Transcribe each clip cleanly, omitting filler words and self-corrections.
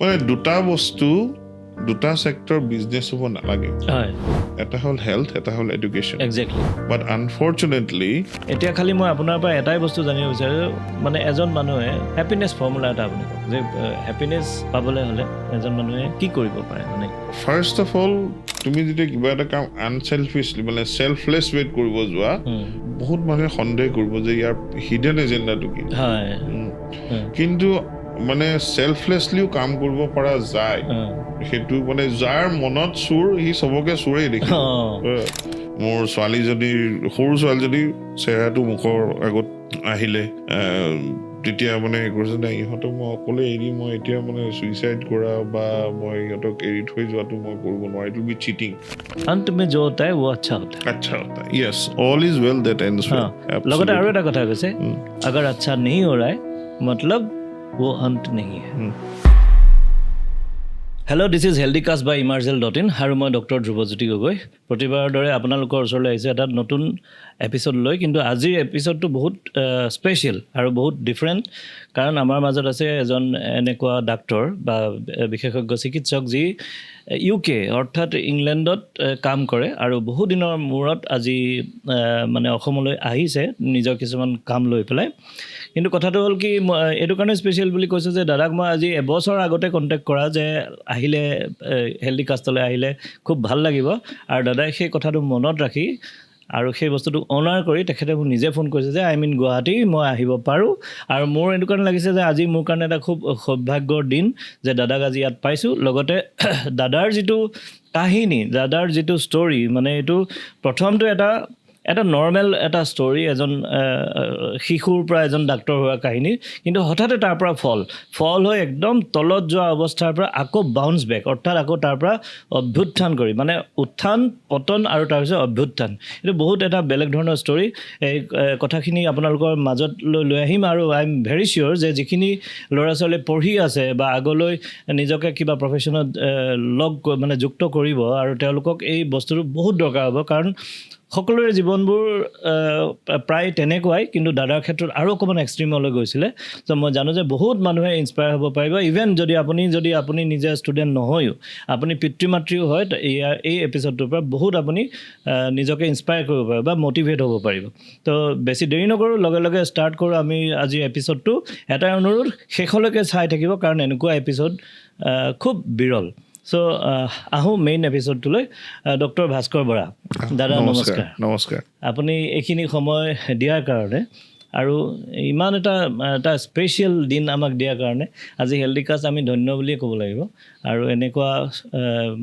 মানে দুটা sector business হ'ব নালাগে এটা হ'ল হেল্থ এটা হ'ল এডুকেশ্যন এক্সেক্টলি বাট আনফৰ্চুনেটলি এতিয়া খালি মই আপোনাৰ পৰা এটাই বস্তু জানিব বিচাৰোঁ মানে এজন মানুহে হেপিনেছ ফৰ্মুলা এটা আপুনি কওক যে হেপিনেছ পাবলৈ হ'লে এজন মানুহে কি কৰিব পাৰে মানে ফাৰ্ষ্ট অফ অল তুমি যেতিয়া কিবা এটা কাম আনচেলফিছলি মানে চেল্ফলেছ ৱেত কৰিব যোৱা বহুত মানুহে সন্দেহ কৰিব যে ইয়াৰ হিডেন এজেণ্ডাটো কি হয় কিন্তু মানে চেল্ফলেছলিও কাম কৰিব পৰা যায় সেইটো মানে যাৰ মনত চুৰ সি চবকে চুৰেই দেখি মোৰ ছোৱালীজনীৰ সৰু ছোৱালীজনীৰ চেহেৰাটো মুখৰ আগত আহিলে তেতিয়া মানে কৈছে নাই ইহঁতক মই অকলে এৰি মই এতিয়া মানে চুইচাইড কৰা বা মই ইহঁতক এৰি থৈ যোৱাটো মই কৰিব নোৱাৰো ইট উইল বি চিটিং अंत में जो होता है वो अच्छा होता है अच्छा होता है yes all is well that ends well লগতে আৰু এটা কথা কৈছে अगर अच्छा नहीं हो रहा है मतलब वो अंत नहीं है হেল্ল' দিছ ইজ হেল্ডিকাষ্ট বাই ইমাৰ্জেল.in আৰু মই ডক্টৰ ধ্ৰুৱজ্যোতি গগৈ প্ৰতিবাৰৰ দৰে আপোনালোকৰ ওচৰলৈ আহিছোঁ এটা নতুন এপিছড লৈ কিন্তু আজিৰ এপিছডটো বহুত স্পেচিয়েল আৰু বহুত ডিফাৰেণ্ট কাৰণ আমাৰ মাজত আছে এজন এনেকুৱা ডাক্তৰ বা বিশেষজ্ঞ চিকিৎসক যি UK অৰ্থাৎ ইংলেণ্ডত কাম কৰে আৰু বহু দিনৰ মূৰত আজি মানে অসমলৈ আহিছে নিজৰ কিছুমান কাম লৈ পেলাই কিন্তু কথাটো হ'ল কি এইটো কাৰণে স্পেচিয়েল বুলি কৈছোঁ যে দাদাক মই আজি এবছৰ আগতে কণ্টেক্ট কৰা যে আহিলে হেল্ডিকাষ্টলৈ আহিলে খুব ভাল লাগিব আৰু দাদাই সেই কথাটো মনত ৰাখি আৰু সেই বস্তুটো অনাৰ কৰি তেখেতে মোক নিজে ফোন কৰিছে যে আই মিন গুৱাহাটী মই আহিব পাৰোঁ আৰু মোৰ এইটো কাৰণে লাগিছে যে আজি মোৰ কাৰণে এটা খুব সৌভাগ্যৰ দিন যে দাদাক আজি ইয়াত পাইছোঁ লগতে দাদাৰ যিটো কাহিনী দাদাৰ যিটো ষ্টৰী মানে এইটো প্ৰথমটো এটা নৰ্মেল এটা ষ্টৰী এজন শিশুৰ পৰা এজন ডাক্তৰ হোৱা কাহিনী কিন্তু হঠাতে তাৰ পৰা ফল হৈ একদম তলত যোৱা অৱস্থাৰ পৰা আকৌ বাউন্স বেক অৰ্থাৎ আকৌ তাৰ পৰা অভ্যুত্থান কৰি মানে উত্থান পতন আৰু তাৰপিছত অভ্যুত্থান এইটো বহুত এটা বেলেগ ধৰণৰ ষ্টৰী এই কথাখিনি আপোনালোকৰ মাজত লৈ আহিম আৰু আই এম ভেৰি চিয়'ৰ যে যিখিনি ল'ৰা ছোৱালী পঢ়ি আছে বা আগলৈ নিজকে কিবা প্ৰফেশ্যনত মানে যুক্ত কৰিব আৰু তেওঁলোকক এই বস্তুটো বহুত দৰকাৰ হ'ব কাৰণ সকলোৰে জীৱনবোৰ প্ৰায় তেনেকুৱাই কিন্তু দাদাৰ ক্ষেত্ৰত আৰু অকণমান এক্সট্ৰিমলৈ গৈছিলে ত' মই জানো যে বহুত মানুহে ইনস্পায়াৰ হ'ব পাৰিব ইভেন যদি আপুনি নিজে ষ্টুডেণ্ট নহয়ো আপুনি পিতৃ মাতৃও হয় এই এপিছডটোৰ পৰা বহুত আপুনি নিজকে ইনস্পায়াৰ কৰিব পাৰিব বা মটিভেট হ'ব পাৰিব তো বেছি দেৰি নকৰোঁ লগে লগে ষ্টাৰ্ট কৰোঁ আমি আজি এপিছডটো এটাই অনুৰোধ শেষলৈকে চাই থাকিব কাৰণ এনেকুৱা এপিছড খুব বিৰল চ' আহোঁ মেইন এপিছডটোলৈ ডক্টৰ ভাস্কৰ বৰা দাদা নমস্কাৰ আপুনি এইখিনি সময় দিয়াৰ কাৰণে আৰু ইমান এটা স্পেচিয়েল দিন আমাক দিয়াৰ কাৰণে আজি হেল্ডিকাষ্ট আমি ধন্য বুলিয়ে ক'ব লাগিব আৰু এনেকুৱা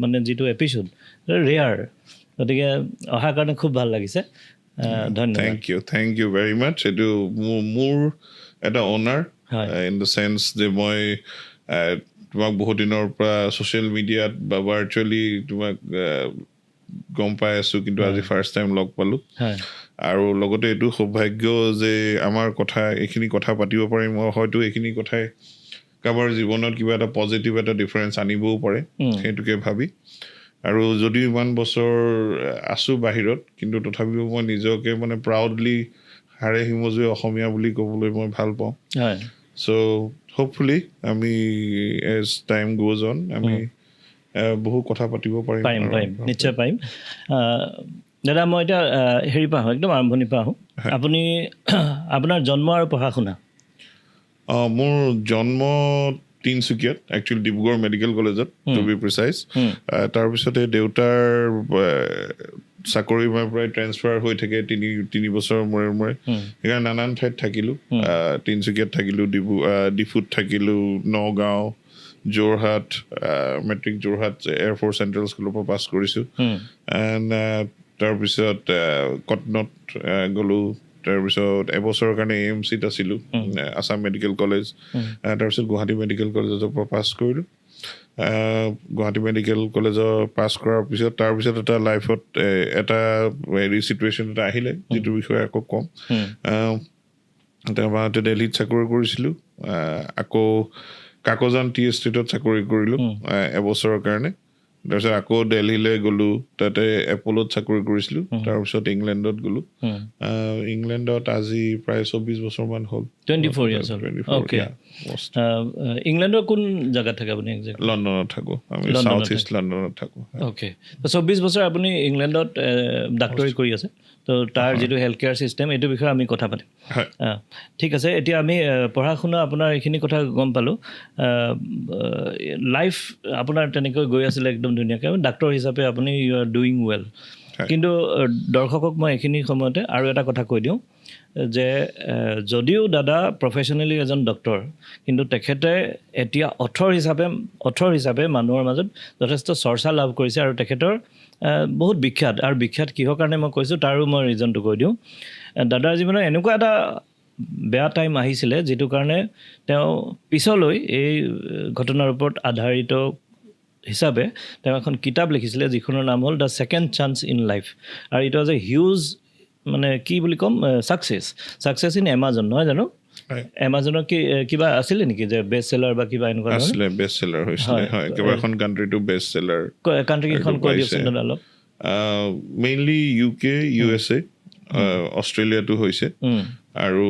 মানে যিটো এপিছড ৰেয়াৰ গতিকে অহাৰ কাৰণে খুব ভাল লাগিছে ধন্যবাদ থেংক ইউ ভেৰি মাছ এইটো মোৰ এটা অনাৰ ইন দ্য চেন্স যে মই তোমাক বহুত দিনৰ পৰা ছ'চিয়েল মিডিয়াত বা ভাৰ্চুৱেলি তোমাক গম পাই আছোঁ কিন্তু আজি ফাৰ্ষ্ট টাইম লগ পালোঁ আৰু লগতে এইটো সৌভাগ্য যে আমাৰ এইখিনি কথা পাতিব পাৰিম হয়তো এইখিনি কথাই কাৰোবাৰ জীৱনত কিবা এটা পজিটিভ এটা ডিফাৰেঞ্চ আনিবও পাৰে সেইটোকে ভাবি আৰু যদিও ইমান বছৰ আছোঁ বাহিৰত কিন্তু তথাপিও মই নিজকে মানে প্ৰাউডলি হাড়ে হিমজুৱে অসমীয়া বুলি ক'বলৈ মই ভাল পাওঁ চ' hopefully আমি as time goes on আমি বহু কথা পাতিব পাৰিম নিশ্চয় পাৰিম দাদা মই এতিয়া হেৰি পৰা আহোঁ একদম আৰম্ভণিৰ পৰা আহোঁ আপুনি আপোনাৰ জন্ম আৰু পঢ়া শুনা মোৰ জন্ম তিনিচুকীয়াত একচুৱেলি ডিব্ৰুগড় মেডিকেল কলেজত টু বি প্ৰিচাইজ তাৰপিছতে দেউতাৰ চাকৰি প্ৰায় ট্ৰেন্সফাৰ হৈ থাকে তিনি বছৰৰ মূৰে সেইকাৰণে নানান ঠাইত থাকিলোঁ তিনিচুকীয়াত থাকিলোঁ ডিফুত থাকিলোঁ Nagaon Jorhat matric Jorhat air force central স্কুলৰ পৰা পাছ কৰিছোঁ এণ্ড তাৰপিছত কটনত গ'লোঁ তাৰপিছত এবছৰৰ কাৰণে AMCত আছিলোঁ আছাম মেডিকেল কলেজ তাৰপিছত গুৱাহাটী মেডিকেল কলেজৰ পৰা পাছ কৰিলোঁ গুৱাহাটী মেডিকেল কলেজৰ পাছ কৰাৰ পিছত তাৰপিছত এটা লাইফত এটা হেৰি চিটুৱেশ্যন এটা আহিলে যিটোৰ বিষয়ে আকৌ ক'ম তাৰপৰা দিল্লীত চাকৰি কৰিছিলোঁ আকৌ কাকজান টি এষ্টেটত চাকৰি কৰিলোঁ এবছৰৰ কাৰণে তাৰপিছত আকৌ দিল্লীলৈ গ'লোঁ তাতে এপ'লত চাকৰি কৰিছিলোঁ তাৰপিছত ইংলেণ্ডত গ'লোঁ ইংলেণ্ডত আজি প্ৰায় 24 বছৰমান হ'ল 24 years old. Okay. ইংলেণ্ডৰ কোন জায়গাত থাকে আপুনি এক্সাক্ট লণ্ডনত থাকো আমি সাউথ ইষ্ট লণ্ডনত থাকো ওকে তো 24 বছৰ আপুনি ইংলেণ্ডত ডাক্তৰী কৰি আছে তো তাৰ যেটো হেলথ কেয়াৰ সিস্টেম এটো বিষয়ে আমি কথা পাতিম ঠিক আছে এতিয়া আমি পঢ়া শুনা আপোনাৰ এইখিনি কথা গম পালো লাইফ আপোনাৰ তেনেকৈ গৈ আছিল একদম ধুনীয়াকৈ ডাক্তৰ হিচাপে আপুনি ইউ আৰ ডুইং ৱেল কিন্তু দৰ্শকক মই এইখিনি সময়তে আৰু এটা কথা কৈ দিওঁ যে যদিও দাদা প্ৰফেশ্যনেলি এজন ডক্তৰ কিন্তু তেখেতে এতিয়া অথৰ হিচাপে মানুহৰ মাজত যথেষ্ট চৰ্চা লাভ কৰিছে আৰু তেখেতৰ বহুত বিখ্যাত আৰু বিখ্যাত কিহৰ কাৰণে মই কৈছোঁ তাৰো মই ৰিজনটো কৈ দিওঁ দাদাৰ জীৱনত এনেকুৱা এটা বেয়া টাইম আহিছিলে যিটো কাৰণে তেওঁ পিছলৈ এই ঘটনাৰ ওপৰত আধাৰিত হিচাপে তেওঁ এখন কিতাপ লিখিছিলে যিখনৰ নাম হ'ল the second chance in life আৰু ইট ৱাজ এ হিউজ মানে কি বুলি ক'ম ছাকচেছ ইন এমাজন নহয় জানো এমাজনৰ কি কিবা আছিলে নেকি যে বেষ্ট সেলাৰ বা কিবা এনেকুৱা আছিলে বেষ্ট সেলাৰ হৈছিলে হয় কেইবাখন কাণ্ট্ৰিটো বেষ্ট সেলাৰ কাণ্ট্ৰিকেইখন কৈ দিয়কচোন দাদা অলপ মেইনলি UK USA অষ্ট্ৰেলিয়াটো হৈছে আৰু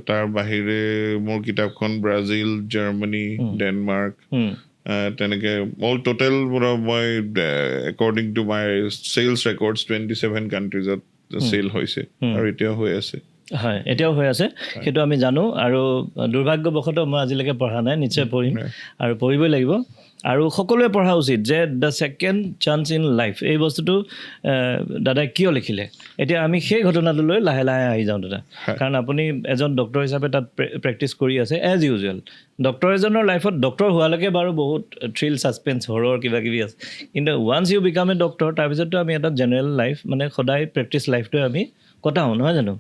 তাৰ বাহিৰে মোৰ কিতাপখন ব্ৰাজিল জাৰ্মানী ডেনমাৰ্ক তেনেকে অল টোটেল মই according to my sales records 27 কাণ্ট্ৰিজত চেল হৈছে আৰু এতিয়াও হৈ আছে হয় এতিয়াও হৈ আছে সেইটো আমি জানো আৰু দুৰ্ভাগ্যবশতঃ মই আজিলৈকে পঢ়া নাই নিশ্চয় পঢ়িম আৰু পঢ়িবই লাগিব আৰু সকলোৱে পঢ়া উচিত যে the second chance in life এই বস্তুটো দাদাই কিয় লিখিলে এতিয়া আমি সেই ঘটনাটোলৈ লাহে লাহে আহি যাওঁ দাদা কাৰণ আপুনি এজন ডক্তৰ হিচাপে তাত প্ৰেক্টিছ কৰি আছে এজ ইউজুৱেল ডক্তৰ এজনৰ লাইফত ডক্তৰ হোৱালৈকে বাৰু বহুত থ্ৰিল ছাছপেন্স হৰৰ কিবা কিবি আছে কিন্তু once you become a doctor তাৰপিছততো আমি এটা জেনেৰেল লাইফ মানে সদায় প্ৰেক্টিছ লাইফটোৱে আমি কটাওঁ নহয় জানো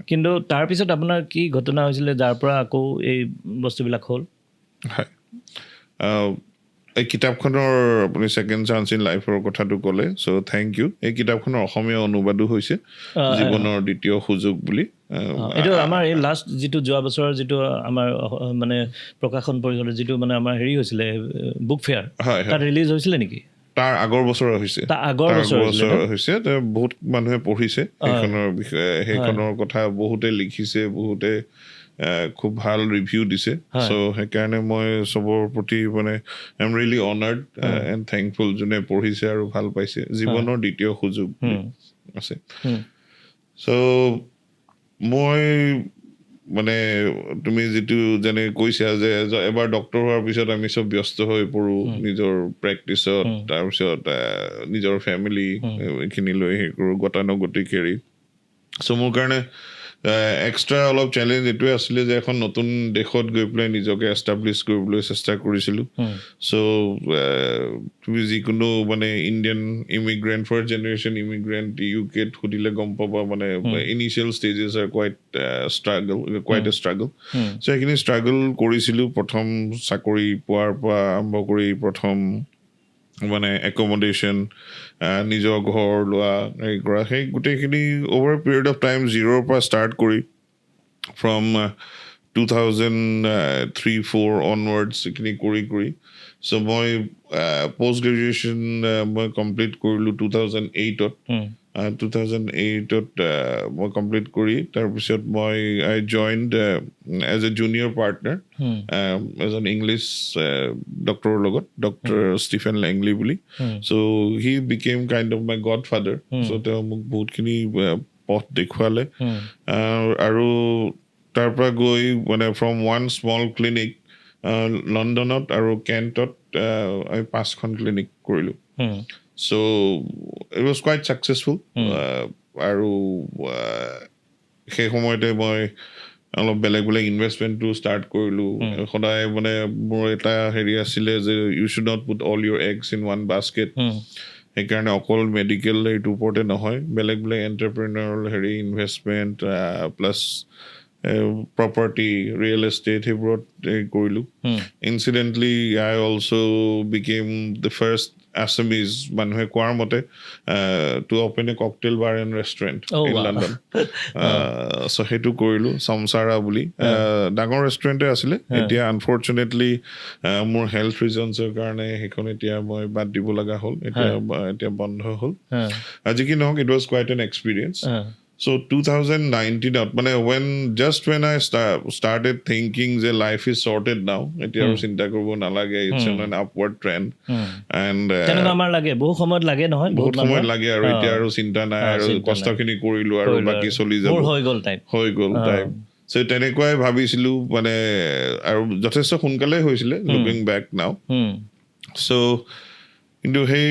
কিন্তু তাৰপিছত আপোনাৰ কি ঘটনা হৈছিলে যাৰ পৰা আকৌ এই বস্তুবিলাক হ'ল হয় এই কিতাপখনৰ আপুনি ছেকেণ্ড চান্স ইন লাইফৰ কথাটো ক'লে চ' থেংক ইউ এই কিতাপখনৰ অসমীয়া অনুবাদো হৈছে জীৱনৰ দ্বিতীয় সুযোগ বুলি এইটো আমাৰ এই লাষ্ট যিটো যোৱা বছৰৰ যিটো আমাৰ মানে প্ৰকাশন পৰিষদৰ যিটো মানে আমাৰ হেৰি হৈছিলে বুক ফেয়াৰ তাত ৰিলিজ হৈছিলে নেকি তাৰ আগৰ বছৰ হৈছে বহুত মানুহে পঢ়িছে সেইখনৰ বিষয়ে সেইখনৰ কথা বহুতে লিখিছে বহুতে খুব ভাল ৰিভিউ দিছে চ' সেইকাৰণে মই চবৰ প্ৰতি মানে I am really honoured and thankful যোনে পঢ়িছে আৰু ভাল পাইছে জীৱনৰ দ্বিতীয় সুযোগ আছে চ' মই মানে তুমি যিটো যেনে কৈছা যে এবাৰ ডক্তৰ হোৱাৰ পিছত আমি চব ব্যস্ত হৈ পৰোঁ নিজৰ প্ৰেক্টিছত তাৰপিছত নিজৰ ফেমিলি এইখিনি লৈ সেই কৰোঁ গতানুগতিক হেৰি চ' মোৰ কাৰণে এক্সট্ৰা অলপ চেলেঞ্জ এইটোৱে আছিলে যে এখন নতুন দেশত গৈ পেলাই নিজকে এষ্টাব্লিছ কৰিবলৈ চেষ্টা কৰিছিলোঁ চ' তুমি যিকোনো মানে Indian immigrant first generation immigrant UKত সুধিলে গম পাবা মানে initial stages are quite a struggle so' সেইখিনি ষ্ট্ৰাগল কৰিছিলোঁ প্ৰথম চাকৰি পোৱাৰ পৰা আৰম্ভ কৰি প্ৰথম মানে একমডেশ্যন নিজৰ ঘৰ লোৱা হেৰি কৰা সেই গোটেইখিনি অভাৰ পিৰিয়ড অফ টাইম জিৰ'ৰ পৰা ষ্টাৰ্ট কৰি ফ্ৰম 2003-04 অনৱাৰ্ডছ এইখিনি কৰি চ' মই পষ্ট গ্ৰেজুৱেশ্যন মই কমপ্লিট কৰিলোঁ 2008-ত 2008-ত মই কমপ্লিট কৰি তাৰপিছত মই I joined as a junior partner এজন ইংলিছ ডক্টৰৰ লগত ডক্টৰ ষ্টিফেন লেংলি বুলি so' he became kind of my godfather so' তেওঁ মোক বহুতখিনি পথ দেখুৱালে আৰু তাৰ পৰা গৈ মানে ফ্ৰম ওৱান স্মল ক্লিনিক লণ্ডনত আৰু কেণ্টত আমি 5খন ক্লিনিক কৰিলোঁ চ' ইট ৱাজ কুৱাইট ছাকচেছফুল আৰু সেই সময়তে মই অলপ বেলেগ ইনভেষ্টমেণ্টটো ষ্টাৰ্ট কৰিলোঁ সদায় মানে মোৰ এটা হেৰি আছিলে যে you should not put all your eggs in one basket সেইকাৰণে অকল মেডিকেল এইটোৰ ওপৰতে নহয় বেলেগ এণ্টাৰপ্ৰেনাৰ হেৰি investment plus property real estate সেইবোৰত কৰিলোঁ incidentally I also' became the first Assamese মানুহে কোৱাৰ মতে to open a cocktail bar and restaurant in London so' সেইটো কৰিলোঁ চামচাৰা বুলি ডাঙৰ ৰেষ্টুৰেণ্টে আছিলে এতিয়া আনফৰ্চুনেটলি মোৰ হেল্থ ৰিজনছৰ কাৰণে সেইখন এতিয়া মই বাদ দিব লগা হ'ল এতিয়া বন্ধ হ'ল আজি কি নহওক it was quit N experience So 2019 মানে when I started thinking যে life is sorted now, এতিয়া আৰু চিন্তা কৰিব নালাগে, it's on an upward trend, and তেনেকুৱা আমাৰ লাগে বহু সময়ত লাগে নহয়, বহুত সময়ত লাগে আৰু এতিয়া আৰু চিন্তা নাই আৰু কষ্টখিনি কৰিলো আৰু বাকি চলি যাব, হৈ গ'ল টাইম। So তেনেকুৱাই ভাবিছিলো মানে, আৰু যথেষ্ট সোনকালে হৈছিলে looking back now. So কিন্তু সেই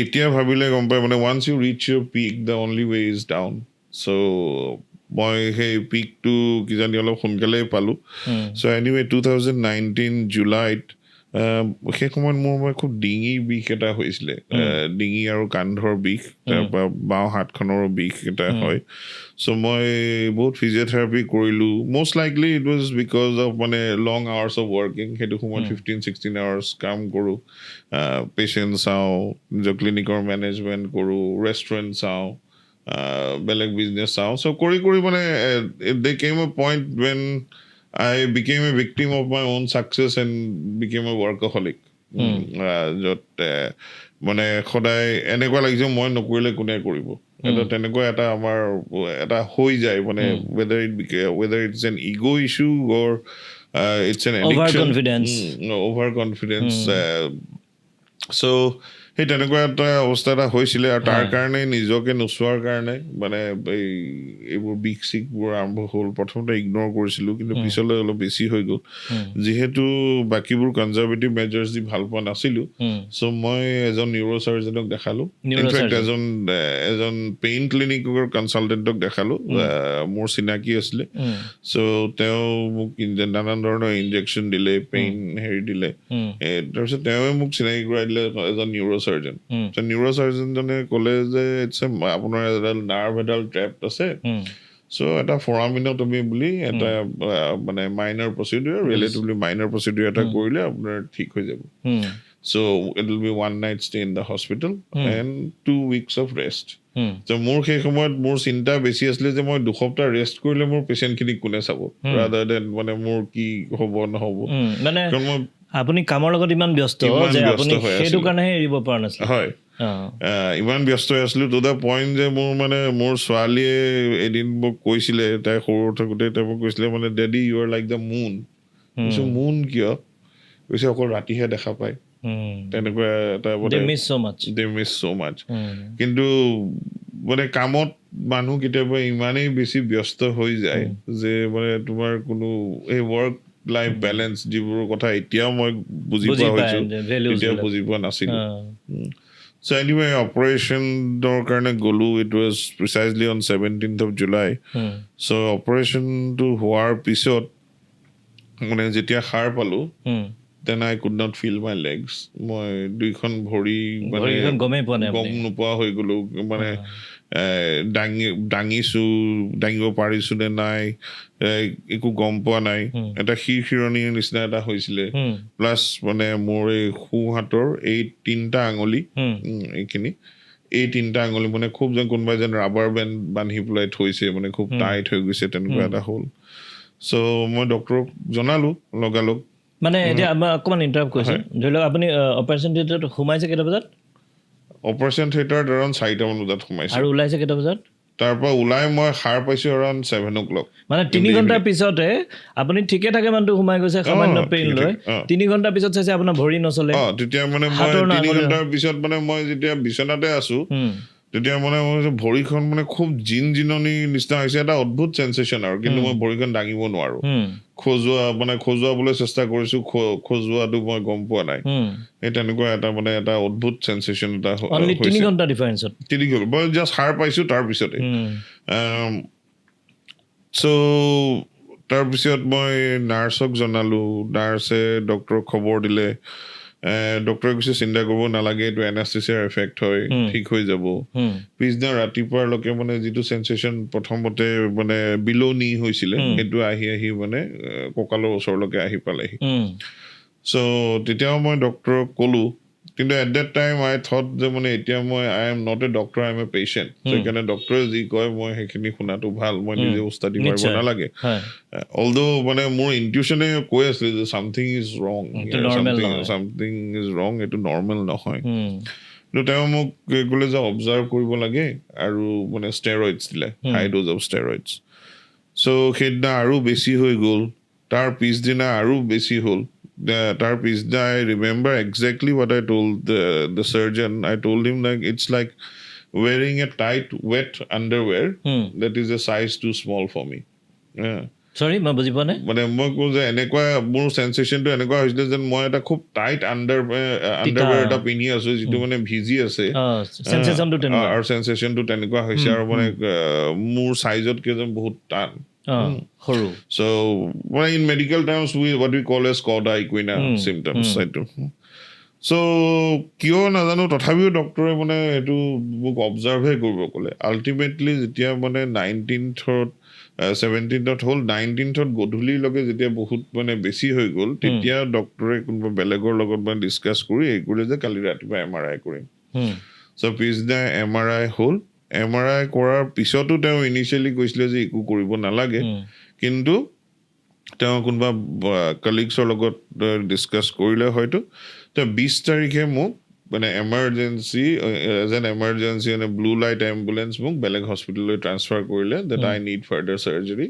এতিয়া ভাবিলে গম পাই মানে once you reach your peak the only way is down. So মই সেই পিকটো কিজানি অলপ সোনকালেই পালো। So anyway 2019 জুলাইত সেই সময়ত মই খুব ডিঙিৰ বিষ এটা হৈছিলে, ডিঙি আৰু কান্ধৰ বিষ, তাৰপৰা বাওঁ হাতখনৰ বিষ এটা হয়। চ' মই বহুত ফিজিঅ'থেৰাপি কৰিলোঁ। Most likely it was because of মানে লং আৱাৰ্ছ অফ ৱৰ্কিং। সেইটো সময়ত 15-16 আৱাৰ্ছ কাম কৰোঁ, পেচেণ্ট চাওঁ, নিজৰ ক্লিনিকৰ মেনেজমেণ্ট কৰোঁ, ৰেষ্টুৰেণ্ট চাওঁ, বেলেগ বিজনেছ চাওঁ। চ' কৰি মানে দে কেম এ point when I became a victim of my own success and became a workaholic. য'ত মানে সদায় এনেকুৱা লাগিছে মই নকৰিলে কোনে কৰিব, এটা তেনেকুৱা এটা আমাৰ এটা হৈ যায় মানে, whether it's an ego issue or it's an addiction, over confidence. So সেই তেনেকুৱা এটা অৱস্থা এটা হৈছিলে, আৰু তাৰ কাৰণে নিজকে নোচোৱাৰ কাৰণে মানে এইবোৰ বিষ চিষবোৰ আৰম্ভ হ'ল। প্ৰথমতে ইগন'ৰ কৰিছিলোঁ, কিন্তু পিছলৈ অলপ বেছি হৈ গ'ল। যিহেতু বাকীবোৰ কনজাৰভেটিভ মেজাৰ্ছ দি ভাল পোৱা নাছিলোঁ, চ' মই এজন নিউৰ'চাৰ্জনক দেখালোঁ। ইনফেক্ট এজন পেইন ক্লিনিকৰ কনচালটেণ্টক দেখালোঁ, মোৰ চিনাকি আছিলে। চ' তেওঁ মোক নানান ধৰণৰ ইনজেকশ্যন দিলে, পেইন হেৰি দিলে। তাৰপিছত তেওঁৱে মোক চিনাকি কৰাই দিলে এজন নিউৰ'চাৰ্জন। নিউৰ'চাৰ্জনজনে ক'লে যে আপোনাৰ এডাল নাৰ্ভ এডাল ট্ৰেপড আছে, চ' এটা ফৰামিন'টমী বুলি এটা মানে minor procedure, relatively minor procedure এটা কৰিলে আপোনাৰ ঠিক হৈ যাব। So' it will be 1 night stay in the hospital and 2 weeks of rest. ত' মোৰ সেই সময়ত মোৰ চিন্তা বেছি আছিলে যে মই 2 সপ্তাহ ৰেষ্ট কৰিলে মোৰ পেচেণ্টখিনিক কোনে চাব, ৰাদাৰ দেন মানে মোৰ কি হ'ব নহ'ব। কাৰণ মই আপুনি কামৰ লগত ইমান ব্যস্ত যে আপুনি সেইটো কাৰণেহে এৰিব পৰা নাছিল। হয়, ইমান ব্যস্ত হৈ আছিলোঁ টু দ্য পইণ্ট যে মোৰ ছোৱালীয়ে এদিন মোক কৈছিলে, তাই সৰু থাকোঁতে তাই মোক কৈছিলে মানে, daddy you are like the moon. কৈছোঁ মুন কিয়? কৈছে অকল ৰাতিহে দেখা পায়। তেনেকুৱা এটা দে মিছ চ' মাছ। কিন্তু মানে কামত মানুহ কেতিয়াবা ইমানেই বেছি ব্যস্ত হৈ যায় যে মানে তোমাৰ কোনো এই ৱৰ্ক লাইফ বেলেঞ্চ যিবোৰৰ কথা এতিয়াও মই বুজি পোৱা হৈছোঁ, তেতিয়া বুজি পোৱা নাছিলোঁ। So anyway, অপাৰেশ্যনৰ কাৰণে গ'লোঁ। It was precisely on 17th of July. So অপাৰেশ্যনটো হোৱাৰ পিছত মানে যেতিয়া সাৰ পালোঁ, then I could not feel my legs. মই দুইখন ভৰি মানে গম নোপোৱা হৈ গ'লোঁ, মানে দাঙিব পাৰিছোঁ নে নাই একো গম পোৱা নাই। এটা শিৰণিৰ নিচিনা এটা হৈছিলে, প্লাছ মানে মোৰ এই সোঁহাতৰ এই 3টা আঙুলি, এইখিনি এই 3টা আঙুলি মানে খুব যেন কোনোবাই যেন ৰাবাৰ বেণ্ড বান্ধি পেলাই থৈছে, মানে খুব টাইট হৈ গৈছে, তেনেকুৱা এটা হ'ল। চ' মই ডক্টৰক জনালোঁ লগালগ। মানে এতিয়া আমাৰ অকণমান ইণ্টাৰাপ্ট কৰিছোঁ, ধৰি লওক আপুনি অপাৰেশ্যন থিয়েটাৰত সোমাইছে কেইটা বজাত? অপাৰেশ্যন থিয়েটাৰত এৰাউণ্ড 4টামান বজাত সোমাইছে। আৰু ওলাইছে কেইটা বজাত? তাৰপৰা ওলাই মই সাৰ পাইছোঁ এৰাউণ্ড 7 o'clock। মানে 3 ঘণ্টাৰ পিছতে আপুনি ঠিকে থাকে মানুহটো সোমাই গৈছে সামান্য পেইন লৈ, 3 ঘণ্টাৰ পিছত চাইছে আপোনাৰ ভৰি নচলে। তেতিয়া মানে মই 3 ঘণ্টাৰ পিছত মানে মই যেতিয়া বিচনাতে আছোঁ, তেতিয়া মানে ভৰিখন মানে খুব জিনজিননি নিচিনা হৈছে, এটা অদ্ভুত চেঞ্চেশ্যন আৰু। কিন্তু মই ভৰিখন দাঙিব নোৱাৰোঁ, খজুৱাবলৈ চেষ্টা কৰিছোঁ, খজুৱাটো মই গম পোৱা নাই। সেই তেনেকুৱা এটা মানে এটা অদ্ভুত চেঞ্চেশ্যন এটা হৈছে। 3 ঘণ্টা ডিফাৰেঞ্চত মই জাষ্ট সাৰ পাইছোঁ তাৰপিছতে। চ' তাৰপিছত মই নাৰ্ছক জনালোঁ, নাৰ্ছে ডক্টৰক খবৰ দিলে। ডক্টৰে কৈছে চিন্তা কৰিব নালাগে, এইটো এনাস্থেচিয়াৰ এফেক্ট হয়, ঠিক হৈ যাব। পিছদিনা ৰাতিপুৱালৈকে মানে যিটো চেঞ্চেশ্যন প্ৰথমতে মানে বিলনি হৈছিলে, সেইটো আহি মানে কঁকালৰ ওচৰলৈকে আহি পালেহি। চ' তেতিয়াও মই ডক্টৰক ক'লোঁ, কিন্তু at that time I thought যে মানে এতিয়া I am not a doctor, I M A patient. সেইকাৰণে ডক্টৰে যি কয় মই সেইখিনি শুনাটো ভাল, মই নিজে উস্তাদি মাৰিব নালাগে। অলদো মানে মোৰ ইনটিউশ্যনে কৈ আছিলে যে চামথিং ইজ ৰং, এইটো নৰ্মেল নহয়। কিন্তু তেওঁ মোক ক'লে যে অবজাৰ্ভ কৰিব লাগে আৰু মানে ষ্টেৰইডছ দিলে হাই ড'জ অফ ষ্টেৰইডছ চ' সেইদিনা আৰু বেছি হৈ গ'ল তাৰ পিছদিনা আৰু বেছি হ'ল তাৰ পিছদিনা I remember exactly what I told the surgeon I told him like it's like wearing a tight wet underwear that is a size too small for me sorry মই বুজি পোৱা নাই মানে মই কওঁ যে এনেকুৱা মোৰ সেন্সেশনটো এনেকুৱা হৈছিলে যেন মই এটা খুব টাইট আণ্ডাৰৱেৰ এটা পিন্ধি আছো যিটো মানে ভিজি আছে আৰু সেন্সেশনটো তেনেকুৱা হৈছে আৰু মানে মোৰ চাইজতকে যেন বহুত টান সৰু so in medical terms what we call as cauda equina symptoms এইটো so কিয় নাজানো তথাপিও ডক্টৰে মানে এইটো মোক অবজাৰ্ভহে কৰিব ক'লে আল্টিমেটলি যেতিয়া মানে 17th হ'ল 19th গধূলিলৈকে যেতিয়া বহুত মানে বেছি হৈ গ'ল তেতিয়া ডক্টৰে কোনোবা বেলেগৰ লগত মানে ডিছকাছ কৰি এই কৰিলে যে কালি ৰাতিপুৱা MRI কৰিম চ' পিছদিনা MRI হ'ল MRI কৰাৰ পিছতো তেওঁ ইনিচিয়েলি কৈছিলে যে একো কৰিব নালাগে কিন্তু তেওঁ কোনোবা কলিগছৰ লগত ডিছকাছ কৰিলে হয়তো তো 20 তাৰিখে মোক মানে এমাৰ্জেঞ্চি এজ এন এমাৰ্জেঞ্চি মানে ব্লু লাইট এম্বুলেঞ্চ মোক বেলেগ হস্পিটেললৈ ট্ৰান্সফাৰ কৰিলে that I need further surgery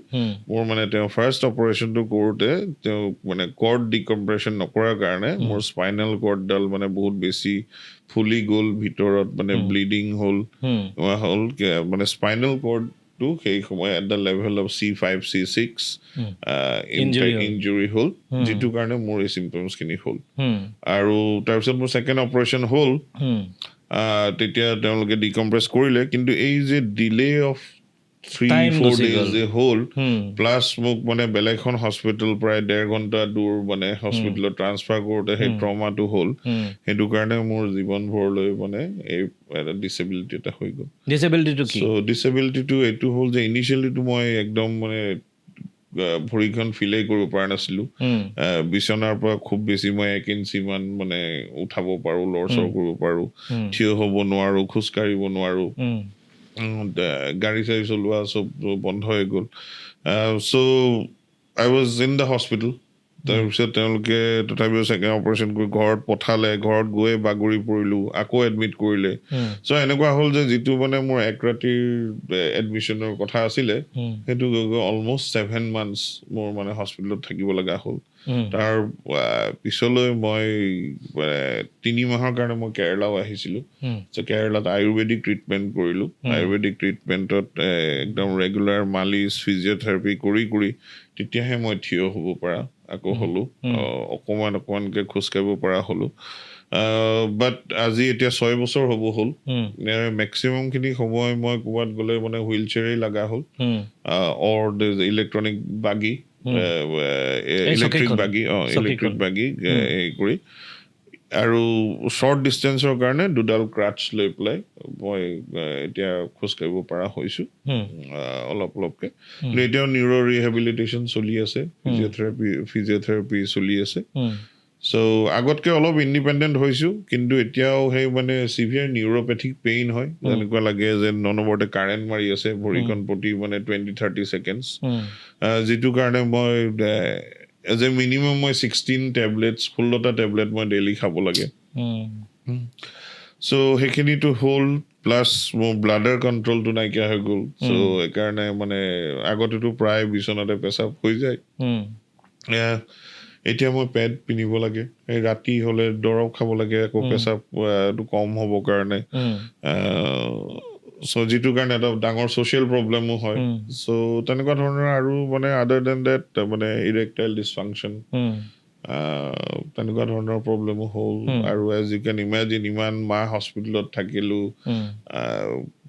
মোৰ মানে তেওঁ ফাৰ্ষ্ট অপাৰেশ্যনটো কৰোঁতে তেওঁ মানে কৰ্ড ডিকম্প্ৰেশ্যন নকৰাৰ কাৰণে মোৰ স্পাইনেল কৰ্ডডাল মানে বহুত বেছি ফুলি গ'ল ভিতৰত মানে ব্লিডিং হ'ল মানে স্পাইনেল কৰ্ডটো সেই সময় at the level of C5 C6 injury হ'ল যিটো কাৰণে মোৰ এই চিম্পটমছখিনি হ'ল আৰু তাৰপিছত মোৰ ছেকেণ্ড অপাৰেশ্যন হ'ল তেতিয়া তেওঁলোকে ডিকম্প্ৰেছ কৰিলে কিন্তু এই যে ডিলে অফ 3-4 days যে হ'ল প্লাছ মোক মানে বেলেগখন হস্পিটেল প্ৰায় 1.5 ঘণ্টা দূৰ মানে হস্পিটেলত ট্ৰান্সফাৰ কৰোঁতে সেই ট্ৰমাটো হ'ল সেইটো কাৰণে মোৰ জীৱনভৰলৈ মানে এই এটা ডিছেবিলিটি এটা হৈ গ'ল ডিছেবিলিটিটো এইটো হ'ল যে ইনিচিয়েলিটো মই একদম মানে ভৰিখন ফিলেই কৰিব পৰা নাছিলোঁ বিচনাৰ পৰা খুব বেছি মই 1 ইঞ্চিমান মানে উঠাব পাৰোঁ লৰচৰ কৰিব পাৰোঁ থিয় হ'ব নোৱাৰোঁ খোজকাঢ়িব নোৱাৰোঁ গাড়ী চাড়ী চলোৱা চব বন্ধ হৈ গ'ল চ' আই ৱাজ ইন দ্য হস্পিটেল তাৰপিছত তেওঁলোকে তথাপিও ছেকেণ্ড অপাৰেশ্যন কৰি ঘৰত পঠালে ঘৰত গৈ বাগৰি পৰিলোঁ আকৌ এডমিট কৰিলে চ' এনেকুৱা হ'ল যে যিটো মানে মোৰ 1 ৰাতিৰ এডমিশ্যনৰ কথা আছিলে সেইটো অলমষ্ট 7 months মোৰ মানে হস্পিটেলত থাকিব লগা হ'ল তাৰ পিছলৈ মই 3 মাহৰ কাৰণে মই কেৰেলাও আহিছিলোঁ চ' কেৰেলাত আয়ুৰ্বেদিক ট্ৰিটমেণ্ট কৰিলোঁ আয়ুৰ্বেদিক ট্ৰিটমেণ্টত একদম ৰেগুলাৰ মালিচ ফিজিঅ'থেৰাপি কৰি তেতিয়াহে মই থিয় হ'ব পৰা আকৌ হ'লোঁ অকণমানকৈ খোজকাঢ়িব পৰা হ'লোঁ বাট আজি এতিয়া 6 বছৰ হ'ব হ'ল মেক্সিমামখিনি সময় মই ক'ৰবাত গ'লে মানে হুইল চেয়াৰেই লগা হ'ল অৰ ইলেক্ট্ৰনিক বাগি ইলেক্ট্ৰিক বাগি হেৰি কৰি আৰু শ্বৰ্ট ডিষ্টেঞ্চৰ কাৰণে দুডাল ক্ৰাটছ লৈ পেলাই মই এতিয়া খোজকাঢ়িব পৰা হৈছোঁ অলপকৈ কিন্তু এতিয়াও নিউৰ' ৰিহেবিলিটেশ্যন চলি আছে ফিজিঅ'থেৰাপি চলি আছে চ' আগতকৈ অলপ ইণ্ডিপেণ্ডেণ্ট হৈছোঁ কিন্তু এতিয়াও সেই মানে চিভিয়াৰ নিউৰ'পেথিক পেইন হয় যেনেকুৱা লাগে যে ননবৰতে কাৰেণ্ট মাৰি আছে ভৰিখন প্ৰতি মানে 20-30 seconds যিটো কাৰণে মই এজ এ মিনিমাম মই 16 tablets 16টা টেবলেট মই ডেইলি খাব লাগে চ' সেইখিনিতো হ'ল প্লাছ মোৰ ব্লাডাৰ কণ্ট্ৰলটো নাইকিয়া হৈ গ'ল চ' সেইকাৰণে মানে আগতেতো প্ৰায় বিচনাতে পেচাব হৈ যায় এতিয়া মই পেড পিন্ধিব লাগে ৰাতি হ'লে দৰৱ খাব লাগে আকৌ পেচাবটো কম হ'বৰ কাৰণে চ' যিটো কাৰণে এটা ডাঙৰ ছ'চিয়েল প্ৰব্লেমো হয় চ' তেনেকুৱা ধৰণৰ আৰু মানে আদাৰ দেন ডেট মানে ইৰেক্টাইল ডিছফাংচন তেনেকুৱা ধৰণৰ প্ৰব্লেমো হ'ল আৰু এজ ইউ কেন ইমেজিন ইমান মাহ হস্পিটেলত থাকিলোঁ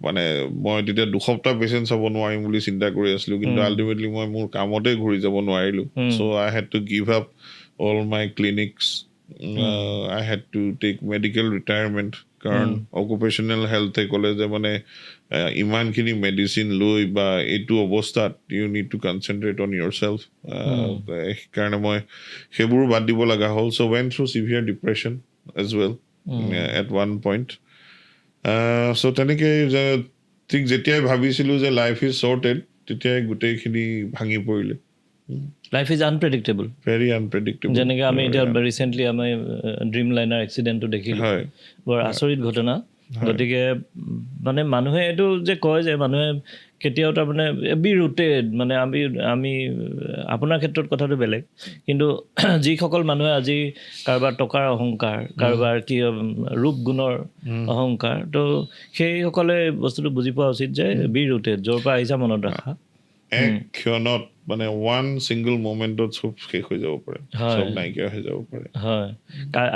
মানে মই তেতিয়া 2 সপ্তাহ পেচেণ্ট চাব নোৱাৰিম বুলি চিন্তা কৰি আছিলোঁ কিন্তু আল্টিমেটলি মই মোৰ কামতে ঘূৰি যাব নোৱাৰিলোঁ so' I had to give up all my clinics I had to take medical retirement কাৰণ অকুপেশ্যনেল হেল্থে ক'লে যে মানে ইমানখিনি মেডিচিন লৈ বা এইটো অৱস্থাত you need to concentrate on yourself সেইকাৰণে মই সেইবোৰো বাদ দিব লগা হ'ল চ' ৱেন through severe depression as well at one point so' তেনেকৈ ঠিক যেতিয়াই ভাবিছিলোঁ যে লাইফ ইজ শ্বৰ্টেড তেতিয়াই গোটেইখিনি ভাঙি পৰিলে life is unpredictable, very unpredictable. যেনেকৈ আমি এতিয়া ৰিচেণ্টলি আমি ড্ৰিম লাইনাৰ এক্সিডেণ্টটো দেখিলোঁ, বৰ আচৰিত ঘটনা। গতিকে মানে মানুহে এইটো যে কয় যে মানুহে কেতিয়াও তাৰমানে বি ৰুটেড, মানে আমি আপোনাৰ ক্ষেত্ৰত কথাটো বেলেগ, কিন্তু যিসকল মানুহে আজি কাৰোবাৰ টকাৰ অহংকাৰ, কাৰোবাৰ কি ৰূপ গুণৰ অহংকাৰ, তো সেইসকলে বস্তুটো বুজি পোৱা উচিত যে বি ৰুটেড, য'ৰ পৰা আহিছা মনত ৰাখা। এক ক্ষণত মানে ওৱান ছিংগল মমেণ্টত চব শেষ হৈ যাব পাৰে, চব নাইকিয়া হৈ যাব পাৰে। হয়,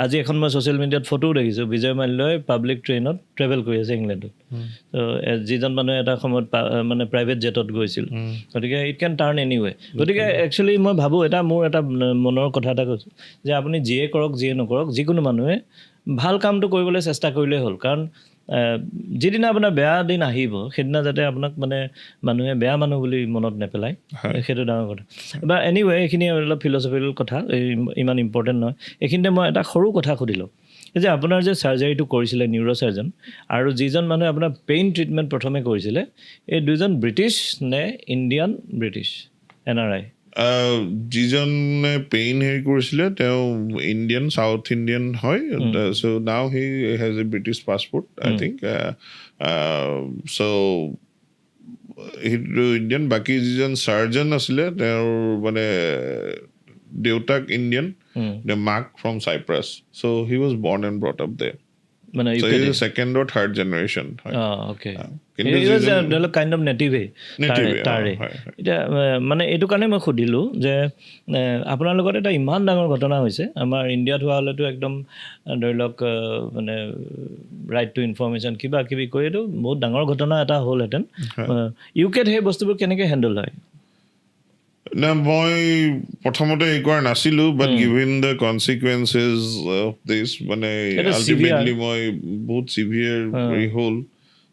আজি এখন মই ছ'চিয়েল মিডিয়াত ফটোও দেখিছোঁ, বিজয় মাল্যই পাব্লিক ট্ৰেইনত ট্ৰেভেল কৰি আছে ইংলেণ্ডত। তো যিজন মানুহে এটা সময়ত মানে প্ৰাইভেট জেটত গৈছিল, গতিকে ইট কেন টাৰ্ণ এনিৱে। গতিকে একচুৱেলি মই ভাবোঁ, মোৰ এটা মনৰ কথা এটা কৈছোঁ যে আপুনি যিয়ে কৰক যিয়ে নকৰক, যিকোনো মানুহে ভাল কামটো কৰিবলৈ চেষ্টা কৰিলেই হ'ল। কাৰণ যিদিনা আপোনাৰ বেয়া দিন আহিব, সেইদিনা যাতে আপোনাক মানে মানুহে বেয়া মানুহ বুলি মনত নেপেলায়, সেইটো ডাঙৰ কথা। বা এনিৱে এইখিনি অলপ ফিলচফিকেল কথা, ইমান ইম্পৰ্টেণ্ট নহয়। এইখিনিতে মই এটা সৰু কথা সুধিলোঁ যে আপোনাৰ যে চাৰ্জাৰীটো কৰিছিলে নিউৰ' চাৰ্জন, আৰু যিজন মানুহে আপোনাৰ পেইন ট্ৰিটমেণ্ট প্ৰথমে কৰিছিলে, এই দুজন ব্ৰিটিছ নে ইণ্ডিয়ান ব্ৰিটিছ NRI? যিজনে পেইন হেৰি কৰিছিলে তেওঁ ইণ্ডিয়ান, চাউথ ইণ্ডিয়ান হয়। So' now he has a British passport I think. So' সেইটো ইণ্ডিয়ান। বাকী যিজন চাৰ্জন আছিলে তেওঁৰ মানে দেউতাক ইণ্ডিয়ান, মাক from Cyprus. So' he was born and brought up there. মানে second or third generation. Kind of নেটিভেই তাৰে। এতিয়া মানে এইটো কাৰণে মই সুধিলোঁ যে আপোনাৰ লগত এটা ইমান ডাঙৰ ঘটনা হৈছে, আমাৰ ইণ্ডিয়াত হোৱা হ'লেতো একদম ধৰি লওক মানে ৰাইট টু ইনফৰ্মেশ্যন কিবা কিবি কৰি এইটো বহুত ডাঙৰ ঘটনা এটা হ'লহেঁতেন। ইউকেত সেই বস্তুবোৰ কেনেকৈ হেণ্ডেল হয়? না, মই প্ৰথমতে এই কৰা নাছিলোঁ, বাট গিভেন দ্য কনচিকুৱেঞ্চেছ অফ দিছ, মানে আল্টিমেটলি মই বহুত চিভিয়াৰ হেৰি হ'ল।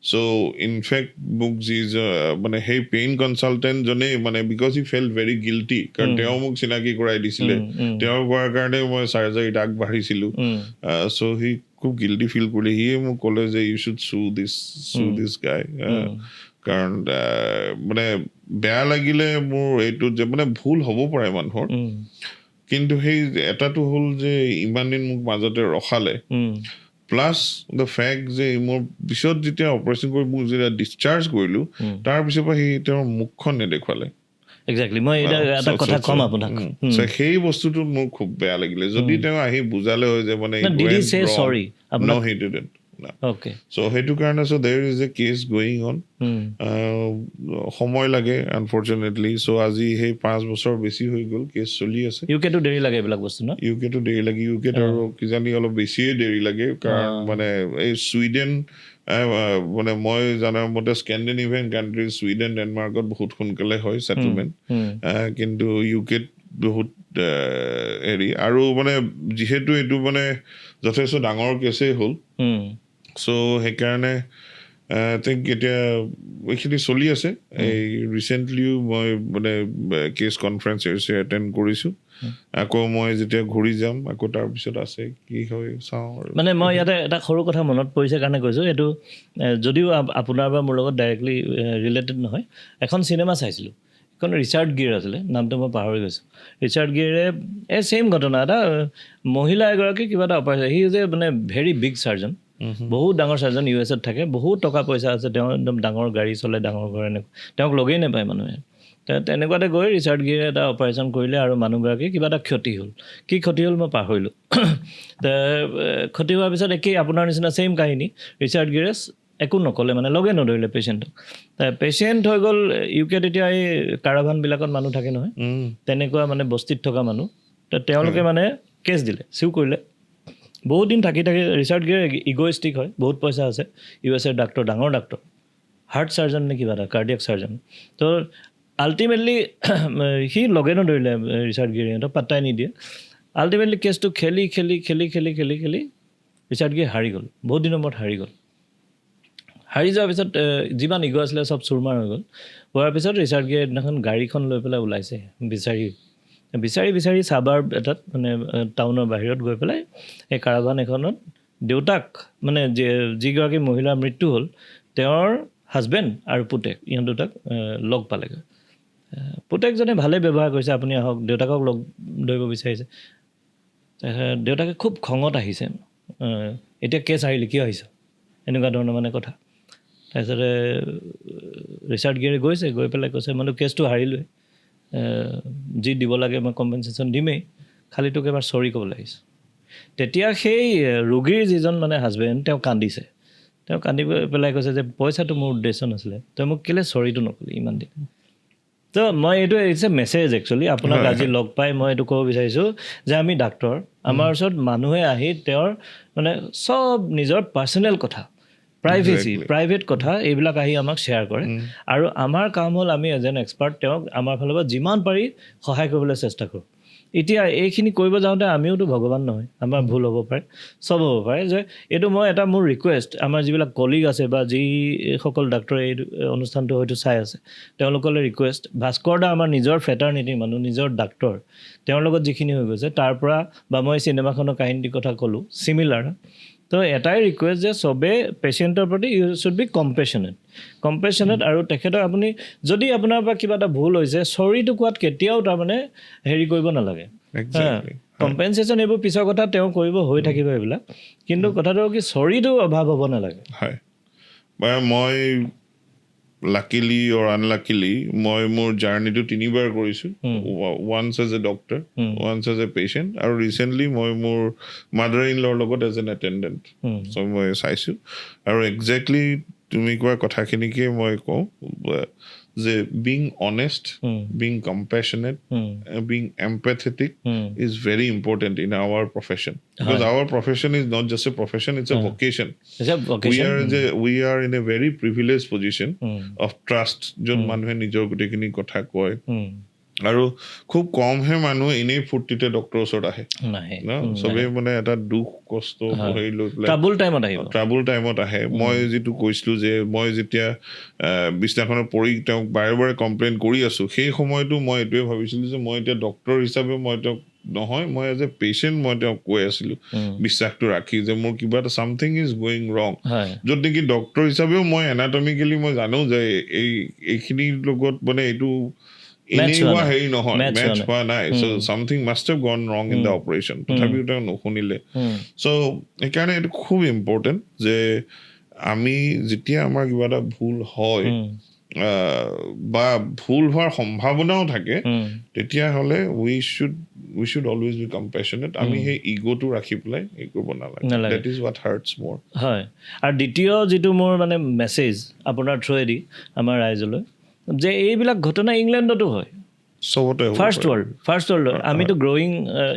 চ' ইনফেক্ট মোক মানে সেই পেইন কনচালটেণ্টজনেই মানে because he felt very guilty, কাৰণ তেওঁ মোক চিনাকি কৰাই দিছিলে, তেওঁ কোৱাৰ কাৰণে মই চাৰ্জাৰীত আগবাঢ়িছিলোঁ। চ' সি খুব গিল্টি ফিল কৰিলে, সিয়ে মোক ক'লে যে ইউ শ্বুড চু দিছ গাই। কাৰণ মানে বেয়া লাগিলে মোৰ এইটোত যে মানে ভুল হ'ব পাৰে মানুহৰ, কিন্তু সেই এটাটো হ'ল যে ইমান দিন মোক মাজতে ৰখালে, প্লাছ দ্য ফেক্ট যে মোৰ পিছত যেতিয়া অপাৰেশ্যন কৰি মোক যেতিয়া ডিছচাৰ্জ কৰিলোঁ, তাৰপিছৰ পৰা তেওঁৰ মুখখন নেদেখুৱালে। এক্সেক্টলি, মই এটা কথা ক'ম আপোনাক। সেই বস্তুটো মোৰ খুব বেয়া লাগিলে। যদি তেওঁ আহি বুজালে হয় যে মানে সেইটো কাৰণে there is a case going on, সময় লাগে আনফৰ্চুনেটলি। চ' আজি সেই 5 বছৰ বেছি হৈ গ'ল, কেছ চলি আছে। ইউকেটো দেৰি লাগে এইবিলাক বস্তু ন? ইউকেটো দেৰি লাগে, ইউকেট আৰু কিজানি অলপ বেছিয়ে দেৰি লাগে, কাৰণ মানে এই ছুইডেন, মানে মই জনাৰ মতে স্কেণ্ডিনেভিয়ান কাণ্ট্ৰি ছুইডেন, ডেনমাৰ্কত বহুত সোনকালে হয় ছেটেলমেণ্ট, কিন্তু ইউকেত বহুত হেৰি। আৰু মানে যিহেতু এইটো মানে যথেষ্ট ডাঙৰ কেছেই হ'ল, চ' সেইকাৰণে আই থিংক এতিয়া এইখিনি চলি আছে। এই ৰিচেণ্টলিও মই মানে কেছ কনফাৰেঞ্চ এটেণ্ড কৰিছোঁ। আকৌ মই যেতিয়া ঘূৰি যাম আকৌ তাৰপিছত আছে কি হয় চাওঁ আৰু। মানে মই ইয়াতে এটা সৰু কথা মনত পৰিছে কাৰণে কৈছোঁ, এইটো যদিও আপোনাৰ বা মোৰ লগত ডাইৰেক্টলি ৰিলেটেড নহয়, এখন চিনেমা চাইছিলোঁ, এখন ৰিচাৰ্ড গিৰ আছিলে, নামটো মই পাহৰি গৈছোঁ। ৰিচাৰ্ড গিৰে এই ছেইম ঘটনা, এটা মহিলা এগৰাকী কিবা এটা অপাৰেশ্যন, হি ইজ এ মানে ভেৰি বিগ চাৰ্জন, বহুত ডাঙৰ চাৰ্জন, US থাকে, বহুত টকা পইচা আছে, তেওঁ একদম ডাঙৰ গাড়ী চলে, ডাঙৰ ঘৰ, এনেকুৱা, তেওঁক লগেই নাপায় মানুহে। তেনেকুৱাতে গৈ ৰিচাৰ্ড গিৰে এটা অপাৰেশ্যন কৰিলে আৰু মানুহগৰাকী কিবা এটা ক্ষতি হ'ল। কি ক্ষতি হ'ল মই পাহৰিলোঁ। ক্ষতি হোৱাৰ পিছত একেই আপোনাৰ নিচিনা ছেইম কাহিনী, ৰিচাৰ্ড গিৰে একো নক'লে, মানে লগে নধৰিলে পেচেণ্টক। পেচেণ্ট হৈ গ'ল ইউকেত। এতিয়া এই কাৰাভানবিলাকত মানুহ থাকে নহয়, তেনেকুৱা মানে বস্তিত থকা মানুহ, তেওঁলোকে মানে কেছ দিলে, চিউ কৰিলে। বহুত দিন থাকি ৰিচাৰ্ড গিৰে ইগ'ইষ্টিক হয়, বহুত পইচা আছে, USA ডাক্তৰ, ডাঙৰ ডাক্তৰ, হাৰ্ট চাৰ্জন নে কিবা এটা, কাৰ্ডিয়াক চাৰ্জন। তো আল্টিমেটলি সি লগে নধৰিলে ৰিচাৰ্ড গিৰে, সিহঁতক পাত্তাই নিদিয়ে। আল্টিমেটলি কেছটো খেলি ৰিচাৰ্ড গিৰে হাৰি গ'ল, বহুত দিনৰ মূৰত হাৰি গ'ল। হাৰি যোৱাৰ পিছত যিমান ইগ' আছিলে চব চুৰমাৰ হৈ গ'ল। হোৱাৰ পিছত ৰিচাৰ্ড গিৰে এদিনাখন গাড়ীখন লৈ পেলাই ওলাইছে বিচাৰি চাবাৰ্ব এটাত, মানে টাউনৰ বাহিৰত গৈ পেলাই এই কাৰাভান এখনত দেউতাক, মানে যিগৰাকী মহিলাৰ মৃত্যু হ'ল, তেওঁৰ হাজবেণ্ড আৰু পুতেক, ইহঁত দুটাক লগ পালেগৈ। পুতেকজনে ভালে ব্যৱহাৰ কৰিছে, আপুনি আহক, দেউতাকক লগ ধৰিব বিচাৰিছে। দেউতাকে খুব খঙত আহিছে, এতিয়া কেছ হাৰিলি, কিয় আহিছ, এনেকুৱা ধৰণৰ মানে কথা। তাৰপিছতে ৰিচাৰ্ড গিয়েৰে গৈছে, গৈ পেলাই কৈছে মইতো কেছটো হাৰিলোৱে, যি দিব লাগে মই কম্পেনচেশ্যন দিমেই, খালি তোক এবাৰ চৰি ক'বলৈ আহিছোঁ। তেতিয়া সেই ৰোগীৰ যিজন মানে হাজবেণ্ড, তেওঁ কান্দিছে। তেওঁ কান্দি পেলাই কৈছে যে পইচাটো মোৰ উদ্দেশ্য নাছিলে, তই মোক কেলৈ চৰিটো নক'লি ইমান দিন। তো মই এইটো ইটছ এ মেছেজ একচুৱেলি আপোনাক আজি লগ পাই মই এইটো ক'ব বিচাৰিছোঁ যে আমি ডাক্তৰ, আমাৰ ওচৰত মানুহে আহি তেওঁৰ মানে চব নিজৰ পাৰ্চনেল কথা, প্ৰাইভেট কথা এইবিলাক আহি আমাক শ্বেয়াৰ কৰে, আৰু আমাৰ কাম হ'ল আমি এজ এন এক্সপাৰ্ট তেওঁক আমাৰ ফালৰ পৰা যিমান পাৰি সহায় কৰিবলৈ চেষ্টা কৰোঁ। এতিয়া এইখিনি কৰিব যাওঁতে আমিওতো ভগৱান নহয়, আমাৰ ভুল হ'ব পাৰে, চব হ'ব পাৰে। যে এইটো মই এটা মোৰ ৰিকুৱেষ্ট, আমাৰ যিবিলাক কলিগ আছে বা যিসকল ডাক্তৰে এই অনুষ্ঠানটো হয়তো চাই আছে, তেওঁলোকলৈ ৰিকুৱেষ্ট, ভাস্কৰ দা আমাৰ নিজৰ ফ্ৰেটাৰ্নিটিৰ মানুহ, নিজৰ ডাক্তৰ, তেওঁৰ লগত যিখিনি হৈ গৈছে তাৰ পৰা, বা মই চিনেমাখনৰ কাহিনীৰ কথা ক'লোঁ চিমিলাৰ। তো এটাই ৰিকুৱেষ্ট যে চবেই পেচেণ্টৰ প্ৰতি ইউ শ্বুড বি কম্পেশ্যনেট, আৰু তেখেতৰ আপুনি যদি আপোনাৰ পৰা কিবা এটা ভুল হৈছে, চৰিটো কোৱাত কেতিয়াও তাৰমানে হেৰি কৰিব নালাগে। কম্পেনচেশ্যন এইবোৰ পিছৰ কথা, তেওঁ কৰিব, হৈ থাকিব এইবিলাক, কিন্তু কথাটো কি চৰিটো অভাৱ হ'ব নালাগে। হয়, মই লাকিলি অৰ আনলাকিলি মই মোৰ জাৰ্ণিটো 3বাৰ কৰিছোঁ, once as a doctor, once as a patient, আৰু ৰিচেণ্টলি মই মোৰ মাদাৰ ইন ল'ৰ লগত এজ এন এটেণ্ডেণ্ট। চ' মই চাইছোঁ, আৰু একজেক্টলি তুমি কোৱা কথাখিনিকে মই কওঁ যে being honest, being compassionate, being empathetic is very important in our profession, because our profession is not just a profession, it's a vocation. We are in a very privileged position of trust, jon manhe nijor gotekini kotha koy, আৰু খুব কমহে মানুহ এনেই ফূৰ্তিতে ডক্টৰৰ ওচৰত আহে, চবেই মানে এটা দুখ কষ্ট হেৰি লৈ পেলাই ট্ৰাবল টাইমত আহে। মই যিটো কৈছিলোঁ যে মই যেতিয়া বিছনাখনত পৰি তেওঁক বাৰে বাৰে কমপ্লেইন কৰি আছোঁ, সেই সময়তো মই এইটোৱে ভাবিছিলোঁ যে মই এতিয়া ডক্টৰ হিচাপে মই তেওঁক নহয়, মই এজ এ পেচেণ্ট মই তেওঁক কৈ আছিলোঁ বিশ্বাসটো ৰাখি যে মোৰ কিবা এটা চামথিং ইজ গোয়িং ৰং, য'ত নেকি ডক্টৰ হিচাপেও মই এনাটমিকেলি মই জানো যে এইখিনিৰ লগত মানে এইটো এনেই হোৱা হেৰি নহয়, মেটচ হোৱা নাই, চ' চামথিং মাষ্ট হেভ গন ৰং ইন দ্য অপাৰেশ্যন, তথাপিও তেওঁ নুশুনিলে। চ' সেইকাৰণে এইটো খুব ইম্পৰ্টেণ্ট যে আমি যেতিয়া আমাৰ কিবা এটা ভুল হয় বা ভুল হোৱাৰ সম্ভাৱনাও থাকে, তেতিয়াহ'লে উই শুড অলৱেজ বি কম্পেশ্যনেট। আমি সেই ইগ'টো ৰাখি পেলাই এই কৰিব নালাগে। ডেট ইজ হোৱাট হাৰ্টছ মোৰ। হয়, আৰু দ্বিতীয় যিটো মোৰ মানে মেছেজ আপোনাৰ থ্ৰুৱেদি আমাৰ ৰাইজলৈ, যে এইবিলাক ঘটনা ইংলেণ্ডতো হয়, ফাৰ্ষ্ট ৱৰ্ল্ড, আমিতো গ্ৰ'য়িং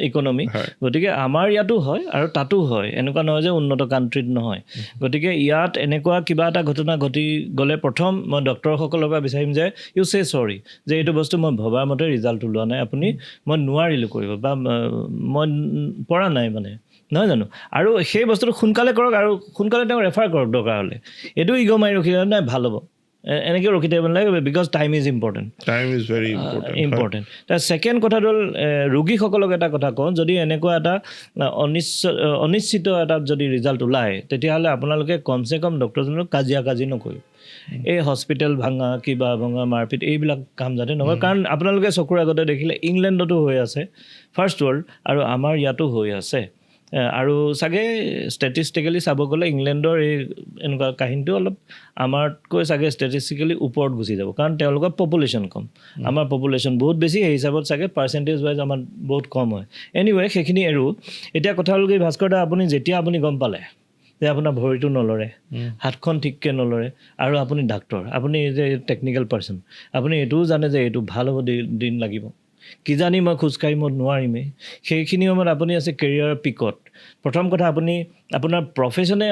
ইকনমি, গতিকে আমাৰ ইয়াতো হয় আৰু তাতো হয়, এনেকুৱা নহয় যে উন্নত কাণ্ট্ৰিত নহয়। গতিকে ইয়াত এনেকুৱা কিবা এটা ঘটনা ঘটি গ'লে প্ৰথম মই ডক্টৰসকলৰ পৰা বিচাৰিম যে ইউ চে চৰি, যে এইটো বস্তু মই ভবাৰ মতে ৰিজাল্ট ওলোৱা নাই, আপুনি মই নোৱাৰিলোঁ কৰিব, বা মই পৰা নাই মানে, নহয় জানো, আৰু সেই বস্তুটো সোনকালে কৰক, আৰু সোনকালে তেওঁক ৰেফাৰ কৰক দৰকাৰ হ'লে। এইটো ইগ' মাৰি ৰখি নাই, ভাল হ'ব, এনেকৈ ৰখি থাকিব নালাগে, বিকজ টাইম ইজ ইম্পৰ্টেণ্ট। তাৰ ছেকেণ্ড কথাটো হ'ল ৰোগীসকলক এটা কথা কওঁ, যদি এনেকুৱা এটা অনিশ্চিত এটা যদি ৰিজাল্ট ওলায়, তেতিয়াহ'লে আপোনালোকে কমচে কম ডক্টৰজনক কাজি নকৰিব। এই হস্পিটেল ভাঙা, কিবা ভঙা, মাৰপিট, এইবিলাক কাম যাতে নকৰে, কাৰণ আপোনালোকে চকুৰ আগতে দেখিলে ইংলেণ্ডতো হৈ আছে, ফাৰ্ষ্ট ৱৰ্ল্ড, আৰু আমাৰ ইয়াতো হৈ আছে। আৰু চাগে ষ্টেটিষ্টিকেলি চাব গ'লে ইংলেণ্ডৰ এই এনেকুৱা কাহিনীটো অলপ আমাতকৈ চাগে ষ্টেটিষ্টিকেলি ওপৰত গুচি যাব, কাৰণ তেওঁলোকৰ পপুলেশ্যন কম, আমাৰ পপুলেশ্যন বহুত বেছি, সেই হিচাপত চাগে পাৰ্চেণ্টেজ ৱাইজ আমাৰ বহুত কম হয়। এনিৱে সেইখিনি এৰো। এতিয়া কথা হ'ল কি ভাস্কৰ দা, যেতিয়া আপুনি গম পালে যে আপোনাৰ ভৰিটো নলৰে, হাতখন ঠিককৈ নলৰে, আৰু আপুনি ডাক্তৰ, আপুনি যে টেকনিকেল পাৰ্চন, আপুনি এইটোও জানে যে এইটো ভাল হ'ব, দিন লাগিব, কিজানি মই খোজকাঢ়ি মই নোৱাৰিমেই, সেইখিনি সময়ত আপুনি আছে কেৰিয়াৰৰ পিকত। প্ৰথম কথা, আপোনাৰ প্ৰফেশ্যনে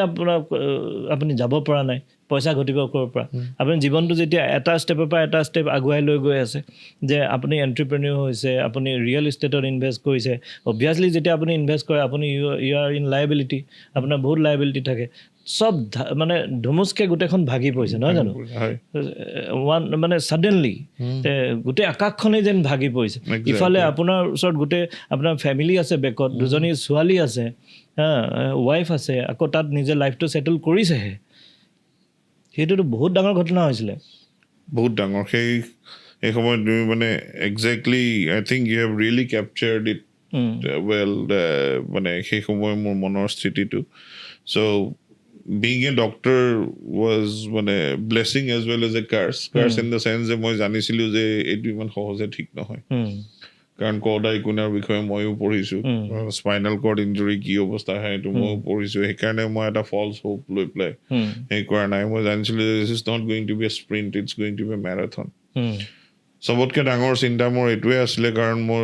আপুনি যাব পৰা নাই, পইচা ঘটিব ক'ৰ পৰা, আপুনি জীৱনটো যেতিয়া এটা ষ্টেপৰ পৰা এটা ষ্টেপ আগুৱাই লৈ গৈ আছে, যে আপুনি এণ্ট্ৰপ্ৰেনিয়ৰ হৈছে, আপুনি ৰিয়েল ইষ্টেটত ইনভেষ্ট কৰিছে, অবভিয়াছলি যেতিয়া আপুনি ইনভেষ্ট কৰে আপুনি ইউ আৰ ইন লাইবিলিটি, আপোনাৰ বহুত লাইবিলিটি থাকে, চব মানে ধুমুচকৈ গোটেইখন ভাগি পৰিছে, নহয় জানো, মানে ছাডেনলি গোটেই আকাশখনেই যেন ভাগি পৰিছে। ইফালে আপোনাৰ ওচৰত গোটেই আপোনাৰ ফেমিলি আছে, বেকত 2জনী ছোৱালী আছে, ৱাইফ আছে, আকৌ তাত নিজে লাইফটো ছেটেল কৰিছেহে, সেইটোতো বহুত ডাঙৰ ঘটনা হৈছিলে, বহুত ডাঙৰ। এই সময়ত তুমি মানে exactly I think you have really captured it well মানে সেই সময় মোৰ মনৰ স্থিতিটো চ' being a doctor was মানে blessing as well as a curse in the sense যে মই জানিছিলোঁ যে এইটো ইমান সহজে ঠিক নহয় কাৰণ কৰ্ডা ইকুনাৰ বিষয়ে ময়ো পঢ়িছোঁ স্পাইনেল কৰ্ড ইঞ্জুৰি কি অৱস্থা হয় সেইটো ময়ো পঢ়িছোঁ সেইকাৰণে মই এটা ফলছ হোপ লৈ পেলাই সেই কৰা নাই মই জানিছিলোঁ this is not going to be a sprint it's going to be a marathon চবতকৈ ডাঙৰ চিন্তা মোৰ এইটোৱে আছিলে কাৰণ মোৰ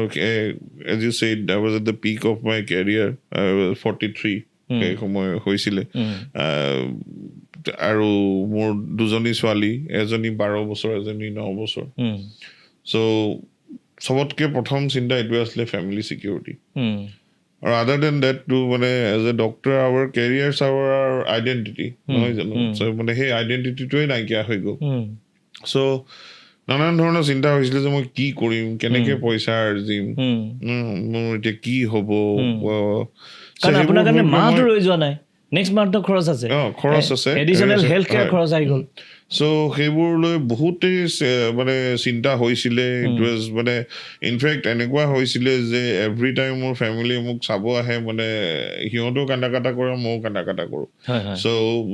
as you said I was at the peak of my career 43 সেই সময় হৈছিলে আৰু মোৰ দুজনী ছোৱালী এজনী 12 বছৰ এজনী 9 বছৰ চ' চবতকৈ প্ৰথম চিন্তা এইটোৱে আছিলে ফেমিলি ছিকিউৰিটি আৰু আদাৰ দেন ডেট টু মানে as a doctor our careers our identity নহয় জানো চ' মানে সেই আইডেণ্টিটিটোৱে নাইকিয়া হৈ গ'ল চ' নানান ধৰণৰ চিন্তা হৈছিলে যে মই কি কৰিম কেনেকৈ পইচা আৰ্জিম মোৰ এতিয়া কি হ'ব কাৰণ আপোনাৰ কাৰণে মাহটো ৰৈ যোৱা নাই নেক্সট মান্থৰ খৰচ আছে এডিশ্যনেল হেল্থ কেয়াৰ খৰচ আহি গ'ল চ' সেইবোৰ লৈ বহুতেই মানে চিন্তা হৈছিলে ইট ৱাজ মানে ইনফেক্ট এনেকুৱা হৈছিলে যে এভৰি টাইম মোৰ ফেমিলিয়ে মোক চাব আহে মানে সিহঁতেও কান্দা কাটা কৰে ময়ো কান্দা কাটা কৰোঁ চ'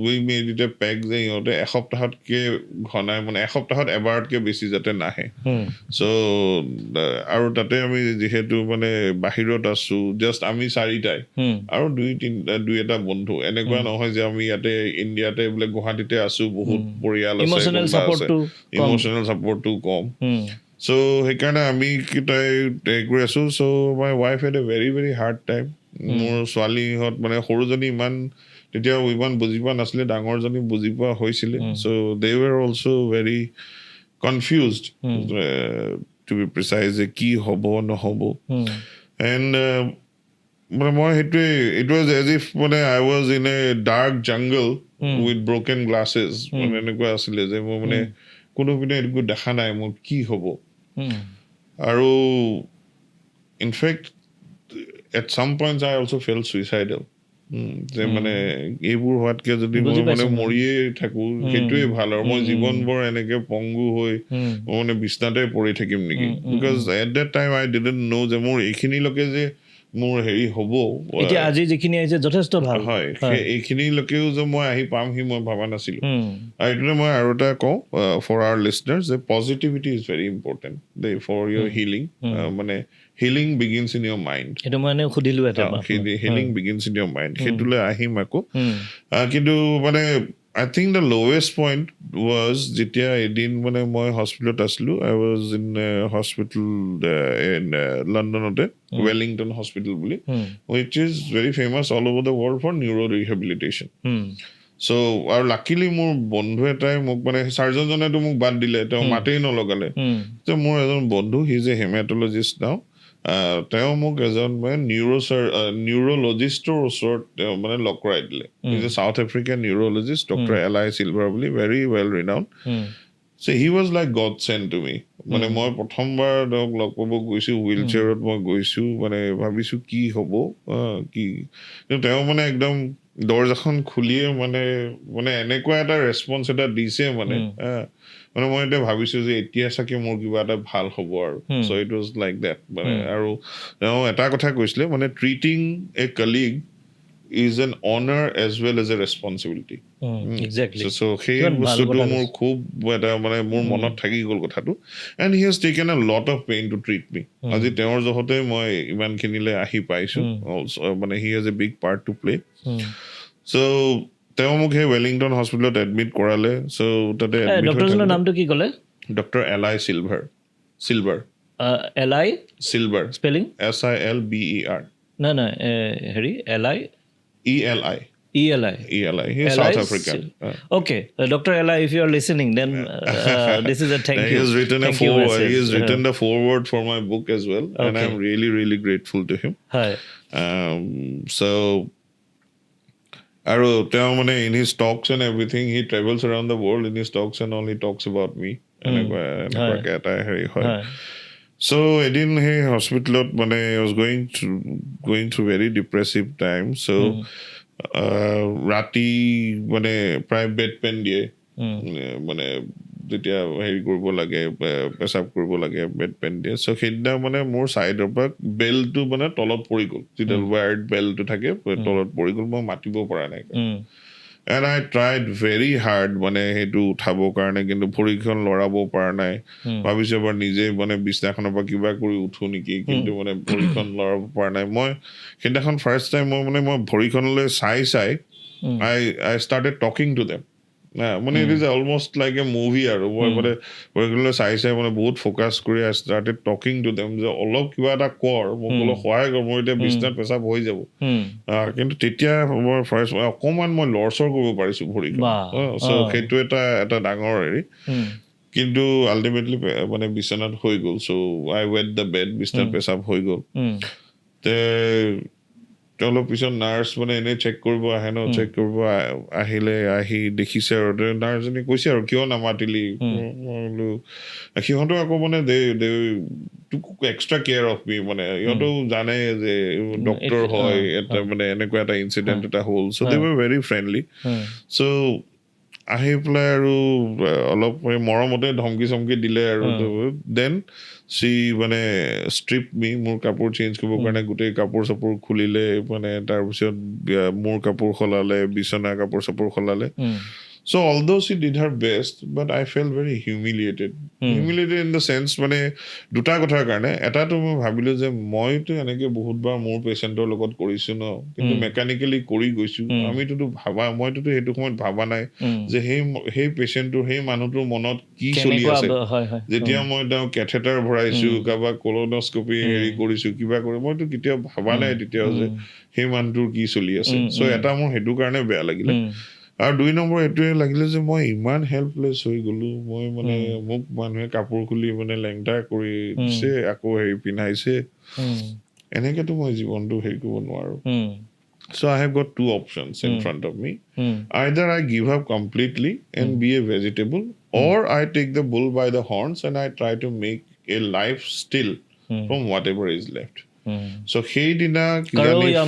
উই মেড ইট এ পেক যে সিহঁতে এসপ্তাহতকৈ ঘনাই মানে এসপ্তাহত এবাৰতকৈ বেছি যাতে নাহে চ' আৰু তাতে আমি যিহেতু মানে বাহিৰত আছোঁ জাষ্ট আমি 4টাই আৰু দুই এটা বন্ধু এনেকুৱা নহয় যে আমি ইয়াতে ইণ্ডিয়াতে বোলে গুৱাহাটীতে আছোঁ বহুত পৰিয়াল ইমোশ্যনেল ছাপৰ্টটো কম চ' সেইকাৰণে আমি কেইটাই কৰি আছোঁ চ' my wife head A very very hard time মোৰ ছোৱালীহঁত মানে সৰুজনী তেতিয়া ইমান বুজি পোৱা নাছিলে ডাঙৰজনী বুজি পোৱা হৈছিলে so' they were also' very confused to be precise যে কি হ'ব নহ'ব এণ্ড মানে মই সেইটোৱে ইট ৱাজ এজ ইফ মানে I was in a dark jungle with broken glasses মানে এনেকুৱা আছিলে যে মই মানে কোনোপিনে একো দেখা নাই মোৰ কি হ'ব আৰু ইনফেক্ট এট চাম পইণ্টছ আই অলছ' ফেল ছুইচাইডেল যে মানে এইবোৰ হোৱাতকৈ যদি মই মানে মৰিয়ে থাকোঁ সেইটোৱে ভাল আৰু মই জীৱনবোৰ এনেকৈ পংগু হৈ মই মানে বিচনাতে পৰি থাকিম নেকি because at that time I didn't know' যে মোৰ এইখিনিলৈকে যে মোৰ হেৰি হ'ব এতিয়া আজি যিখিনি আহিছে যথেষ্ট ভাল হয় এইখিনিলৈকেও যে মই আহি পামহি মই ভবা নাছিলোঁ আৰু এইটোতে মই আৰু এটা কওঁ ফৰ আৱাৰ লিছনাৰ্ছ যে positivity is very important there for your healing মানে healing begins in your mind সেইটো মই এনেই সুধিলোঁ healing begins in your mind সেইটোলৈ আহিম আকৌ কিন্তু মানে I think the lowest point was যেতিয়া এদিন মানে মই হস্পিটেলত আছিলোঁ I was in a hospital in Londonতে Wellington Hospital বুলি which is very famous all over the world for neuro rehabilitation so আৰু লাকিলি মোৰ বন্ধু এটাই মোক মানে চাৰ্জনজনেতো মোক বাদ দিলে তেওঁ মাতেই নলগালে যে মোৰ এজন বন্ধু হি ইজ এ হেমাটলজিষ্ট নাও তেওঁ মোক এজন মানে নিউৰলজিষ্টৰ ওচৰত তেওঁ মানে লগ কৰাই দিলে is a South African neurologist doctor Eli Silver বুলি very well renowned so' he was like god sent to me মানে মই প্ৰথমবাৰ তেওঁক লগ পাব গৈছোঁ হুইল চেয়াৰত মই গৈছোঁ মানে ভাবিছোঁ কি হ'ব কি কিন্তু তেওঁ মানে একদম দৰ্জাখন খুলিয়ে মানে এনেকুৱা এটা ৰেচপন্স এটা দিছে মানে মানে মই এতিয়া ভাবিছোঁ যে এতিয়া চাগে মোৰ কিবা এটা ভাল হ'ব আৰু so' it was like that মানে আৰু তেওঁ এটা কথা কৈছিলে মানে treating a colleague is an honour as well as a responsibility so' সেই বস্তুটো মোৰ খুব এটা মানে মোৰ মনত থাকি গ'ল কথাটো and he has taken a lot of pain to treat me আজি তেওঁৰ জহতে মই ইমানখিনিলৈ আহি পাইছোঁ মানে he has a big part to play so' তেওঁ মোক সেই ৱেলিংটন হস্পিটেলত এডমিট কৰালে চ' তাতে ডক্টৰজনৰ নামটো কি ক'লে ডক্টৰ এলাই চিলভাৰ এলাই চিলভাৰ স্পেলিং SILBER নাই হেৰি এলাই ELI he is South African okay Dr. Ella if you are listening then this is a thank you he has written the foreword for my book as well and I'm really really grateful to him hi so আৰু তেওঁ মানে in his talks and everything he travels around the world in his talks and only talks about me এনেকুৱা এটা হেৰি হয় so এদিন সেই হস্পিটেলত মানে I was going through very depressive time so ৰাতি মানে প্ৰায় বেড পেন দিয়ে মানে যেতিয়া হেৰি কৰিব লাগে পেচাব কৰিব লাগে বেড পেন দিয়ে চ' সেইদিনা মানে মোৰ ছাইডৰ পৰা বেলটো মানে তলত পৰি গ'ল যিডাল ৱায়াৰ্ড বেলটো থাকে তলত পৰি গ'ল মই মাতিব পৰা নাই and I tried very hard মানে সেইটো উঠাবৰ কাৰণে কিন্তু ভৰিখন লৰাব পৰা নাই ভাবিছোঁ এবাৰ নিজে মানে বিছনাখনৰ পৰা কিবা কৰি উঠো নেকি কিন্তু মানে ভৰিখন লৰাব পৰা নাই মই সেইদিনাখন ফাৰ্ষ্ট টাইম মই ভৰিখনলৈ চাই I started talking to them মানে it is almost like a movie আৰু মই মানে ভৰিখনলৈ চাই মানে বহুত ফ'কাছ কৰি I started talking to them যে অলপ কিবা এটা কৰ মোক অলপ সহায় কৰ মই এতিয়া বিছনাত পেচাব হৈ যাব কিন্তু তেতিয়া মই ফাৰ্ষ্ট অকণমান মই লৰচৰ কৰিব পাৰিছোঁ ভৰিখন চ' সেইটো এটা ডাঙৰ হেৰি কিন্তু আল্টিমেটলি মানে বিছনাত হৈ গ'ল চ' আই ৱেট দ্য বেড বিছনাত পেচাব হৈ গ'ল অলপ পিছত নাৰ্ছ মানে এনেই চেক কৰিব আহে ন চেক কৰিব আহি দেখিছে আৰু নাৰ্ছজনী কৈছে আৰু কিয় নামাতিলি সিহঁতেও আকৌ মানে এক্সট্ৰা কেয়াৰ অফ মি মানে সিহঁতেও জানে যে ডক্তৰ হয় এটা মানে এনেকুৱা এটা ইনচিডেণ্ট এটা হ'ল চ' দে ৱাৰ ভেৰি ফ্ৰেণ্ডলি চ' আহি পেলাই আৰু অলপ মৰমতে ধমকি চমকি দিলে আৰু দেন চি মানে ষ্ট্ৰিপ মি মোৰ কাপোৰ চেঞ্জ কৰিবৰ কাৰণে গোটেই কাপোৰ চাপোৰ খুলিলে মানে তাৰপিছত মোৰ কাপোৰ সলালে বিচনা কাপোৰ চাপোৰ সলালে So although she did her best, but I felt very humiliated. Humiliated in the sense মানে দুটা কথাৰ কাৰণে এটাটো মই ভাবিলোঁ যে মইতো এনেকৈ বহুতবাৰ মোৰ পেচেণ্টৰ লগত কৰিছোঁ ন কিন্তু মেকানিকেলি কৰি গৈছোঁ মইটোতো সেইটো সময়ত ভাবা নাই যে সেই পেচেণ্টটোৰ সেই মানুহটোৰ মনত কি চলি আছে যেতিয়া মই তেওঁ কেথেটাৰ ভৰাইছোঁ কাৰোবাক কলনস্কপি হেৰি কৰিছোঁ কিবা কৰি মইতো কেতিয়াও ভাবা নাই তেতিয়াও যে সেই মানুহটোৰ কি চলি আছে চ' এটা মোৰ সেইটো কাৰণে বেয়া লাগিলে আৰু 2 নম্বৰ এইটোৱে লাগিলে যে মই ইমান হেল্পলেছ হৈ গ'লোঁ মই মানে মোক মানুহে কাপোৰ খুলি মানে লেংটা কৰি দিছে আকৌ হেৰি পিন্ধাইছে এনেকেতো মই জীৱনটো হেৰি কৰিব নোৱাৰোঁ So I have got 2 options in front of me. Either I give up completely and be a vegetable or I take the bull by the horns and I try to make a life still from whatever is left. So hey dina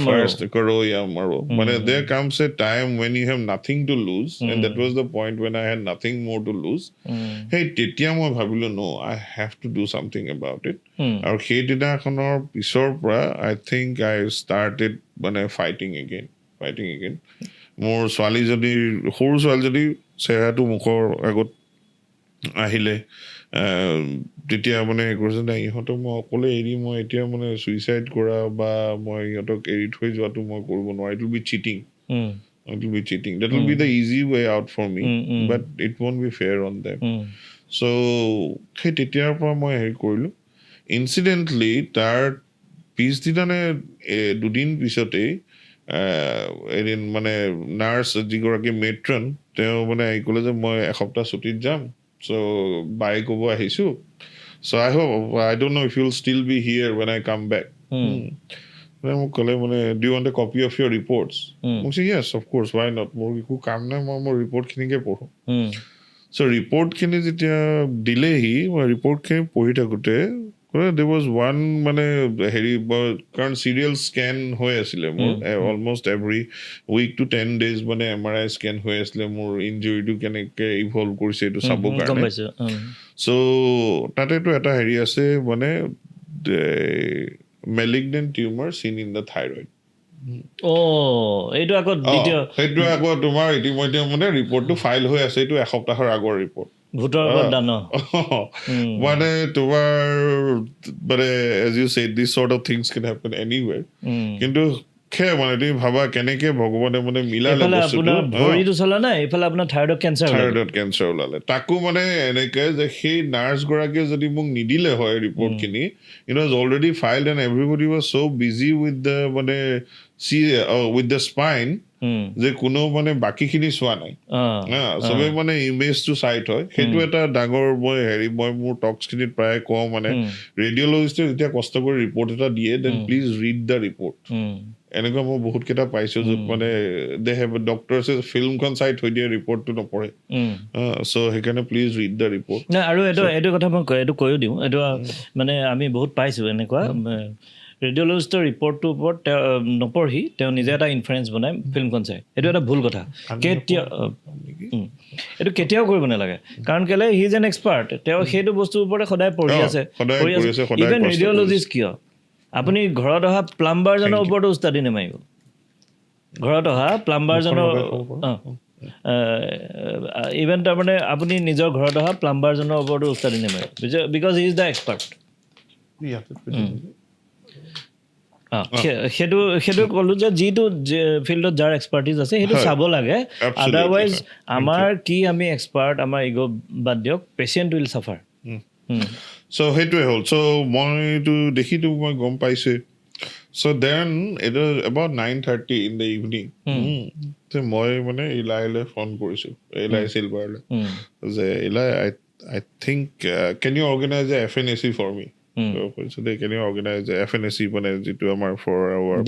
first karoya maro but there comes a time when you have nothing to lose and that was the point when I had nothing more to lose hey tetia moi bhabilo no I have to do something about it aru hey dina khonor pisor pra I think I started fighting again more swali jodi horu swali jodi sera tu mukhor agot ahile তেতিয়া মানে কৈছে নাই ইহঁতক মই অকলে এৰি মই এতিয়া মানে ছুইচাইড কৰা বা মই ইহঁতক এৰি থৈ যোৱাটো মই কৰিব নোৱাৰোঁ it will B cheating that will be the easy way out for me but it won't be fair on them so সেই তেতিয়াৰ পৰা মই হেৰি কৰিলোঁ ইনচিডেণ্টলি তাৰ পিছদিনানে 2 দিন পিছতেই এদিন মানে নাৰ্ছ যিগৰাকী মেট্ৰন তেওঁ মানে আহি ক'লে যে মই এসপ্তাহ ছুটীত যাম So by kobo ahisu so I hope I don't know if you'll still be here when I come back do you want a copy of your reports say yes of course why not more report khinike poho so report khini jetia dile hi report khini pohi thakute there was one heri current serial scan hoy asile more almost every week to 10 days MRI scan hoy asile more injury to keneke evolve korise to sabo karone so tate to eta heri ase the malignant tumor seen in the thyroid এইটো আকৌ দ্বিতীয় সেইটো আকৌ তোমাৰ ইতিমধ্যে ৰিপৰ্টটো file হৈ আছে এইটো এসপ্তাহৰ আগৰ ৰিপৰ্ট ভোটৰ আগত দান তোমাৰ as you said these sort of things can happen anywhere কিন্তু তুমি ভাবা কেনেকে ভগৱানে মিলালে বস্তুটো ভৰিটো চলা নাই এইফালে আপোনাৰ থাইৰয়ড কেঞ্চাৰ ওলালে তাকো এনেকে যে সেই নাৰ্ছ গৰাকীয়ে যদি মোক নিদিলে হয় ৰিপৰ্ট খিনি it was already filed and everybody was so busy with the with the spine যে কোনো বাকিখিনি চোৱা নাই সবে ইমেজটো চাইট হয় সেইটো এটা ডাঙৰ মই মোৰ টক্সখিনিত প্ৰায় কওঁ ৰেডিঅ'লজিষ্টে যেতিয়া কষ্ট কৰি ৰিপৰ্ট এটা দিয়ে then please read the report এনেকুৱা মই বহুত কেইটা পাইছোঁ য'ত দে হেভ ডক্টৰছে ফিল্মখন চাই থৈ দিয়ে ৰিপৰ্টটো নপঢ়ে চ' সেইকাৰণে প্লিজ ৰিড দ্য ৰিপৰ্ট আৰু এইটো কথা মই এইটো কৈও দিওঁ এইটো আমি বহুত পাইছোঁ এনেকুৱা ৰেডিঅ'লজিষ্টৰ ৰিপৰ্টটোৰ ওপৰত নপঢ়ি তেওঁ নিজে এটা ইনফাৰেঞ্চ বনাই ফিল্মখন চাই এইটো এটা ভুল কথা এইটো কেতিয়াও কৰিব নালাগে কাৰণ কেলে হি ইজ এন এক্সপাৰ্ট তেওঁ সেইটো বস্তুৰ ওপৰতে সদায় পঢ়ি আছে ইভেন ৰেডিঅ'লজিষ্ট কিয় আপুনি ঘৰত অহা প্লাম্বাৰজনৰ ওপৰতো উস্তাদি নেমাৰিব ঘৰত অহা প্লাম্বাৰজনৰ ইভেন তাৰমানে আপুনি নিজৰ ঘৰত অহা প্লাম্বাৰজনৰ ওপৰতো উস্তাদি নেমাৰিব because he is the expert সেইটো ক'লো যে যিটো ফিল্ডত যাৰ এক্সপাৰ্টিজ আছে সেইটো চাব লাগে আদাৰৱাইজ আমাৰ কি আমি এক্সপাৰ্ট আমাৰ ইগ' বাদ দিয়ক পেচেণ্ট উইল চাফাৰ চ' সেইটোৱে হ'ল চ' মইতো দেখিতো মই গম পাইছোঁ চ' দেন এইটো এবাউট 9:30 ইন দ্য ইভিনিং মই মানে ইলাইলৈ ফোন কৰিছোঁ ইলাই চিলভাৰলৈ যে ইলাই I think can you organise a FNAC for me কৈছোঁ they can you organise a FNAC মানে যিটো আমাৰ ফৰ আৱাৰ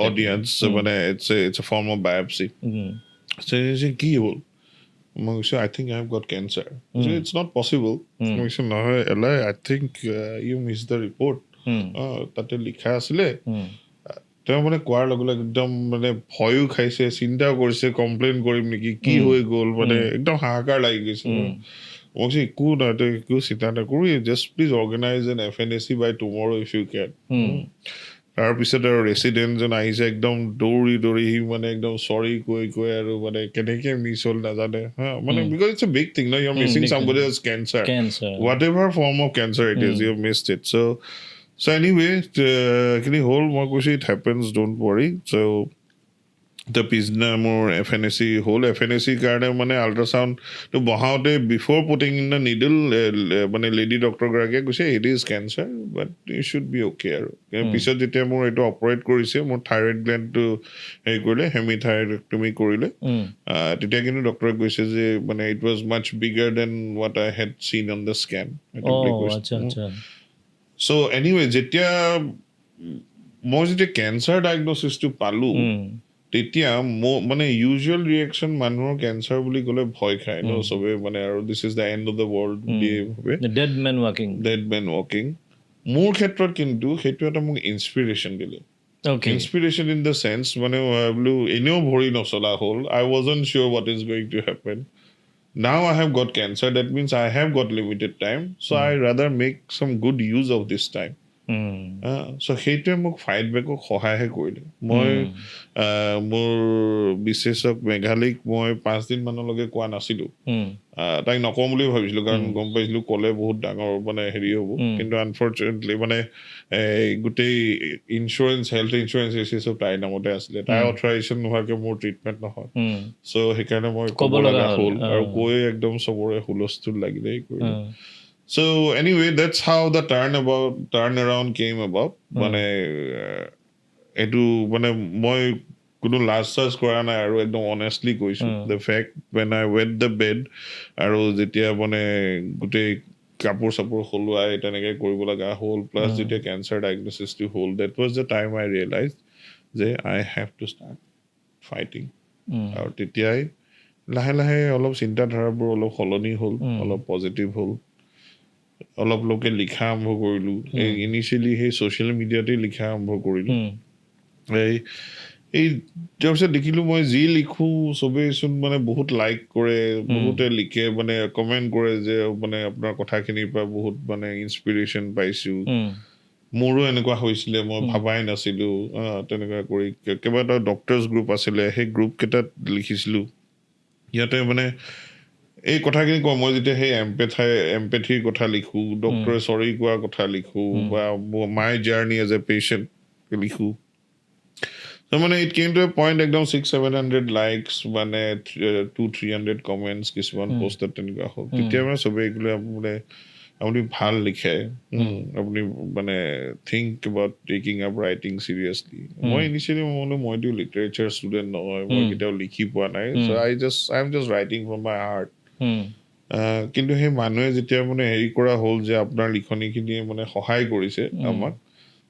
অডিয়েঞ্চ মানে it's a form of biopsy কি হ'ল মই কৈছোঁ I think I have got cancer it's not possible মই কৈছোঁ নহয় এলাই I think you miss the report তাতে লিখা আছিলে তেওঁ মানে কোৱাৰ লগে লগে একদম মানে ভয়ো খাইছে চিন্তাও কৰিছে কমপ্লেইন কৰিম নেকি কি হৈ গ'ল মানে একদম হাহাকাৰ লাগি গৈছে মই কৈছোঁ একো নাই তই একো চিন্তা নকৰোঁ just please organise an FNAC by tomorrow if you can তাৰপিছত আৰু ৰেচিডেণ্টজন আহিছে একদম দৌৰি সি মানে একদম চৰি কৈ আৰু মানে কেনেকৈ মিছ হ'ল নাজানে হা মানে because it's a big thing ন you are missing somebody as cancer whatever form of cancer it is you missed it so' anyway এইখিনি হ'ল মই কৈছোঁ it happens don't worry so' এতিয়া পিছদিনা মোৰ FNAC হ'ল FNACৰ কাৰণে মানে আল্ট্ৰাচাউণ্ডটো বহাওঁতে before putting in the needle মানে লেডি ডক্টৰগৰাকীয়ে কৈছে it is cancer but you should be okay আৰু পিছত যেতিয়া মোৰ এইটো অপাৰেট কৰিছে মোৰ থাইৰইড গ্লেণ্ডটো হেৰি কৰিলে হেমিথাইৰেক্টমি কৰিলে তেতিয়া কিন্তু ডক্টৰে কৈছে যে মানে it was much bigger than what I had seen on the scan so' anyway যেতিয়া মই যেতিয়া কেঞ্চাৰ ডায়েগনচিছটো পালোঁ তেতিয়া মানে ইউজুৱেল ৰিয়েকশ্যন মানুহৰ কেঞ্চাৰ বুলি ক'লে ভয় খায় ন চবে মানে আৰু this is the and of the world বুলি ভাবে ডেড মেন ৱাকিং মোৰ ক্ষেত্ৰত কিন্তু সেইটো এটা মোক ইনস্পিৰেশ্যন দিলে ইনস্পিৰেশ্যন ইন দ্য চেন্স মানে বোলো এনেও ভৰি নচলা হ'ল I wasn't sure what is going to happen now I have got cancer that means I have got limited time so' I rather make some good use of this time so' সেইটোৱে মোক fight বেকক সহায়হে কৰিলে মই মোৰ বিশেষক মেঘালীক মই 5 দিনমানলৈকে কোৱা নাছিলোঁ তাইক নকওঁ বুলিয়ে ভাবিছিলোঁ কাৰণ গম পাইছিলোঁ ক'লে বহুত ডাঙৰ মানে হেৰি হ'ব কিন্তু আনফৰ্চুনেটলি মানে গোটেই হেল্থ ইঞ্চুৰেঞ্চ চব তাইৰ নামতে আছিলে তাইৰ অথৰাইজেশ্যন নোহোৱাকৈ মোৰ ট্ৰিটমেণ্ট নহয় চ' সেইকাৰণে মই ক'ব লগা হ'ল আৰু কৈ একদম চবৰে হুলস্থুল লাগিলে কৰিলে So anyway, that's how the turnaround came about. মানে এইটো মানে মই কোনো লাজ চাজ কৰা নাই আৰু একদম অনেষ্টলি কৈছোঁ the fact when I wet the bed আৰু যেতিয়া মানে গোটেই কাপোৰ চাপোৰ সলোৱাই তেনেকৈ কৰিব লগা হ'ল প্লাছ যেতিয়া কেঞ্চাৰ ডায়েগনচিছটো হ'ল that was the time I realise যে I have to start fighting আৰু তেতিয়াই লাহে লাহে অলপ চিন্তাধাৰাবোৰ অলপ সলনি হ'ল অলপ পজিটিভ হ'ল অলপ লোকে লিখা আৰম্ভ কৰিলোঁ ইনিচিয়েলি সেই ছ'চিয়েল মিডিয়াতে লিখা আৰম্ভ কৰিলোঁ এই তাৰপিছত দেখিলোঁ মই যি লিখোঁ চবেইচোন মানে বহুত লাইক কৰে বহুতে লিখে মানে কমেণ্ট কৰে যে মানে আপোনাৰ কথাখিনিৰ পৰা বহুত মানে ইনস্পিৰেশ্যন পাইছোঁ মোৰো এনেকুৱা হৈছিলে মই ভাবাই নাছিলোঁ তেনেকুৱা কৰি কেইবাটাও ডক্টৰ্ছ গ্ৰুপ আছিলে সেই গ্ৰুপকেইটাত লিখিছিলোঁ ইয়াতে মানে এই কথাখিনি কওঁ মই যেতিয়া সেই এম্পেথিৰ কথা লিখোঁ ডক্টৰে চৰি কোৱাৰ কথা লিখোঁ বা মাই জাৰ্ণি এজ এ পেচেণ্ট লিখোঁ মানে it came to A point একদম 600-700 লাইকছ মানে 200-300 কমেণ্টছ কিছুমান পষ্টত তেনেকুৱা হ'ল তেতিয়া মানে চবেই গ'লে মানে আপুনি ভাল লিখে আপুনি মানে think about taking up writing seriously মই ইনিচিয়েলি মইতো লিটাৰেচাৰ ষ্টুডেণ্ট নহয় মই কেতিয়াও লিখি পোৱা নাই so' I am just writing from my heart কিন্তু সেই মানুহে যেতিয়া মানে হেৰি কৰা হ'ল যে আপোনাৰ লিখনিখিনিয়ে মানে সহায় কৰিছে আমাক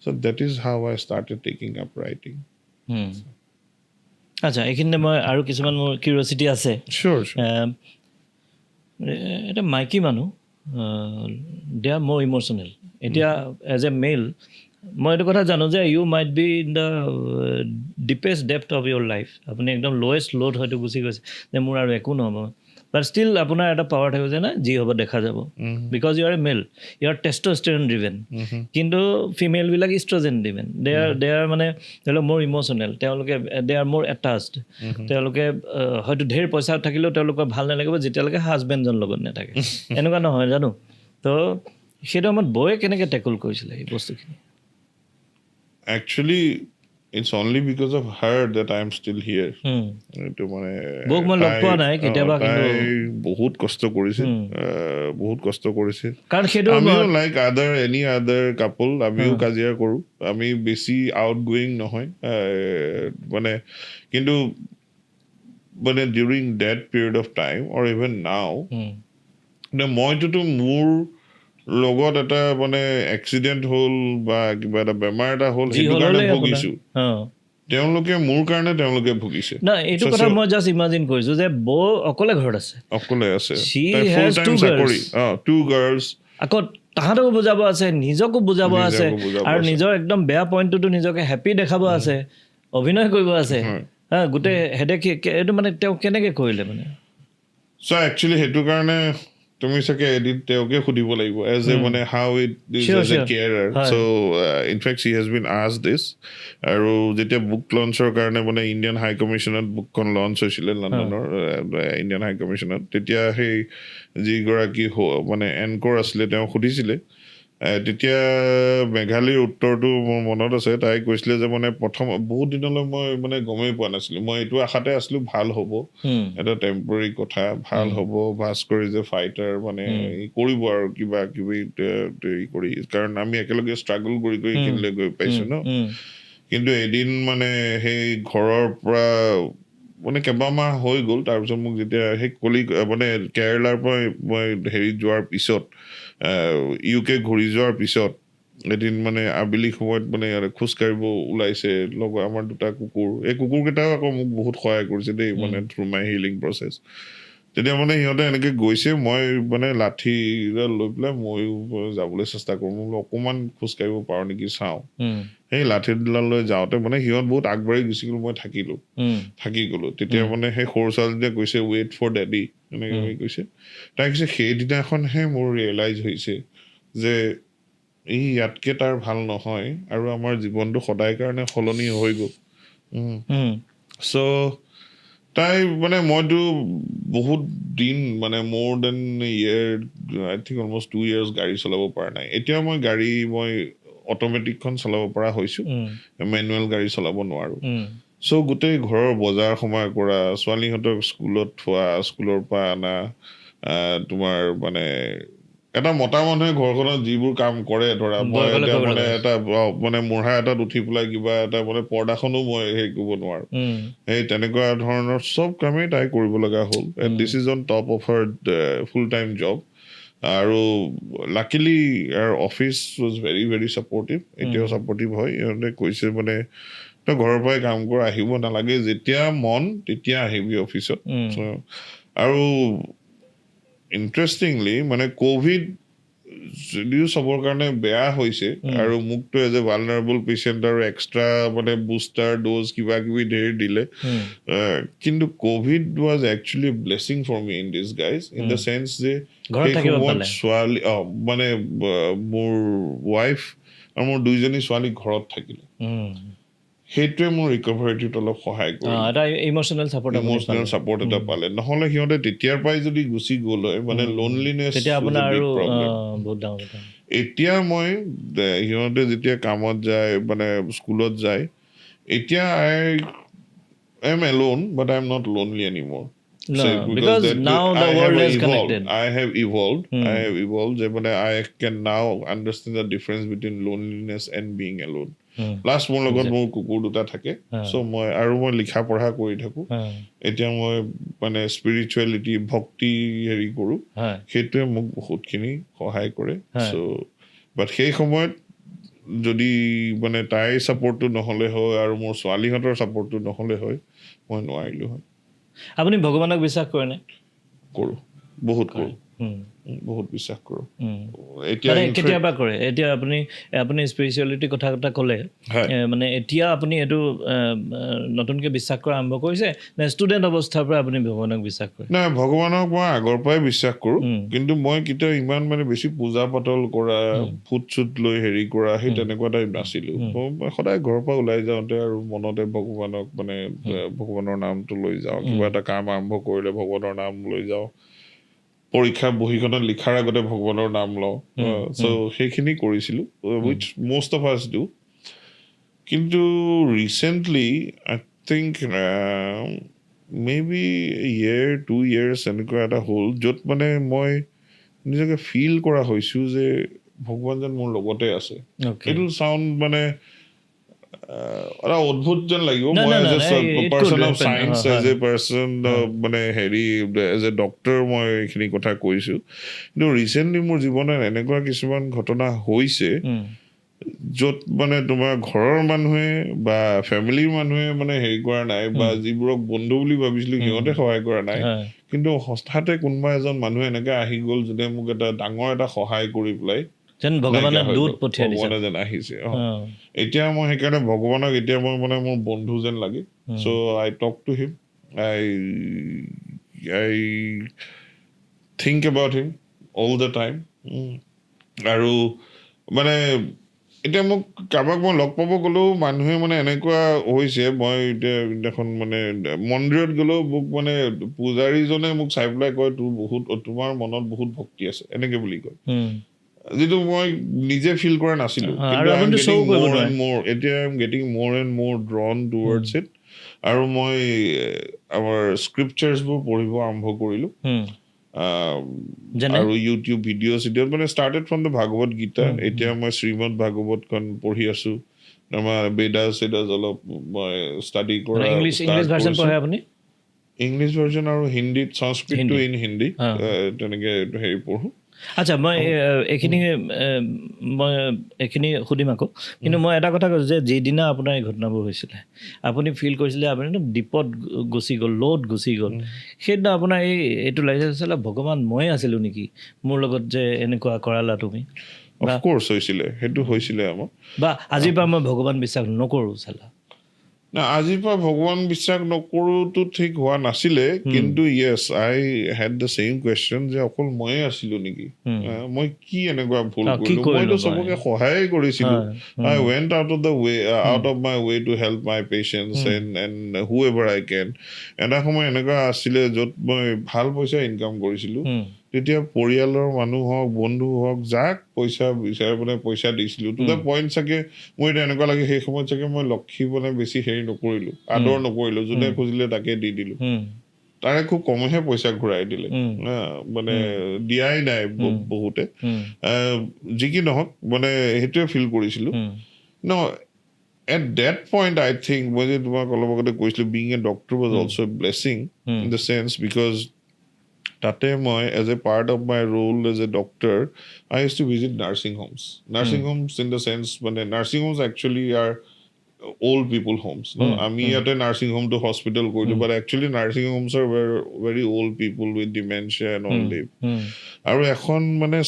so' that is how I started taking up writing আচ্ছা এইখিনিতে মই আৰু কিছুমান মোৰ কিউৰিঅচিটি আছে এটা মাইকী মানুহ দে আৰ মোৰ ইম'চনেল এতিয়া এজ এ মেল মই এইটো কথা জানো যে you might be in the deepest depth of your life আপুনি একদম লৱেষ্ট ল'ত হয়তো গুচি গৈছে যে মোৰ আৰু একো নহ'ব বাট ষ্টিল আপোনাৰ এটা পাৱাৰ থাকিব যে না যি হ'ব দেখা যাব because you are a male you are testosterone driven কিন্তু ফিমেলবিলাক ইষ্ট্ৰজেন ড্ৰিভেন দে আৰ মানে ধৰি লওক মোৰ ইম'চনেল তেওঁলোকে দে আৰ মোৰ এটাচড তেওঁলোকে হয়তো ঢেৰ পইচা থাকিলেও তেওঁলোকৰ ভাল নালাগিব যেতিয়ালৈকে হাজবেণ্ডজন লগত নাথাকে এনেকুৱা নহয় জানো তো সেইটো সময়ত বৌয়ে কেনেকৈ টেকল কৰিছিলে এই বস্তুখিনি Actually, it's only because of her that I'm still here. এইটো মানে বৌক মই লগ পোৱা নাই কেতিয়াবা কিন্তু বহুত কষ্ট কৰিছিল কাৰণ সেইটো আমিও লাইক এনি আদাৰ কাপল আমিও কাজিয়া কৰোঁ আমি বেছি আউট গোয়িং নহয় মানে কিন্তু মানে during that period of time or even now মইতোতো মোৰ লগত এটা মানে এক্সিডেণ্ট হ'ল বা কিবা এটা বেমাৰ এটা হ'ল সেইটো কাৰণে ভুগিছোঁ তেওঁলোকে মোৰ কাৰণে তেওঁলোকে ভুগিছে না এইটো কথা মই জাষ্ট ইমাজিন কৰিছোঁ যে বৌ অকলে ঘৰত আছে ফুল টাইম চাকৰি টু গাৰ্লছ আকৌ তাহাঁতকো বুজাব আছে নিজকো বুজাব আছে আৰু নিজৰ একদম বেয়া পইণ্টটোতো নিজকে হেপী দেখাব আছে অভিনয় কৰিব আছে গোটেই হেডেক এইটো মানে তেওঁ কেনেকৈ কৰিলে মানে চ' একচুৱেলি সেইটো কাৰণে তুমি চাগে এদিন তেওঁকে সুধিব লাগিব এজ এ মানে how it is as a carer so' in fact she has been asked this আৰু যেতিয়া বুক লঞ্চৰ কাৰণে মানে ইণ্ডিয়ান হাই কমিশ্যনত বুকখন লঞ্চ হৈছিলে লণ্ডনৰ ইণ্ডিয়ান হাই কমিশ্যনত তেতিয়া সেই যিগৰাকী মানে এংকৰ আছিলে তেওঁ সুধিছিলে তেতিয়া মেঘালীৰ উত্তৰটো মোৰ মনত আছে তাই কৈছিলে যে মানে প্ৰথম বহুত দিনলৈ মই মানে গমেই পোৱা নাছিলোঁ মই এইটো আশাতে আছিলোঁ ভাল হ'ব এটা টেম্পৰেৰী কথা ভাল হ'ব ভাস্কৰ ইজ এ ফাইটাৰ মানে কৰিব আৰু কিবা কিবি কৰি কাৰণ আমি একেলগে ষ্ট্ৰাগল কৰি এইখিনিলৈ গৈ পাইছোঁ ন কিন্তু এদিন মানে সেই ঘৰৰ পৰা মানে কেইবামাহ হৈ গ'ল তাৰপিছত মোক যেতিয়া সেই মানে কেৰেলাৰ পৰা মই হেৰিত যোৱাৰ পিছত UK ঘূৰি যোৱাৰ পিছত এদিন মানে আবেলি সময়ত মানে খোজকাঢ়িব ওলাইছে লগত আমাৰ দুটা কুকুৰ এই কুকুৰকেইটাও আকৌ মোক বহুত সহায় কৰিছে দেই মানে থ্ৰু মাই হিলিং প্ৰচেছ তেতিয়া মানে সিহঁতে এনেকৈ গৈছে মই মানে লাঠি লৈ পেলাই ময়ো যাবলৈ চেষ্টা কৰোঁ মই বোলো অকণমান খোজকাঢ়িব পাৰোঁ নেকি চাওঁ সেই লাঠিডাললৈ যাওঁতে মানে সিহঁত বহুত আগবাঢ়ি গুচি গ'লো মই থাকি গ'লোঁ তেতিয়া মানে সেই সৰু ছোৱালীজনীয়ে কৈছে ৱেইট ফৰ ডেডি এনেকৈ কৈছে তাই কৈছে সেইদিনাখনহে মোৰ ৰিয়েলাইজ হৈছে যে ইয়াতকৈ তাৰ ভাল নহয় আৰু আমাৰ জীৱনটো সদায় কাৰণে সলনি হৈ গ'ল চ' তাই মানে মইতো বহুত দিন মানে মোৰ দেন ইয়েৰ আই থিংক অলমষ্ট 2 years গাড়ী চলাব পৰা নাই এতিয়া মই অট'মেটিকখন চলাব পৰা হৈছোঁ মেনুৱেল গাড়ী চলাব নোৱাৰোঁ চ' গোটেই ঘৰৰ বজাৰ সমাৰ কৰা ছোৱালীহঁতক স্কুলত থোৱা স্কুলৰ পৰা অনা তোমাৰ মানে এটা মতা মানুহে ঘৰখনত যিবোৰ কাম কৰে ধৰা মই এতিয়া মানে এটা মানে মুঢ়া এটাত উঠি পেলাই কিবা এটা মানে পৰ্দাখনো মই হেৰি কৰিব নোৱাৰোঁ সেই তেনেকুৱা ধৰণৰ চব কামেই তাই কৰিব লগা হ'ল and this is on top of her full time job আৰু লাকিলি ইয়াৰ office was very very supportive এতিয়াও ছাপৰ্টিভ হয় ইহঁতে কৈছে মানে তই ঘৰৰ পৰাই কাম কৰা আহিব নালাগে যেতিয়া মন তেতিয়া আহিবি অফিচত আৰু ইণ্টাৰেষ্টিংলি মানে ক'ভিড যদিও চবৰ কাৰণে বেয়া হৈছে আৰু মোকতো এজ এ ভালনাৰেবল পেচেণ্ট আৰু এক্সট্ৰা মানে বুষ্টাৰ ড'জ কিবা কিবি ধেৰ দিলে কিন্তু Covid was actually blessing for me in this guys in the sense যে ছোৱালী মানে মোৰ ৱাইফ আৰু মোৰ 2জনী ছোৱালী ঘৰত থাকিলে সেইটোৱে মোৰ ৰিকভাৰীটোত অলপ সহায় কৰিলে ইম'চনেল ছাপৰ্ট এটা পালে নহ'লে সিহঁতে তেতিয়াৰ পৰাই যদি গুচি গ'ল হয় মানে লোনলিনেছ এতিয়া মই সিহঁতে যেতিয়া কামত যায় মানে স্কুলত যায় এতিয়া I am alone but I am not lonely anymore I have evolved যে মানে I can now understand the difference between loneliness and being alone plus মোৰ লগত মোৰ কুকুৰ দুটা থাকে চ' মই লিখা পঢ়া কৰি থাকোঁ এতিয়া মই মানে স্পিৰিচুৱেলিটি ভক্তি হেৰি কৰোঁ সেইটোৱে মোক বহুতখিনি সহায় কৰে চ' বাট সেই সময়ত যদি মানে তাইৰ ছাপৰ্টটো নহ'লে হয় আৰু মোৰ ছোৱালীহঁতৰ ছাপৰ্টটো নহ'লে হয় মই নোৱাৰিলোঁ হয় আপুনি ভগৱানক বিশ্বাস কৰেনে কৰোঁ বহুত কৰোঁ বহুত বিশ্বাস কৰোঁ এতিয়া কেতিয়াবা কৰে এতিয়া আপুনি স্পিৰিচুৱেলিটিৰ কথা এটা ক'লে মানে এতিয়া আপুনি এইটো নতুনকৈ বিশ্বাস কৰা আৰম্ভ কৰিছে নে ষ্টুডেণ্ট অৱস্থাৰ পৰা আপুনি ভগৱানক বিশ্বাস কৰে নাই ভগৱানক মই আগৰ পৰাই বিশ্বাস কৰোঁ কিন্তু মই কেতিয়াও ইমান মানে বেছি পূজা পাতল কৰা ফুট চুট লৈ হেৰি কৰা সেই তেনেকুৱা টাইপ নাছিলোঁ মই সদায় ঘৰৰ পৰা ওলাই যাওঁতে আৰু মনতে ভগৱানক মানে ভগৱানৰ নামটো লৈ যাওঁ কিবা এটা কাম আৰম্ভ কৰিলে ভগৱানৰ নাম লৈ যাওঁ পৰীক্ষা বহীখনত লিখাৰ আগতে ভগৱানৰ নাম লওঁ চ' সেইখিনি কৰিছিলোঁ wish most of us do কিন্তু ৰিচেণ্টলি আই থিংক মেবি year 2 years এনেকুৱা এটা হ'ল য'ত মানে মই নিজকে ফিল কৰা হৈছোঁ যে ভগৱান যেন মোৰ লগতে আছে ইট উইল চাউণ্ড মানে এটা অদ্ভুত যেন লাগিব মই as a person of science as a person মানে হেৰি এজ এ ডক্টৰ মই এইখিনি কথা কৈছোঁ কিন্তু ৰিচেণ্টলি মোৰ জীৱনত এনেকুৱা কিছুমান ঘটনা হৈছে য'ত মানে তোমাৰ ঘৰৰ মানুহে বা ফেমিলিৰ মানুহে মানে হেৰি কৰা নাই বা যিবোৰক বন্ধু বুলি ভাবিছিলোঁ সিহঁতে সহায় কৰা নাই কিন্তু হঠাতে কোনোবা এজন মানুহে এনেকৈ আহি গ'ল যোনে মোক এটা ডাঙৰ এটা সহায় কৰি পেলাই যেন ভগৱানে দূত পঠিয়াই দিছে ভগৱানে যেন আহিছে এতিয়া মই সেইকাৰণে ভগৱানক এতিয়া মই মানে মোৰ বন্ধু যেন লাগে so' I talk to him I think about him all the time আৰু মানে এতিয়া মোক কাৰোবাক মই লগ পাব গ'লেও মানুহে মানে এনেকুৱা হৈছে মই এতিয়া এখন মানে মন্দিৰত গ'লেও মোক মানে পূজাৰীজনে মোক চাই পেলাই কয় তোমাৰ মনত বহুত ভক্তি আছে এনেকে বুলি কয় যিটো মই নিজে ফিল কৰা নাছিলোঁ এতিয়া আই এম গেটিং মোৰ এণ্ড মোৰ ড্ৰন টুৱাৰ্ডছ ইট আৰু মই আমাৰ স্ক্ৰিপচাৰ্ছবোৰ পঢ়িব আৰম্ভ কৰিলোঁ আৰু ইউটিউব ভিডিঅ' মানে started from the Bhagavad Gita এতিয়া মই শ্ৰীমদ ভাগৱতখন পঢ়ি আছোঁ আমাৰ বেদাস অলপ মই ষ্টাডি কৰা ইংলিছ ভাৰ্জন আৰু হিন্দীত সংস্কৃতটো ইন হিন্দী তেনেকৈ হেৰি পঢ়োঁ আচ্ছা মই এইখিনি সুধিম আকৌ কিন্তু মই এটা কথা কৈছোঁ যে যিদিনা আপোনাৰ এই ঘটনাবোৰ হৈছিলে আপুনি ফিল কৰিছিলে আপুনি ডিপত গুচি গ'ল ল'ত গুচি গ'ল সেইদিনা আপোনাৰ এইটো লাগিছিলে ভগৱান ময়ে আছিলোঁ নেকি মোৰ লগত যে এনেকুৱা কৰালা তুমি অফক'ৰ্চ হৈছিলে সেইটো হৈছিলে আমাৰ বা আজিৰ পৰা মই ভগৱান বিশ্বাস নকৰোঁ চালা না আজিৰ পৰা ভগৱান বিশ্বাস নকৰোঁতো ঠিক হোৱা নাছিলে কিন্তু য়েছ আই হেড দ্য ছেইম কুৱেশ্যন যে অকল ময়ে আছিলোঁ নেকি মই কি এনেকুৱা ভুল কৰিলোঁ মইতো চবকে সহায়ে কৰিছিলোঁ I went out of my way to help my patients and whoever I can এটা সময় এনেকুৱা আছিলে য'ত মই ভাল পইচা ইনকাম কৰিছিলোঁ তেতিয়া পৰিয়ালৰ মানুহ হওক বন্ধু হওক যাক পইচা বিচাৰে মানে পইচা দিছিলোঁ টু দ্য পইণ্ট চাগে মোৰ এতিয়া এনেকুৱা লাগে সেই সময়ত চাগে মই লক্ষী মানে বেছি হেৰি নকৰিলোঁ আদৰ নকৰিলোঁ যোনে খুজিলে তাকে দি দিলোঁ তাৰে খুব কমহে পইচা ঘূৰাই দিলে মানে দিয়াই নাই বহুতে যি কি নহওক মানে সেইটোৱে ফিল কৰিছিলোঁ ন at that point I think মই যে তোমাক অলপ আগতে কৈছিলোঁ being a doctor was also' a blessing in the sense because তাতে মই as a part of my role as a doctor I use to visit nursing homes in the sense মানে nursing homes actually are old people homes no ami ate nursing home to hospital koilu but actually nursing homes are very old people with dementia and all live aru ekhon mane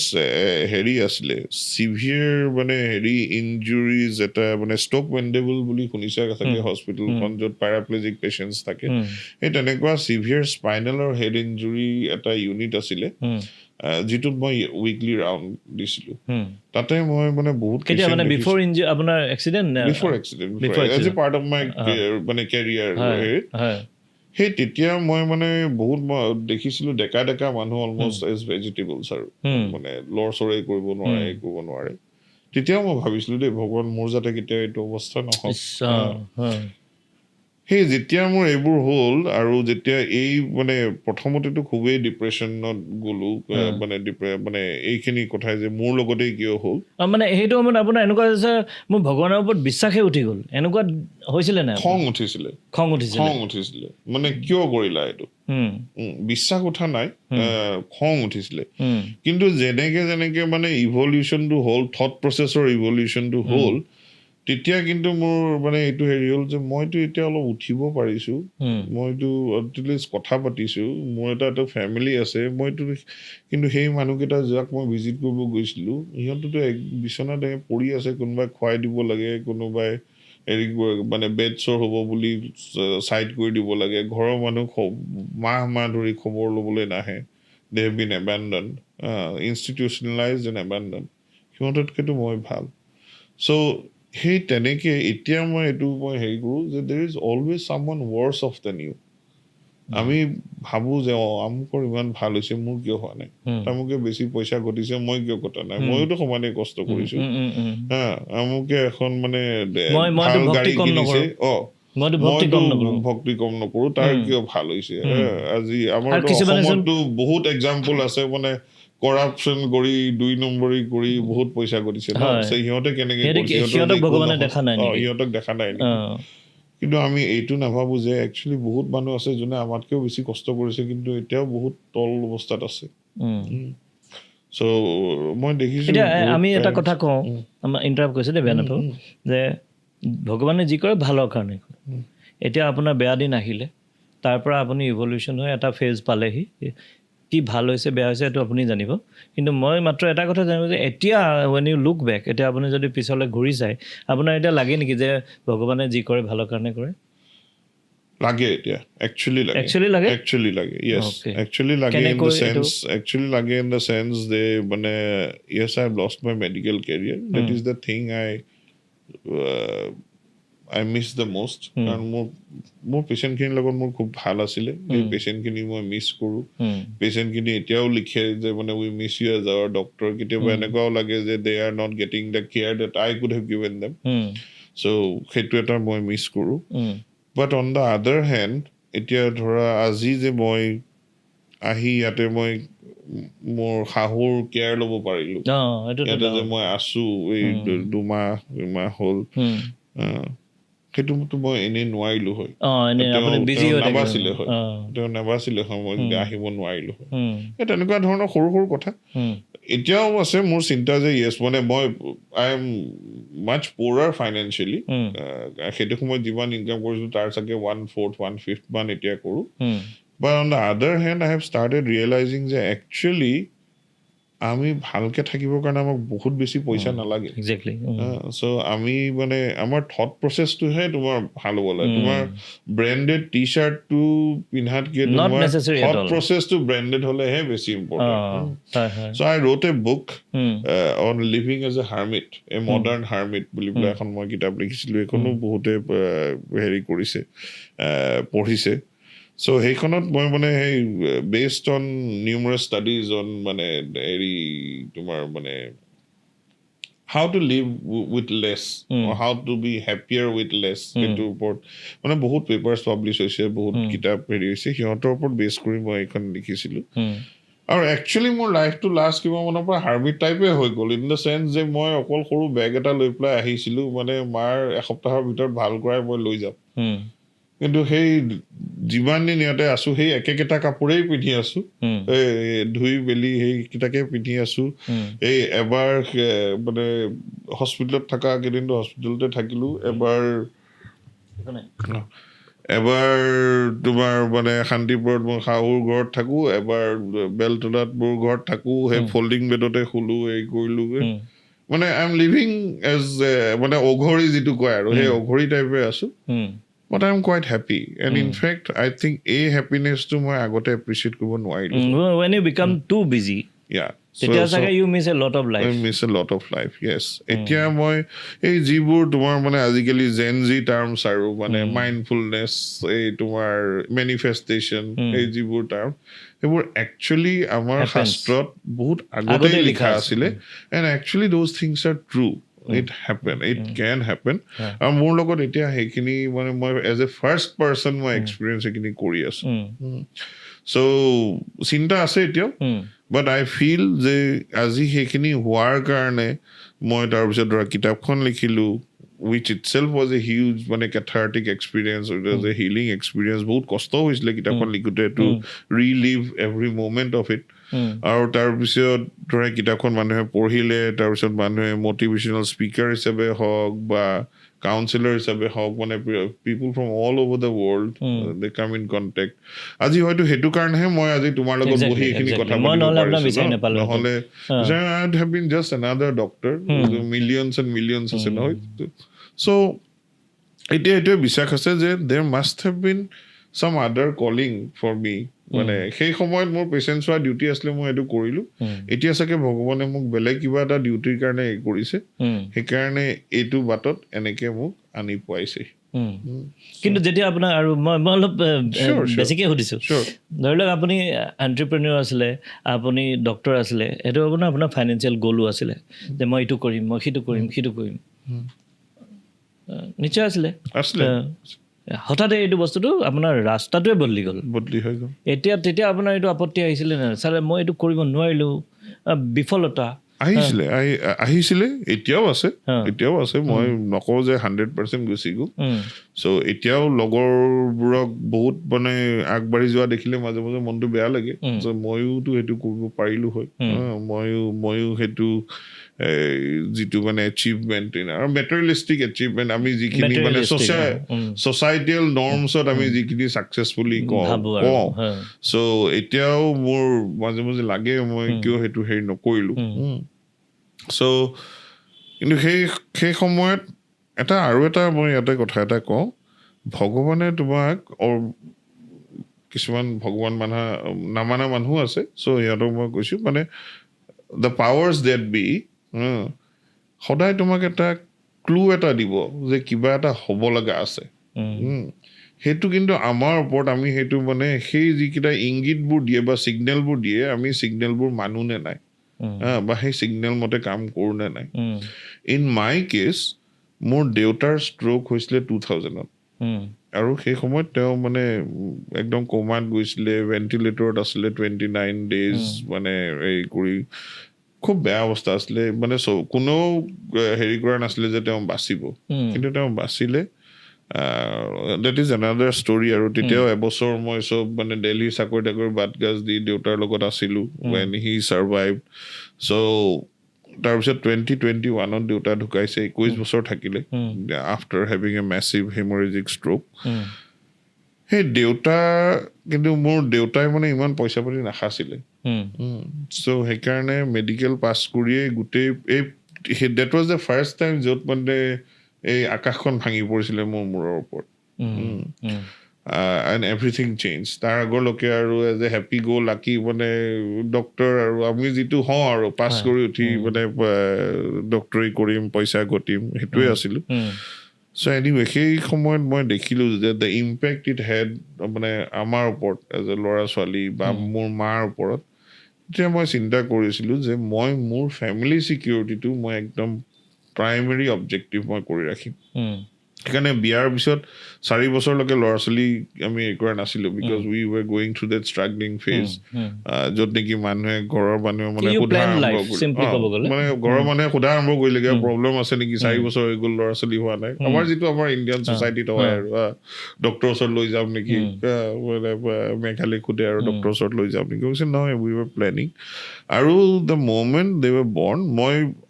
heri asile severe mane heri injuries eta mane stroke mandible boli khunisa thake hospital kon jot paraplegic patients thake et enekwa severe spinal or head injury eta unit asile যিটোত মই weekly round দিছিলোঁ তাতে মই মানে বহুত কেতিয়া মানে before আপোনাৰ accident before accident as a part of my মানে কেৰিয়াৰ সেই তেতিয়া মই মানে বহুত দেখিছিলোঁ ডেকা ডেকা মানুহ অলমষ্ট এজ ভেজিটেবলছ আৰু মানে লৰ চৰে কৰিব নোৱাৰে তেতিয়াও মই ভাবিছিলোঁ দেই ভগৱান মোৰ যাতে কেতিয়াও এইটো অৱস্থা নহওক সেই যেতিয়া মোৰ এইবোৰ হ'ল আৰু যেতিয়া এই মানে প্ৰথমতেতো খুবেই ডিপ্ৰেশ্যনত গ'লোঁ মানে এইখিনি কথাই যে মোৰ লগতেই কিয় হ'ল মানে সেইটো সময়ত আপোনাৰ এনেকুৱা হৈছে মোৰ ভগৱানৰ ওপৰত বিশ্বাসে উঠি গ'ল এনেকুৱা হৈছিলে নাই খং উঠিছিলে মানে কিয় কৰিলা এইটো বিশ্বাস উঠা নাই খং উঠিছিলে কিন্তু যেনেকে মানে ইভলিউশ্যনটো হ'ল থট প্ৰচেছৰ ইভলিউশ্যনটো হ'ল তেতিয়া কিন্তু মোৰ মানে এইটো হেৰি হ'ল যে মইতো এতিয়া অলপ উঠিব পাৰিছোঁ, মইতো এটলিষ্ট কথা পাতিছোঁ, মোৰ এটা ফেমিলি আছে, মইতো কিন্তু সেই মানুহকেইটা যাক মই ভিজিট কৰিব গৈছিলোঁ সিহঁততো বিচনাত পৰি আছে, কোনোবাই খুৱাই দিব লাগে, কোনোবাই হেৰি মানে বেড চৰ হ'ব বুলি চাইড কৰি দিব লাগে, ঘৰৰ মানুহ মাহ ধৰি খবৰ ল'বলৈ নাহে, they have been এবেণ্ডন, institutionalised and এবেণ্ডন। সিহঁততকৈতো মই ভাল। চ' সেই তেনেকৈ এতিয়া মই হেৰি কৰোঁ যে there is always someone worse off than you. আমি ভাবোঁ যে আমুকৰ ইমান ভাল হৈছে, মোৰ কিয় হোৱা নাই, তামুকে বেছি পইচা ঘটিছে, মই কিয় ঘটা নাই, ময়োতো সমানেই কষ্ট কৰিছোঁ, আমুকে এখন মানে ভাল গাড়ী কিনিছে, মইতো ভক্তি কম নকৰোঁ, তাৰ কিয় ভাল হৈছে। আজি আমাৰতো অসমতো বহুত এক্সাম্পল আছে মানে কৰাপশ্যন কৰি 2 নম্বৰী কৰি বহুত পইচা ঘটিছে ন, সিহঁতে কেনেকে সিহঁতক দেখা নাই, সিহঁতক দেখা নাই নেকি? কিন্তু আমি এইটো নাভাবোঁ যে একচুৱেলি বহুত মানুহ আছে যোনে আমাতকৈও বেছি কষ্ট কৰিছে, কিন্তু এতিয়াও বহুত তল অৱস্থাত আছে। চ' মই দেখিছোঁ। আমি এটা কথা কওঁ, আমাৰ ইণ্টাৰাপ্ট কৰিছে দেই, বেয়া নাপাব, যে ভগৱানে যি কৰে ভালৰ কাৰণে কৰে। এতিয়া আপোনাৰ বেয়া দিন আহিলে, তাৰ পৰা আপুনি ইভলিউশ্যন হৈ এটা ফেজ পালেহি, কি ভাল হৈছে বেয়া হৈছে এইটো আপুনি জানিব। কিন্তু মই মাত্ৰ এটা কথা জানিব যে এতিয়া ৱেন ইউ লুক বেক, এতিয়া আপুনি যদি পিছলৈ ঘূৰি চায়, আপোনাৰ এতিয়া লাগে নেকি যে ভগৱানে যি কৰে ভালৰ কাৰণে কৰে? লাগে এতিয়া, একচুৱেলি লাগে, য়েছ, একচুৱেলি লাগে ইন দ্য চেন্স যে মানে yes I have lost my medical career, that is the thing I miss the most, কাৰণ মোৰ পেচেণ্টখিনিৰ লগত মোৰ খুব ভাল আছিলে, সেই পেচেণ্টখিনি মই মিছ কৰোঁ। পেচেণ্টখিনি এতিয়াও লিখে যে মানে we miss you as our doctor. কেতিয়াবা এনেকুৱাও লাগে যে they are not getting the care that I could have given them. So' সেইটো এটা মই মিছ কৰোঁ। But on the other hand, এতিয়া ধৰা আজি যে মই আহি ইয়াতে মই মোৰ শাহুৰ কেয়াৰ ল'ব পাৰিলোঁ, ইয়াতে যে মই আছোঁ এই 2 মাহ হ'ল, সেইটোতো মই এনেই নোৱাৰিলোঁ হয়, নাবাচিলে হয়, মই যদি আহিব নোৱাৰিলোঁ হয়। তেনেকুৱা ধৰণৰ সৰু সৰু কথা এতিয়াও আছে মোৰ চিন্তা যে য়েছ মানে মই আই এম মাছ প'ৰাৰ ফাইনেন্সিয়েলি, সেইটো সময়ত যিমান ইনকাম কৰিছোঁ তাৰ চাগে 1/4 1/5 মান এতিয়া কৰোঁ। But on the other hand I have started realising যে একচুৱেলি আমি ভালকে থাকিবৰ কাৰণে আমাক বহুত বেছি পইচা নালাগে। চ' আমি মানে আমাৰ থট প্ৰচেছটোহে তোমাৰ ভাল হ'ব লাগে। তোমাৰ ব্ৰেণ্ডেড টি চাৰ্টটো পিন্ধাতকে তোমাৰ থট প্ৰচেছটো ব্ৰেণ্ডেড হ'লেহে বেছি important. So' I wrote a book on living as a hermit, a modern hermit বুলি পেলাই এখন মই কিতাপ লিখিছিলোঁ। এইখনো বহুতে হেৰি কৰিছে, পঢ়িছে। চ' সেইখনত মই মানে সেই based on numerous studies on মানে হেৰি তোমাৰ মানে how to live with less, how to be happier with less, সেইটোৰ ওপৰত মানে বহুত পেপাৰ্ছ পাব্লিছ হৈছে, বহুত কিতাপ হেৰি হৈছে, সিহঁতৰ ওপৰত বেছ কৰি মই এইখন লিখিছিলোঁ। আৰু একচুৱেলি মোৰ লাইফটো লাষ্ট কিবা মানৰ পৰা হাৰ্মিট টাইপে হৈ গ'ল, ইন দ্য চেন্স যে মই অকল সৰু বেগ এটা লৈ পেলাই আহিছিলোঁ, মানে মাৰ এসপ্তাহৰ ভিতৰত ভাল কৰাই মই লৈ যাম। কিন্তু সেই যিমান দিন ইয়াতে আছোঁ সেই একেকেইটা কাপোৰেই পিন্ধি আছোঁ, ধুই মেলি সেইকেইটাকে পিন্ধি আছোঁ। এই এবাৰ মানে হস্পিটেলত থকা কেইদিনটো হস্পিটেলতে থাকিলোঁ, এবাৰ তোমাৰ মানে শান্তিপুৰত মই শাহুৰ ঘৰত থাকোঁ, এবাৰ বেলতলাত মোৰ ঘৰত থাকোঁ, সেই ফল্ডিং বেডতে শুলোঁ, এই কৰিলোঁগৈ। মানে আই এম লিভিং এজ মানে অঘৰী যিটো কয় আৰু সেই অঘৰী টাইপে আছোঁ। But I'm quite happy. And in fact, I think এই happiness-টো মই আগতে appreciate কৰিব নোৱাৰিলোঁ। When you become too busy, তেতিয়া চাগে you miss a lot of life. I miss a lot of life, yes. এতিয়া মই এই যিবোৰ তোমাৰ মানে আজিকালি জেনজি টাৰ্মছ আৰু মানে মাইণ্ডফুলনেছ, এই তোমাৰ মেনিফেষ্টেশ্যন, এই যিবোৰ টাৰ্ম, সেইবোৰ একচুৱেলি আমাৰ শাস্ত্ৰত বহুত আগতেই লিখা আছিলে। And actually those things are true. It happen, it can happen. আৰু মোৰ লগত এতিয়া সেইখিনি মানে মই এজ এ ফাৰ্ষ্ট পাৰ্চন মই এক্সপিৰিয়েঞ্চ সেইখিনি কৰি আছোঁ। চ' চিন্তা আছে এতিয়াও, বাট আই ফিল যে আজি সেইখিনি হোৱাৰ কাৰণে মই তাৰপিছত ধৰা কিতাপখন লিখিলোঁ, which itself was a huge মানে cathartic experience, it was a healing experience. বহুত কষ্ট হৈছিলে কিতাপখন লিখোঁতে to relive every moment of it. আৰু তাৰপিছত ধৰা কিতাপখন মানুহে পঢ়িলে, তাৰপিছত মানুহে মটিভেশ্যনেল স্পীকাৰ হিচাপে হওক বা কাউন্সিলৰ হিচাপে হওক, মানে people from all over the world they come in contact. আজি হয়তো সেইটো কাৰণেহে মই আজি তোমাৰ লগত বহি এইখিনি কথা পাতিব পাৰিছো, নহ'লে I would have been just another doctor. Millions and millions আছে নহয়. So এতিয়া এইটোৱে বিশ্বাস আছে যে there must have been some other calling for me. মানে সেই সময়ত মোৰ পেচেণ্ট চোৱা ডিউটি আছিলে, মই এইটো কৰিলোঁ. এতিয়া চাগে ভগৱানে মোক বেলেগ কিবা এটা ডিউটিৰ কাৰণে কৰিছে, সেইকাৰণে এইটো বাটত এনেকে মোক আনি পোৱাইছে. কিন্তু যেতিয়া আপোনাৰ আৰু মই অলপ বেছিকৈ সুধিছোঁ, ধৰি লওক আপুনি এণ্টাৰপ্ৰেনিয়ৰ আছিলে, আপুনি ডক্টৰ আছিলে, এইটো আপোনাৰ ফাইনেন্সিয়েল গ'লো আছিলে যে মই এইটো কৰিম, মই সিটো কৰিম নিশ্চয় আছিলে. হঠাতে এইটো বস্তুটো আপোনাৰ ৰাস্তাটোৱে বদলি হৈ গ'ল. তেতিয়া আপোনাৰ এইটো আপত্তি আহিছিলে নে? ছাৰ মই এইটো কৰিব নোৱাৰিলোঁ, বিফলতা আহিছিলে, এতিয়াও আছে. মই নকওঁ যে 100% গুচি গ'ল. চ' এতিয়াও লগৰবোৰক বহুত মানে আগবাঢ়ি যোৱা দেখিলে মাজে মাজে মনটো বেয়া লাগে যে ময়োতো সেইটো কৰিব পাৰিলোঁ হয়, ময়ো সেইটো যিটো মানে এচিভমেণ্ট আৰু মেটেৰিয়েলিষ্টিক এচিভমেণ্ট, আমি যিখিনি মানে ছ'চাইটিয়েল নৰ্মছত আমি যিখিনি ছাকচেছফুলি কওঁ, চ' এতিয়াও মোৰ মাজে মাজে লাগে মই কিয় সেইটো হেৰি নকৰিলোঁ. চ' কিন্তু সেই সময়ত আৰু এটা মই ইয়াতে কথা এটা কওঁ, ভগৱানে তোমাক কিছুমান ভগৱান নামানা মানুহ আছে, চ' সিহঁতক মই কৈছোঁ মানে দ্য পাৱাৰ্ছ ডেট বি সদায় তোমাক এটা ক্লু এটা দিব যে কিবা এটা হ'ব লগা আছে. সেইটো কিন্তু আমাৰ ওপৰত, আমি সেইটো মানে সেই যিকেইটা ইংগিতবোৰ দিয়ে বা ছিগনেলবোৰ দিয়ে, আমি ছিগনেলবোৰ মানো নে নাই, বা সেই ছিগনেল মতে কাম কৰোঁ নে নাই. ইন মাই কেছ মোৰ দেউতাৰ ষ্ট্ৰ'ক হৈছিলে 2000-ত, আৰু সেই সময়ত তেওঁ মানে একদম কোমাত গৈছিলে, ভেণ্টিলেটৰত আছিলে 29 days, মানে এই কৰি খুব বেয়া অৱস্থা আছিলে, মানে কোনেও হেৰি কৰা নাছিলে যে তেওঁ বাচিব, কিন্তু তেওঁ বাচিলে. That is another story. আৰু তেতিয়াও এবছৰ মই চব মানে দেলহিৰ চাকৰি তাকৰি বাট গাজ দি দেউতাৰ লগত আছিলোঁ when he survived. চ' তাৰপিছত 2021-ত দেউতা ঢুকাইছে, 21 বছৰ থাকিলে আফটাৰ হেভিং এ মেছিভ হেমৰেজিক ষ্ট্ৰ'ক. সেই কিন্তু মোৰ দেউতাই মানে ইমান পইচা পাতি নাখাইছিলে, চ' সেইকাৰণে মেডিকেল পাছ কৰিয়েই গোটেই that was the first time য'ত মানে এই আকাশখন ভাঙি পৰিছিলে মোৰ মূৰৰ ওপৰত. And everything change. তাৰ আগৰলৈকে আৰু এজ এ হেপী গ' লাকি মানে ডক্টৰ, আৰু আমি যিটো হওঁ আৰু পাছ কৰি উঠি মানে ডক্টৰী কৰিম, পইচা ঘটিম, সেইটোৱে আছিলোঁ. চ' এনিৱে সেই সময়ত মই দেখিলোঁ যে দ্য ইম্পেক্ট ইট হেড মানে আমাৰ ওপৰত এজ এ ল'ৰা ছোৱালী বা মোৰ মাৰ ওপৰত. তেতিয়া মই চিন্তা কৰিছিলোঁ যে মই মোৰ ফেমিলি ছিকিউৰিটিটো মই একদম প্ৰাইমেৰী অবজেক্টিভ মই কৰি ৰাখিম. সেইকাৰণে বিয়াৰ পিছত 4 বছৰলৈকে ল'ৰা ছোৱালী আমি কৰা নাছিলোঁ, because we were going through that struggling phase, য'ত নেকি ঘৰৰ মানুহে মানে সোধা আৰম্ভ কৰিলেগে প্ৰব্লেম আছে নেকি, 4 বছৰ হৈ গ'ল ল'ৰা ছোৱালী হোৱা নাই. আমাৰ যিটো আমাৰ ইণ্ডিয়ান ছ'চাইটিত হয় আৰু ডক্টৰৰ ওচৰত লৈ যাম নেকি, মেঘালয়ক সোধে আৰু ডক্টৰৰ ওচৰত লৈ যাম নেকি, কৈছে নহয় উই ৱেৰ প্লেনিং. আৰু the moment they were born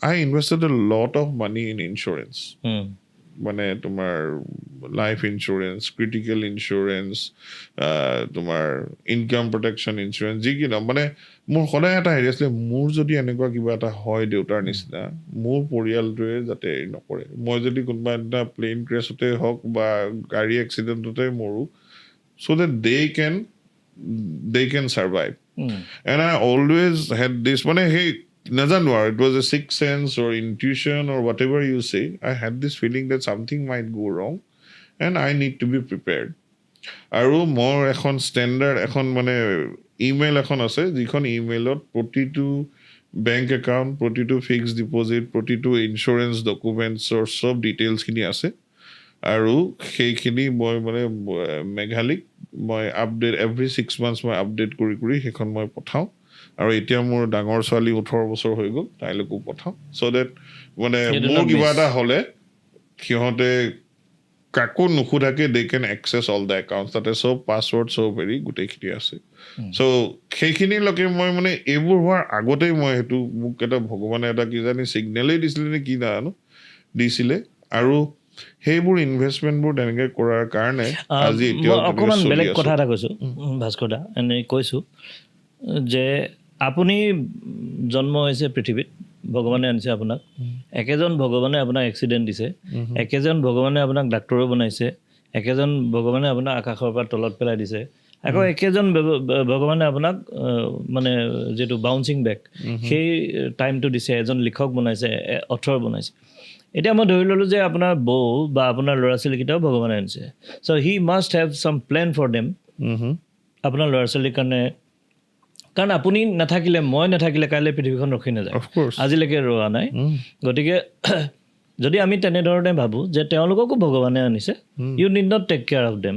I invested a lot of money in insurance, মানে তোমাৰ লাইফ ইঞ্চুৰেঞ্চ, ক্ৰিটিকেল ইঞ্চুৰেঞ্চ, তোমাৰ ইনকাম প্ৰটেকশ্যন ইঞ্চুৰেঞ্চ, যি কি নহওক মানে মোৰ সদায় এটা হেৰি আছিলে, মোৰ যদি এনেকুৱা কিবা এটা হয় দেউতাৰ নিচিনা, মোৰ পৰিয়ালটোৱে যাতে হেৰি নকৰে. মই যদি কোনোবা এটা প্লেইন ক্ৰেছতে হওক বা গাড়ী এক্সিডেণ্টতে মৰোঁ, চ' that they can survive. And I always had this, মানে সেই নাজানো আৰু, it was a sixth sense or intuition or whatever you say, I had this feeling that something might go wrong and I need to be prepared. আৰু মোৰ এখন standard এখন মানে email এখন আছে, যিখন ইমেইলত প্ৰতিটো বেংক একাউণ্ট, প্ৰতিটো ফিক্সড ডিপজিট, প্ৰতিটো ইঞ্চুৰেঞ্চ ডকুমেণ্টছৰ চব ডিটেইলছখিনি আছে. আৰু সেইখিনি মই মানে মেঘালয়ক মই আপডেট এভৰি 6 months মই আপডেট কৰি সেইখন মই পঠাওঁ. আৰু এতিয়া মোৰ ডাঙৰ ছোৱালী 18 বছৰ হৈ গ'ল, তাইলৈকো পঠাওঁ, চ' ডেট মানে মোৰ কিবা এটা হ'লে সিহঁতে কাকো নুসুধাকে they can access all the accounts তাতে সব পাছৱৰ্ড সব হেৰি গোটেইখিনি আছে চ' সেইখিনিলৈকে মই মানে এইবোৰ হোৱাৰ আগতেই মই সেইটো মোক এটা ভগৱানে এটা কিজানি ছিগনেলেই দিছিলে নে কি নাজানো দিছিলে আৰু সেইবোৰ ইনভেষ্টমেণ্টবোৰ তেনেকৈ কৰাৰ কাৰণে আজি এতিয়াও অকণমান বেলেগ কথা এটা কৈছোঁ ভাস্কৰ দা এনেই কৈছোঁ যে আপুনি জন্ম হৈছে পৃথিৱীত ভগৱানে আনিছে আপোনাক একেজন ভগৱানে আপোনাক এক্সিডেণ্ট দিছে একেজন ভগৱানে আপোনাক ডাক্তৰো বনাইছে একেজন ভগৱানে আপোনাক আকাশৰ পৰা তলত পেলাই দিছে আকৌ একেজন ভগৱানে আপোনাক মানে যিটো বাউন্সিং বেক সেই টাইমটো দিছে এজন লিখক বনাইছে অথৰ বনাইছে এতিয়া মই ধৰি ল'লোঁ যে আপোনাৰ বৌ বা আপোনাৰ ল'ৰা ছোৱালীকেইটাও ভগৱানে আনিছে so' he must have some plan for them আপোনাৰ ল'ৰা ছোৱালীৰ কাৰণে কাৰণ আপুনি নাথাকিলে মই নাথাকিলে কাইলৈ পৃথিৱীখন ৰখি নাযায় আজিলৈকে ৰোৱা নাই গতিকে যদি আমি তেনেধৰণে ভাবোঁ যে তেওঁলোককো ভগৱানে আনিছে you need not take care of them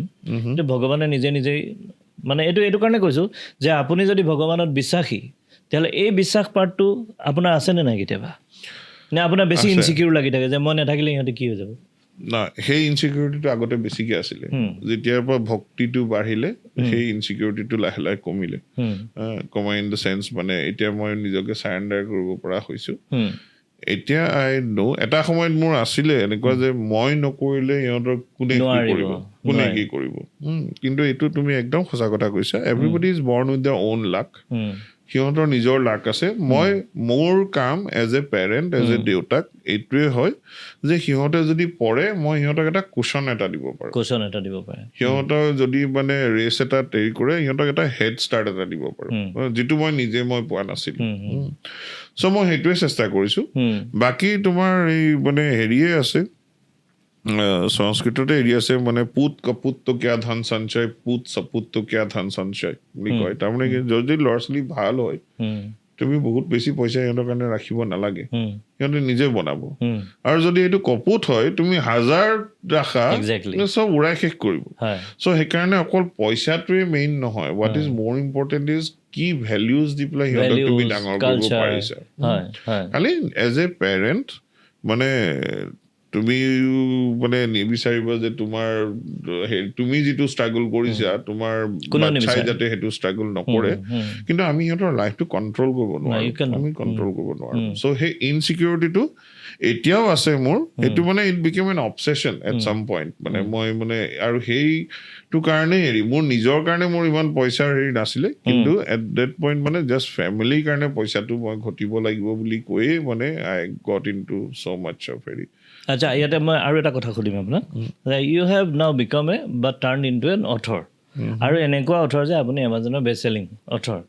ভগৱানে নিজে নিজেই মানে এইটো কাৰণে কৈছোঁ যে আপুনি যদি ভগৱানত বিশ্বাসী তেতিয়াহ'লে এই বিশ্বাস পাৰ্টটো আপোনাৰ আছেনে নাই কেতিয়াবা নে আপোনাৰ বেছি ইনচিকিউৰ লাগি থাকে যে মই নাথাকিলে সিহঁতে কি হৈ যাব না সেই ইনচিকিউৰিটিটো আগতে বেছিকৈ আছিলে যেতিয়াৰ পৰা ভক্তিটো বাঢ়িলে সেই ইনচিকিউৰিটিটো লাহে লাহে কমিলে কমাই ইন দ্য চেন্স মানে এতিয়া মই নিজকে চাৰেণ্ডাৰ কৰিব পৰা হৈছোঁ এতিয়া আই নো এটা সময়ত মোৰ আছিলে এনেকুৱা যে মই নকৰিলে সিহঁতৰ কোনে কি কৰিব কিন্তু এইটো তুমি একদম সঁচা কথা কৈছা everybody is born with the own luck সিহঁতৰ নিজৰ লাক আছে মই মোৰ কাম as a parent as a দেউতাক এইটোৱে হয় যে সিহঁতে যদি পঢ়ে মই সিহঁতক এটা কুশ্যন এটা দিব পাৰোঁ সিহঁতৰ যদি মানে ৰেচ এটা হেৰি কৰে সিহঁতক এটা হেড ষ্টাৰ্ট এটা দিব পাৰোঁ যিটো মই পোৱা নাছিলোঁ চ' মই সেইটোৱে চেষ্টা কৰিছোঁ বাকী তোমাৰ এই মানে হেৰিয়ে আছে সংস্কৃততে হেৰি আছে মানে পুত কপুত তো কিয়া ধন সঞ্চয় পুত সপুত তো কিয়া ধন সঞ্চয় বুলি কয় তাৰমানে যদি ল'ৰা ছোৱালী ভাল হয় তুমি বহুত বেছি পইচা সিহঁতৰ কাৰণে ৰাখিব নালাগে সিহঁতে নিজে বনাব আৰু যদি এইটো কপুত হয় তুমি 1000 ৰাখা চব উৰাই শেষ কৰিব চ' সেইকাৰণে অকল পইচাটোৱে মেইন নহয় হোৱাট ইজ মোৰ ইম্পৰ্টেণ্ট ইজ কি ভেলিউজ দি পেলাই সিহঁতক তুমি ডাঙৰ কৰিব পাৰিছা খালি এজ এ পেৰেণ্ট মানে তুমি মানে নিবিচাৰিব যে তোমাৰ তুমি যিটো ষ্ট্ৰাগল কৰিছা তোমাৰ বাচ্চাই যাতে সেইটো ষ্ট্ৰাগল নকৰে কিন্তু আমি সিহঁতৰ লাইফটো কণ্ট্ৰল কৰিব নোৱাৰোঁ চ' সেই ইনচিকিউৰিটিটো এতিয়াও আছে মোৰ সেইটো মানে it became N obsession at চাম পইণ্ট মানে মই মানে আৰু সেইটো কাৰণেই হেৰি মোৰ নিজৰ কাৰণে মোৰ ইমান পইচাৰ হেৰি নাছিলে কিন্তু এট ডেট পইণ্ট মানে জাষ্ট ফেমিলিৰ কাৰণে পইচাটো মই ঘটিব লাগিব বুলি কৈয়ে মানে I got into so' much of হেৰি আচ্ছা ইয়াতে মই আৰু এটা কথা সুধিম আপোনাক you have now become a but turn into an author আৰু এনেকুৱা অথৰ যে আপুনি এমাজনৰ বেষ্ট চেলিং অথৰ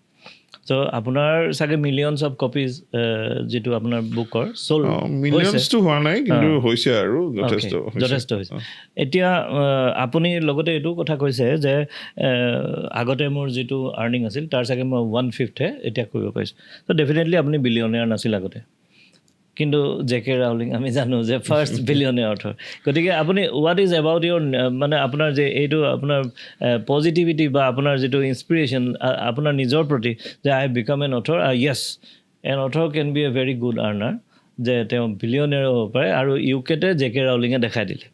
চ' আপোনাৰ চাগে মিলিয়নছ অফ কপিজ যিটো আপোনাৰ বুকৰ মিলিয়নছটো হোৱা নাই কিন্তু হৈছে আৰু যথেষ্ট হৈছে এতিয়া আপুনি লগতে এইটো কথা কৈছে যে আগতে মোৰ যিটো আৰ্নিং আছিল তাৰ চাগে মই 1/5 এতিয়া কৰিব পাৰিছোঁ ত' ডেফিনেটলি আপুনি বিলিয়নিয়াৰ নাছিল আগতে কিন্তু জে.কে. ৰাউলিং আমি জানো যে ফাৰ্ষ্ট বিলিয়নিয়াৰ অথৰ গতিকে আপুনি হোৱাট ইজ এবাউট ইয়ৰ মানে আপোনাৰ যে এইটো আপোনাৰ পজিটিভিটি বা আপোনাৰ যিটো ইনস্পিৰেশ্যন আপোনাৰ নিজৰ প্ৰতি যে I have become an author yes an author can be a very good earner যে তেওঁ বিলিয়নিয়াৰ হ'ব পাৰে আৰু ইউকেতে জে.কে. ৰাউলিঙে দেখাই দিলে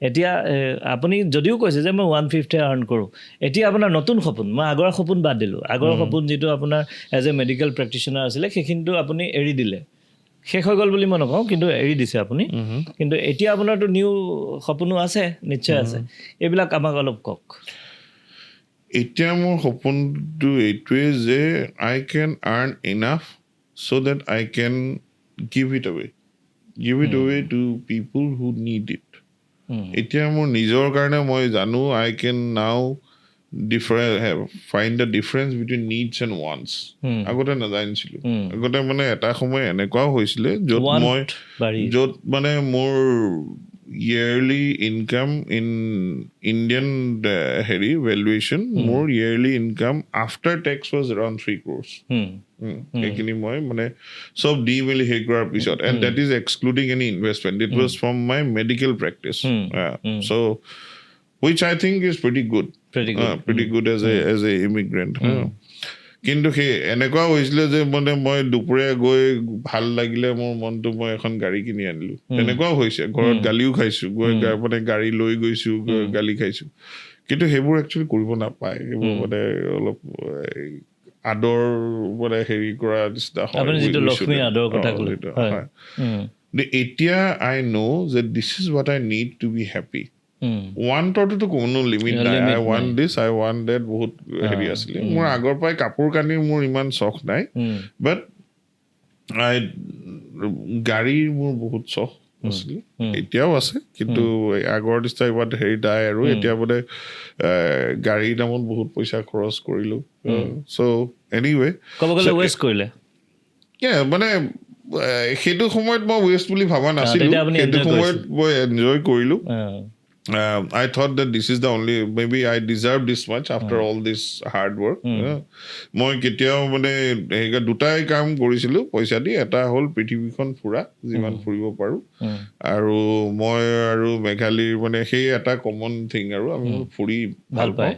এতিয়া আপুনি যদিও কৈছে যে মই 1/5 আৰ্ণ কৰোঁ এতিয়া আপোনাৰ নতুন সপোন মই আগৰ সপোন বাদ দিলোঁ আগৰ সপোন যিটো আপোনাৰ এজ এ মেডিকেল প্ৰেক্টিশ্যনাৰ আছিলে সেইখিনিতো আপুনি এৰি দিলে শেষ হৈ গ'ল বুলি মই নকওঁ কিন্তু এৰি দিছে আপুনি কিন্তু এতিয়া আপোনাৰতো নিউ সপোনো আছে নিশ্চয় আছে এইবিলাক আমাক অলপ কওক এতিয়া মোৰ সপোনটো এইটোৱে যে I can earn enough so' that I can give it away to people who need it এতিয়া মোৰ নিজৰ কাৰণে মই জানো I can now find the difference between needs and wants আগতে নাজানিছিলোঁ আগতে মানে এটা সময় এনেকুৱাও হৈছিলে য'ত মানে মোৰ yearly income in Indian valuation more yearly income after tax was around 3 crores এইখিনি মই মানে সব দি মেলি হেৰি কৰাৰ পিছত and that is excluding any investment it was from my medical practice so which I think is pretty good as a immigrant কিন্তু সেই এনেকুৱা হৈছিলে যে মানে মই দুপৰীয়া গৈ ভাল লাগিলে মোৰ মনটো মই এখন গাড়ী কিনি আনিলো তেনেকুৱাও হৈছে ঘৰত গালিও খাইছো গৈ মানে গাড়ী লৈ গৈছো গালি খাইছো কিন্তু সেইবোৰ একচুৱেলি কৰিব নাপায় সেইবোৰ মানে অলপ আদৰ মানে হেৰি কৰা নিচিনা হয় এতিয়া আই নো যে this is what I need to be happy ৱান্টৰটোতো কোনো লিমিট নাই I want this I want that বহুত হেৰি আছিলে মোৰ আগৰ পৰাই কাপোৰ কানি মোৰ ইমান চখ নাই বাট গাড়ীৰ মোৰ বহুত চখ আছিলে এতিয়াও আছে কিন্তু আগৰ নিচিনা ইমান হেৰি নাই আৰু এতিয়া মানে গাড়ীৰ নামত বহুত পইচা খৰচ কৰিলো চ' এনিৱে মানে সেইটো সময়ত মই ৱেষ্ট বুলি ভাবা নাছিলো সেইটো সময়ত মই এনজয় কৰিলো I thought that this is the only maybe I deserve this much after all this hard work মই কেতিয়াও মানে দুটাই কাম কৰিছিলো পইচা দি এটা হ'ল পৃথিৱীখন ফুৰা যিমান ফুৰিব পাৰো আৰু মই আৰু মেঘালীৰ মানে সেই এটা কমন থিং আৰু আমি ফুৰি ভাল পাওঁ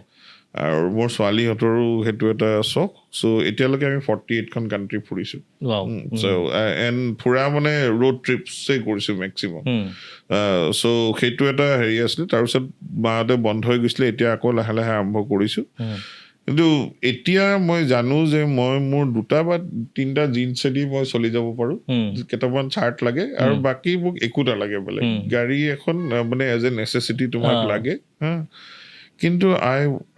আৰু মোৰ ছোৱালীহঁতৰো সেইটো এটা চখ চ' এতিয়ালৈকে আমি 48খন কাণ্ট্ৰি ফুৰিছো এণ্ড ফুৰা মানে ৰোড ট্ৰিপছে কৰিছো মেক্সিমাম চ' সেইটো এটা হেৰি আছিলে তাৰপিছত মাহঁতে বন্ধ হৈ গৈছিলে এতিয়া আকৌ লাহে লাহে আৰম্ভ কৰিছো কিন্তু এতিয়া মই জানো যে মই মোৰ 2টা বা 3টা জিন্সেদি মই চলি যাব পাৰো কেইটামান চাৰ্ট লাগে আৰু বাকী মোক একো নালাগে বেলেগ গাড়ী এখন মানে এজ এ নেচেচিটি তোমাক লাগে কিন্তু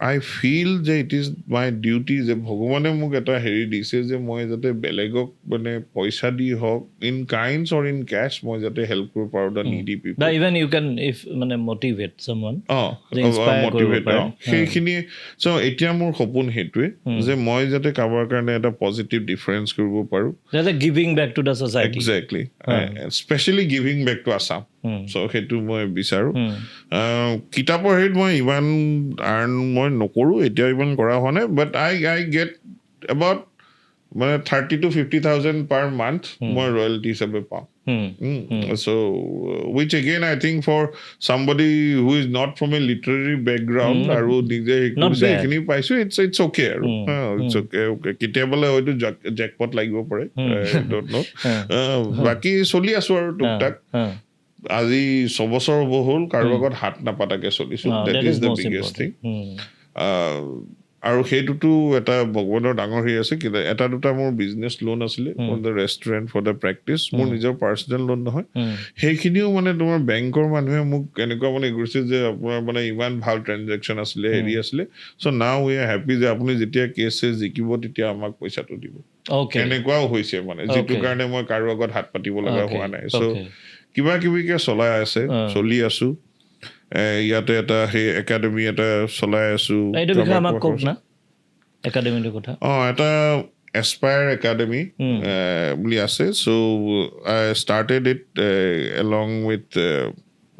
আই ফিল যে ইট ইজ মাই ডিউটি যে ভগৱানে মোক এটা হেৰি দিছে যে মই যাতে বেলেগক মানে পইচা দি হওক in kinds or in case মই যাতে হেল্প কৰিব পাৰোঁ দ্য নিডি পিপল সেইখিনি চ' এতিয়া মোৰ সপোন সেইটোৱে যে মই যাতে কাৰোবাৰ কাৰণে এটা পজিটিভ ডিফাৰেঞ্চ কৰিব পাৰোঁ exactly specially giving back to Assam so' সেইটো মই বিচাৰোঁ কিতাপৰ হেৰিত মই ইমান আৰ্ণ মই নকৰোঁ এতিয়া ইমান কৰা হোৱা নাই বাট আই গেট এবাউট মানে 30,000 to 50,000 পাৰ মান্থ মই ৰয়েলটি হিচাপে পাওঁ so which again I think for somebody who is not from a literary background আৰু নিজে এইখিনি পাইছো it's okay আৰু it's okay কেতিয়াবালে হয়তো জেকপট লাগিব পাৰে I don't know বাকী চলি আছো আৰু টুকটাক আজি 6 বছৰ হ'ল কাৰোবাৰ লগত হাত নাপাতাকে চলিছো that is the biggest thing আৰু সেইটোতো এটা ভগৱানৰ ডাঙৰ হেৰি আছে কিন্তু এটা দুটা মোৰ বিজনেছ লোন আছিলে for the restaurant for the practice মোৰ নিজৰ পাৰ্চনেল লোন নহয় সেইখিনিও মানে তোমাৰ বেংকৰ মানুহে মোক এনেকুৱা মানে কৰিছে যে আপোনাৰ মানে ইমান ভাল ট্ৰেনজেকশ্যন আছিলে হেৰি আছিলে চ' নাও উই আৰ হেপী যে আপুনি যেতিয়া কেছে জিকিব তেতিয়া আমাক পইচাটো দিব এনেকুৱাও হৈছে মানে যিটো কাৰণে মই কাৰো আগত হাত পাতিব লগা হোৱা নাই চ' কিবা কিবিকে চলাই আছে চলি আছো ইয়াতে এটা সেই একাডেমি এটা চলাই আছো এটা এস্পায়াৰ একাডেমি বুলি আছে so' I started it along with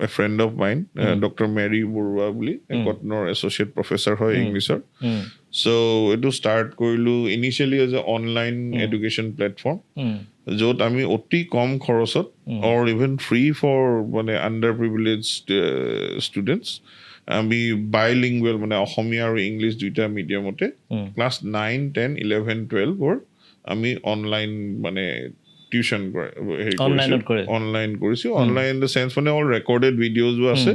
a friend of mine Dr. Mary Bora বুলি কটনৰ এছ'চিয়েট প্ৰফেচাৰ হয় ইংলিছৰ চ' এইটো ষ্টাৰ্ট কৰিলো initially as a online education platform য'ত আমি অতি কম খৰচত অৰ ইভেন ফ্ৰী ফৰ মানে আণ্ডাৰ প্ৰিভিলেজড ষ্টুডেণ্টছ আমি বাইলিংগুৱেল মানে অসমীয়া আৰু ইংলিছ দুইটা মিডিয়ামতে ক্লাছ 9, 10, 11, 12ৰ আমি অনলাইন মানে টিউশ্যন অনলাইন কৰিছো অনলাইন ইন দ্য চেন্স মানে অল ৰেকৰ্ডেড ভিডিঅ'জো আছে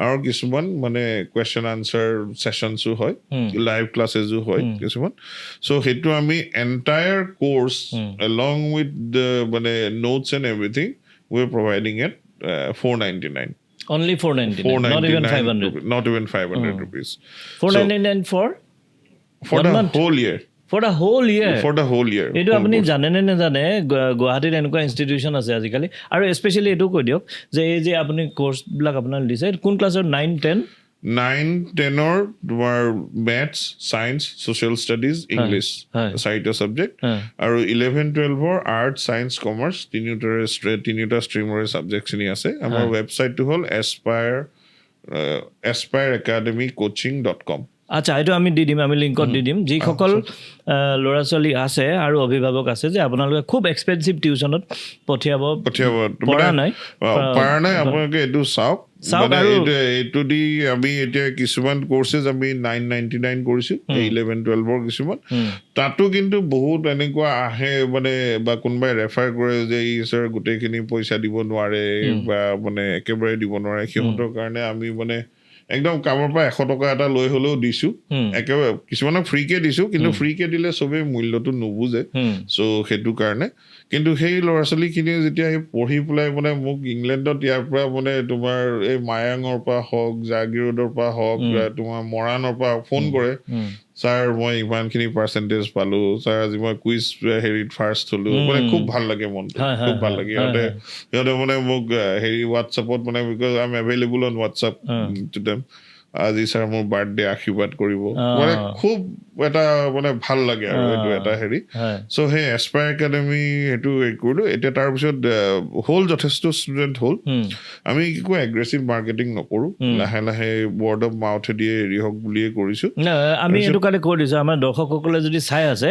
আৰু কিছুমান মানে কুৱেশ্যন আনচাৰ ছেশ্যনছো হয় লাইভ ক্লাছেছো হয় কিছুমান চ' সেইটো আমি entire course along with the মানে notes and everything we are providing at 499 Only 499, not even 500. Not even 500 rupees. 499 for the whole year. For the whole year. For the whole year. এইটো আপুনি জানে নে জানে গুৱাহাটীত এনেকুৱা ইনষ্টিটিউশ্যন আছে আজিকালি আৰু স্পেচিয়েলি এইটো কৈ দিয়ক যে এই যে আপুনি কোৰ্চবিলাক আপোনাৰ দিছে কোন ক্লাছৰ 9, 10-ৰ তোমাৰ maths science social studies English 4টা ছাবজেক্ট আৰু 11-12ৰ আৰ্ট ছায়েন্স কমাৰ্চ তিনিটা ষ্ট্ৰীমৰে ছাবজেক্টখিনি আছে আমাৰ ৱেবছাইটটো হ'ল aspireacademycoaching.com আচ্ছা এইটো আমি দি দিম আমি লিংকত দি দিম যিসকল ল'ৰা ছোৱালী আছে আৰু অভিভাৱক আছে যে আপোনালোকে খুব এক্সপেন্সিভ টিউচনত পঠিয়াব পৰা নাই আপোনালোকে এইটো চাওক এইটো দি আমি এতিয়া কিছুমান কোৰ্চেছ আমি 999 কৰিছো 11-12ৰ কিছুমান তাতো কিন্তু বহুত এনেকুৱা আহে মানে বা কোনোবাই ৰেফাৰ কৰে যে ই ছাৰ গোটেইখিনি পইচা দিব নোৱাৰে বা মানে একেবাৰে দিব নোৱাৰে সিহঁতৰ কাৰণে আমি মানে একদম কামৰ পৰা 100 টকা এটা লৈ হলেও দিছো একেবাৰে কিছুমানক ফ্ৰীকে দিছো কিন্তু ফ্ৰীকে দিলে চবেই মূল্যটো নুবুজে চ' সেইটো কাৰণে কিন্তু সেই ল'ৰা ছোৱালীখিনিয়ে যেতিয়া পঢ়ি পেলাই মানে মোক ইংলেণ্ডত ইয়াৰ পৰা মানে তোমাৰ এই মায়াঙৰ পৰা হওক জাগিৰোডৰ পৰা হওক তোমাৰ মৰাণৰ পৰা ফোন কৰে ছাৰ মই ইমানখিনি পাৰ্চেণ্টেজ পালো ছাৰ আজি মই কুইজ হেৰিত ফাৰ্ষ্ট হলো মানে খুব ভাল লাগে মনটো খুব ভাল লাগে সিহঁতে মানে মোক হেৰি হোৱাটছএপত মানে because I am available on WhatsApp to them আজি ছাৰ মোৰ বাৰ্থডে আশীৰ্বাদ কৰিব মানে খুব এটা মানে ভাল লাগে আৰু এইটো এটা হেৰি চ' সেই এস্পায়াৰ একাডেমি সেইটো হেৰি কৰিলো এতিয়া তাৰপিছত হ'ল যথেষ্ট ষ্টুডেণ্ট হ'ল আমি একো এগ্ৰেছিভ মাৰ্কেটিং নকৰো লাহে লাহে ৱৰ্ড অফ মাউথেদিয়ে হেৰি হওক বুলিয়ে কৰিছো আমি এইটো কাৰণে কৈ দিছোঁ আমাৰ দৰ্শকসকলে যদি চাই আছে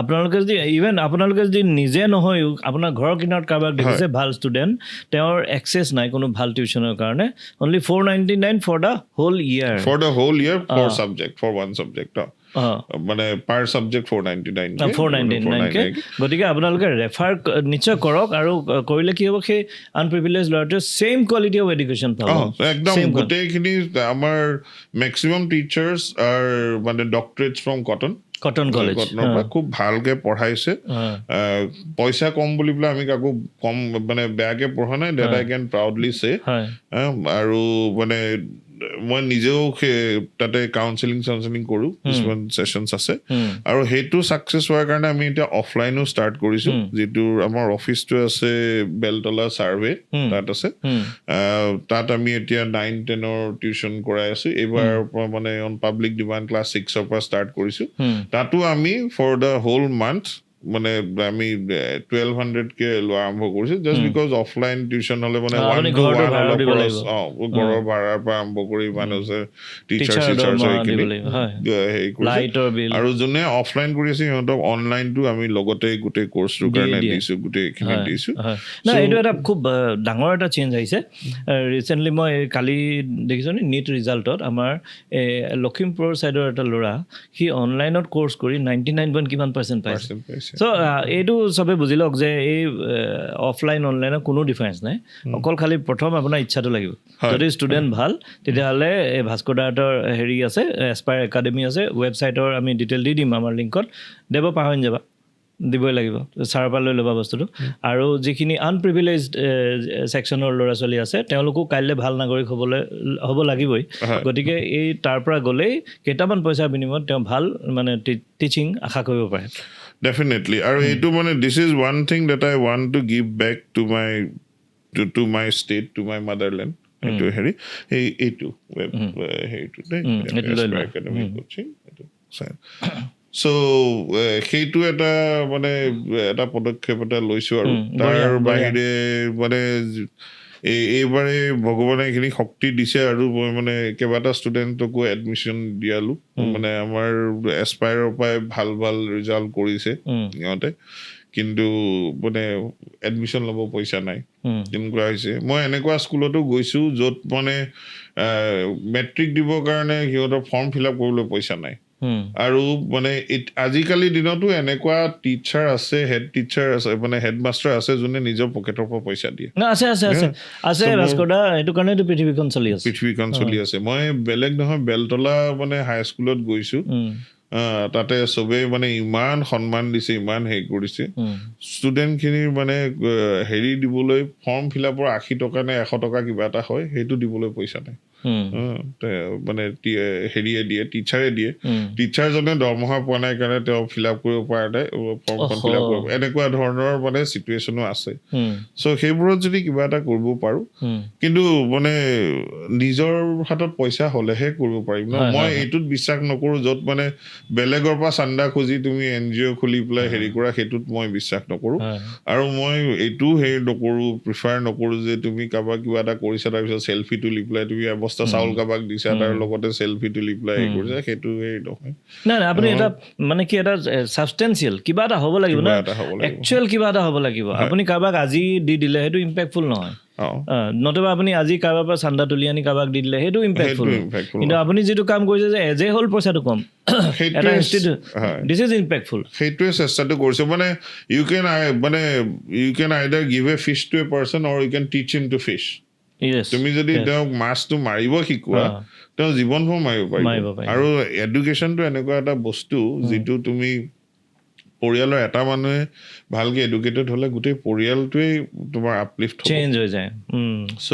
আপোনালোকে যদি ইভেন আপোনালোকে যদি নিজে নহয়ো আপোনাৰ ঘৰৰ কিনাৰত কাৰোবাক দেখিছে ভাল ষ্টুডেণ্ট তেওঁৰ এক্সেছ নাই কোনো ভাল টিউশ্যনৰ কাৰণে only 499 for the whole year for the whole year for subject for one subject মানে per subject 499 গতিকে আপোনালোকে ৰেফাৰ নিশ্চয় কৰক আৰু কৰিলে কি হ'ব সেই আনপ্ৰিভিলেজ ল'ৰাটোৱে ছেইম কোৱালিটি অফ এডুকেশ্যন পাব একদম গোটেইখিনি আমাৰ মেক্সিমাম টিচাৰ্ছ আৰ মানে ডক্টৰেটছ ফ্ৰম কটন কলেজৰ পৰা খুব ভালকে পঢ়াইছে পইচা কম বুলি পেলাই আমি কাকো কম মানে বেয়াকে পঢ়া নাই ডেট আই কেন প্ৰাউডলি চে আৰু মানে মই নিজেও তাতে কাউন্সেলিং কৰো কিছুমান ছেশ্যনছ আছে আৰু সেইটো ছাকচেছ হোৱাৰ কাৰণে আমি এতিয়া অফলাইনো ষ্টাৰ্ট কৰিছো যিটো আমাৰ অফিচটো আছে বেলতলা চাৰ্ভে তাত আছে তাত আমি এতিয়া 9-10ৰ টিউশ্যন কৰাই আছো এইবাৰ মানে অন পাব্লিক ডিমাণ্ড ক্লাছ 6ৰ পৰা ষ্টাৰ্ট কৰিছো তাতো আমি ফৰ দ্য হোল মান্থ মানে আমি 1200কে লোৱা আৰম্ভ কৰিছো জাষ্ট বিকজ অফলাইন টিউশ্যন হলে মানে ঘৰৰ ভাড়াৰ পৰা আৰম্ভ কৰি মানুহে টিচাৰ আৰু যোনে অফলাইন কৰি আছে সিহঁতক অনলাইনটো আমি লগতে গোটেই কোৰ্চটোৰ কাৰণে দিছো গোটেইখিনি দিছো এইটো এটা খুব ডাঙৰ এটা চেঞ্জ আহিছে ৰিচেণ্টলি মই কালি দেখিছোঁ নিট ৰিজাল্টত আমাৰ লখিমপুৰৰ ছাইডৰ এটা ল'ৰা সি অনলাইনত কোৰ্চ কৰি 99% পাইছে চ' এইটো চবে বুজি লওক যে এই অফলাইন অনলাইনৰ কোনো ডিফাৰেঞ্চ নাই অকল খালি প্ৰথম আপোনাৰ ইচ্ছাটো লাগিব যদি ষ্টুডেণ্ট ভাল তেতিয়াহ'লে এই ভাস্কৰ দাহঁতৰ হেৰি আছে এস্পায়াৰ একাডেমি আছে ৱেবছাইটৰ আমি ডিটেইল দি দিম আমাৰ লিংকত দেব পাহৰি যাবা দিবই লাগিব ছাৰৰ পৰা লৈ ল'বা বস্তুটো আৰু যিখিনি আনপ্ৰিভিলেজড ছেকশ্যনৰ ল'ৰা ছোৱালী আছে তেওঁলোকো কাইলৈ ভাল নাগৰিক হ'ব লাগিবই গতিকে এই তাৰ পৰা গ'লেই কেইটামান পইচাৰ বিনিময়ত তেওঁ ভাল মানে টিচিং আশা কৰিব পাৰে Definitely. And this is one thing that I want to give back to my state, to my motherland. So সেইটো এটা মানে এটা পদক্ষেপ এটা লৈছো আৰু তাৰ বাহিৰে মানে এইবাৰে ভগৱানে এইখিনি শক্তি দিছে আৰু মই মানে কেইবাটা ষ্টুডেণ্টকো এডমিশ্যন দিয়ালো মানে আমাৰ এস্পায়াৰৰ পৰাই ভাল ভাল ৰিজাল্ট কৰিছে সিহঁতে কিন্তু মানে এডমিশ্যন ল'ব পইচা নাই তেনেকুৱা হৈছে মই এনেকুৱা স্কুলতো গৈছো য'ত মানে মেট্ৰিক দিবৰ কাৰণে সিহঁতৰ ফৰ্ম ফিল আপ কৰিবলৈ পইচা নাই আৰু মানে আজিকালি দিনতো এনেকুৱা টিচাৰ আছে হেড টিচাৰ আছে মানে হেডমাষ্টাৰ আছে যোনে নিজৰ পকেটৰ পৰা পইচা দিয়ে আছে ভাস্কৰদা এইটো কাৰণেতো পৃথিৱীখন চলি আছে মই বেলেগ নহয় বেলতলা মানে হাইস্কুলত গৈছো তাতে চবেই মানে ইমান সন্মান দিছে ইমান হেৰি কৰিছে ষ্টুডেণ্টখিনিৰ মানে হেৰি দিবলৈ ফৰ্ম ফিল আপৰ 80 টকা নে 100 টকা কিবা এটা হয় সেইটো দিবলৈ পইচা নাই মানে হেৰিয়ে দিয়ে টিচাৰে দিয়ে টিচাৰজনে দৰমহা পোৱা নাই কাৰণে তেওঁ ফিল আপ কৰিব পৰা নাই ফৰ্মখন ফিল আপ কৰিব এনেকুৱা ধৰণৰ মানে চিটুৱেশ্যনো আছে চ' সেইবোৰত যদি কিবা এটা কৰিব পাৰোঁ কিন্তু মানে নিজৰ হাতত পইচা হ'লেহে কৰিব পাৰিম ন মই এইটোত বিশ্বাস নকৰোঁ য'ত মানে বেলেগৰ পৰা চান্দা খুজি তুমি NGO খুলি পেলাই হেৰি কৰা সেইটোত মই বিশ্বাস নকৰোঁ আৰু মই এইটো হেৰি নকৰোঁ প্ৰিফাৰ নকৰোঁ যে তুমি কাৰোবাক কিবা এটা কৰিছা তাৰপিছত চেলফি তুলি পেলাই তুমি বস্তা চাউল কাবাক দিছে তাৰ লগতে সেলফি তুলি প্লাই কৰিছে সেইটো এই নহয় না না আপুনি এটা মানে কি এটা সাবস্টেন্সিয়েল কিবা এটা হ'ব লাগিব না একচুৱেল কিবা এটা হ'ব লাগিব আপুনি কাবাক আজি দি দিলে সেইটো ইম্পেক্টফুল নহয় নতুবা আপুনি আজি কাৰোবাৰ পৰা চান্দা তুলি আনি কাৰোবাক দি দিলে সেইটো ইম্পেক্টফুল কিন্তু আপুনি যিটো কাম কৰিছে যে এজে হ'ল পইচাটো কম দিছ ইজ ইম্পেক্টফুল সেইটোৱে চেষ্টাটো কৰিছে মানে you can either give a fish to a person or you can teach him two fish তুমি যদি তেওঁক মাছটো মাৰিব শিকোৱা তেওঁ জীৱনভৰ মাৰিব পাৰিব আৰু এডুকেশ্যনটো এনেকুৱা এটা বস্তু যিটো তুমি পৰিয়ালৰ এটা মানুহে ভালকে এডুকেটেড হ'লে গোটেই পৰিয়ালটোৱেই তোমাৰ আপলিফ্ট চেঞ্জ হৈ যায় চ'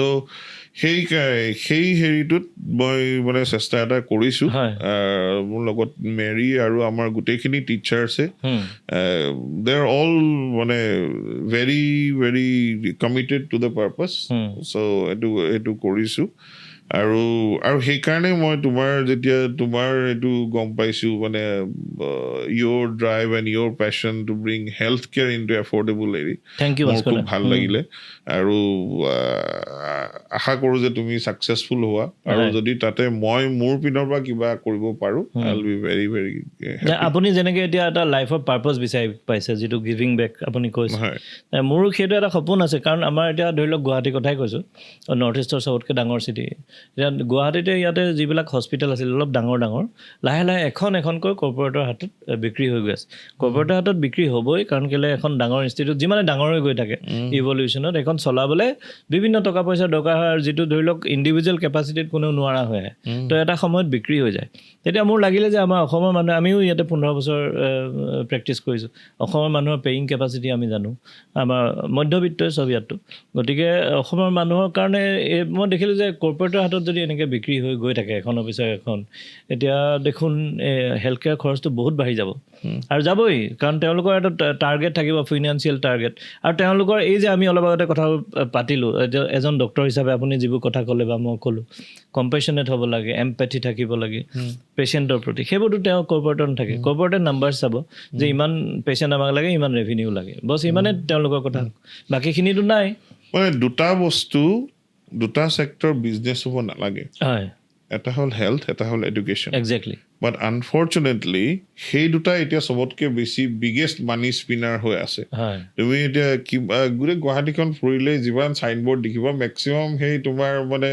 সেই হেৰিটোত মই মানে চেষ্টা এটা কৰিছোঁ মোৰ লগত মেৰী আৰু আমাৰ গোটেইখিনি টিচাৰ্ছে দে আৰ অল মানে very very committed to the purpose so' এইটো কৰিছোঁ আৰু সেইকাৰণে মই যেতিয়া তোমাৰ এইটো গম পাইছোঁ মানে your drive and your passion to bring health care into affordable area মোৰ খুব ভাল লাগিলে আৰু আশা কৰোঁ যে তুমি ছাকচেছফুল হোৱা আৰু যদি তাতে মই মোৰ পিনৰ পৰা কিবা কৰিব পাৰোঁ আই উইল বি ভেৰি ভেৰি আপুনি যেনেকৈ এতিয়া এটা লাইফৰ পাৰ্পছ বিচাৰি পাইছে যিটো গিভিং বেক আপুনি কৈছে মোৰো সেইটো এটা সপোন আছে কাৰণ আমাৰ এতিয়া ধৰি লওক গুৱাহাটীৰ কথাই কৈছোঁ নৰ্থ ইষ্টৰ চবতকৈ ডাঙৰ চিটি এতিয়া গুৱাহাটীতে ইয়াতে যিবিলাক হস্পিটেল আছিল অলপ ডাঙৰ লাহে লাহে এখনকৈ কৰ্পৰেটৰ হাতত বিক্ৰী হৈ গৈ আছে কৰ্পৰেটৰ হাতত বিক্ৰী হ'বই কাৰণ কেলৈ এখন ডাঙৰ ইনষ্টিটিউট যিমানে ডাঙৰ হৈ গৈ থাকে ইভলিউশ্যনত এখন চলাবলৈ বিভিন্ন টকা পইচা দৰকাৰ হয় আৰু যিটো ধৰি লওক ইণ্ডিভিজুৱেল কেপাচিটিত কোনেও নোৱাৰা হৈ আহে তো এটা সময়ত বিক্ৰী হৈ যায় তেতিয়া মোৰ লাগিলে যে আমাৰ অসমৰ মানুহে আমিও ইয়াতে 15 বছৰ প্ৰেক্টিছ কৰিছোঁ অসমৰ মানুহৰ পেয়িং কেপাচিটি আমি জানো আমাৰ মধ্যবিত্তই চব ইয়াততো গতিকে অসমৰ মানুহৰ কাৰণে মই দেখিলোঁ যে কৰ্পৰেটৰ হাতত যদি এনেকৈ বিক্ৰী হৈ গৈ থাকে এখন অফিচাৰ এখন এতিয়া দেখোন হেল্থ কেয়াৰ খৰচটো বহুত বাঢ়ি যাব আৰু যাবই কাৰণ তেওঁলোকৰ এটা টাৰ্গেট থাকিব ফিনান্সিয়েল টাৰ্গেট আৰু তেওঁলোকৰ এই যে আমি অলপ আগতে কথা পাতিলোঁ এজন ডক্টৰ হিচাপে আপুনি যিবোৰ কথা ক'লে বা মই ক'লোঁ কম্পেশ্যনেট হ'ব লাগে এম্পেথি থাকিব লাগে পেচেণ্টৰ প্ৰতি সেইবোৰতো তেওঁ কৰ্পৰেটৰ নাথাকে কৰ্পৰেটৰ নাম্বাৰ চাব যে ইমান পেচেণ্ট আমাক লাগে ইমান ৰেভিনিউ লাগে বছ ইমানে তেওঁলোকৰ কথা বাকীখিনিতো নাই মানে দুটা ছেক্টৰ বিজনেছ হ'ব নালাগে এটা হ'ল হেল্থ এটা হ'ল এডুকেশ্যন একজেক্টলি বাট আনফৰ্চুনেটলি সেই দুটা এতিয়া চবতকৈ বেছি বিগেষ্ট মানি স্পিনাৰ হৈ আছে তুমি এতিয়া কিবা গোটেই গুৱাহাটীখন ফুৰিলে যিমান চাইনবোৰ্ড দেখিবা মেক্সিমাম সেই তোমাৰ মানে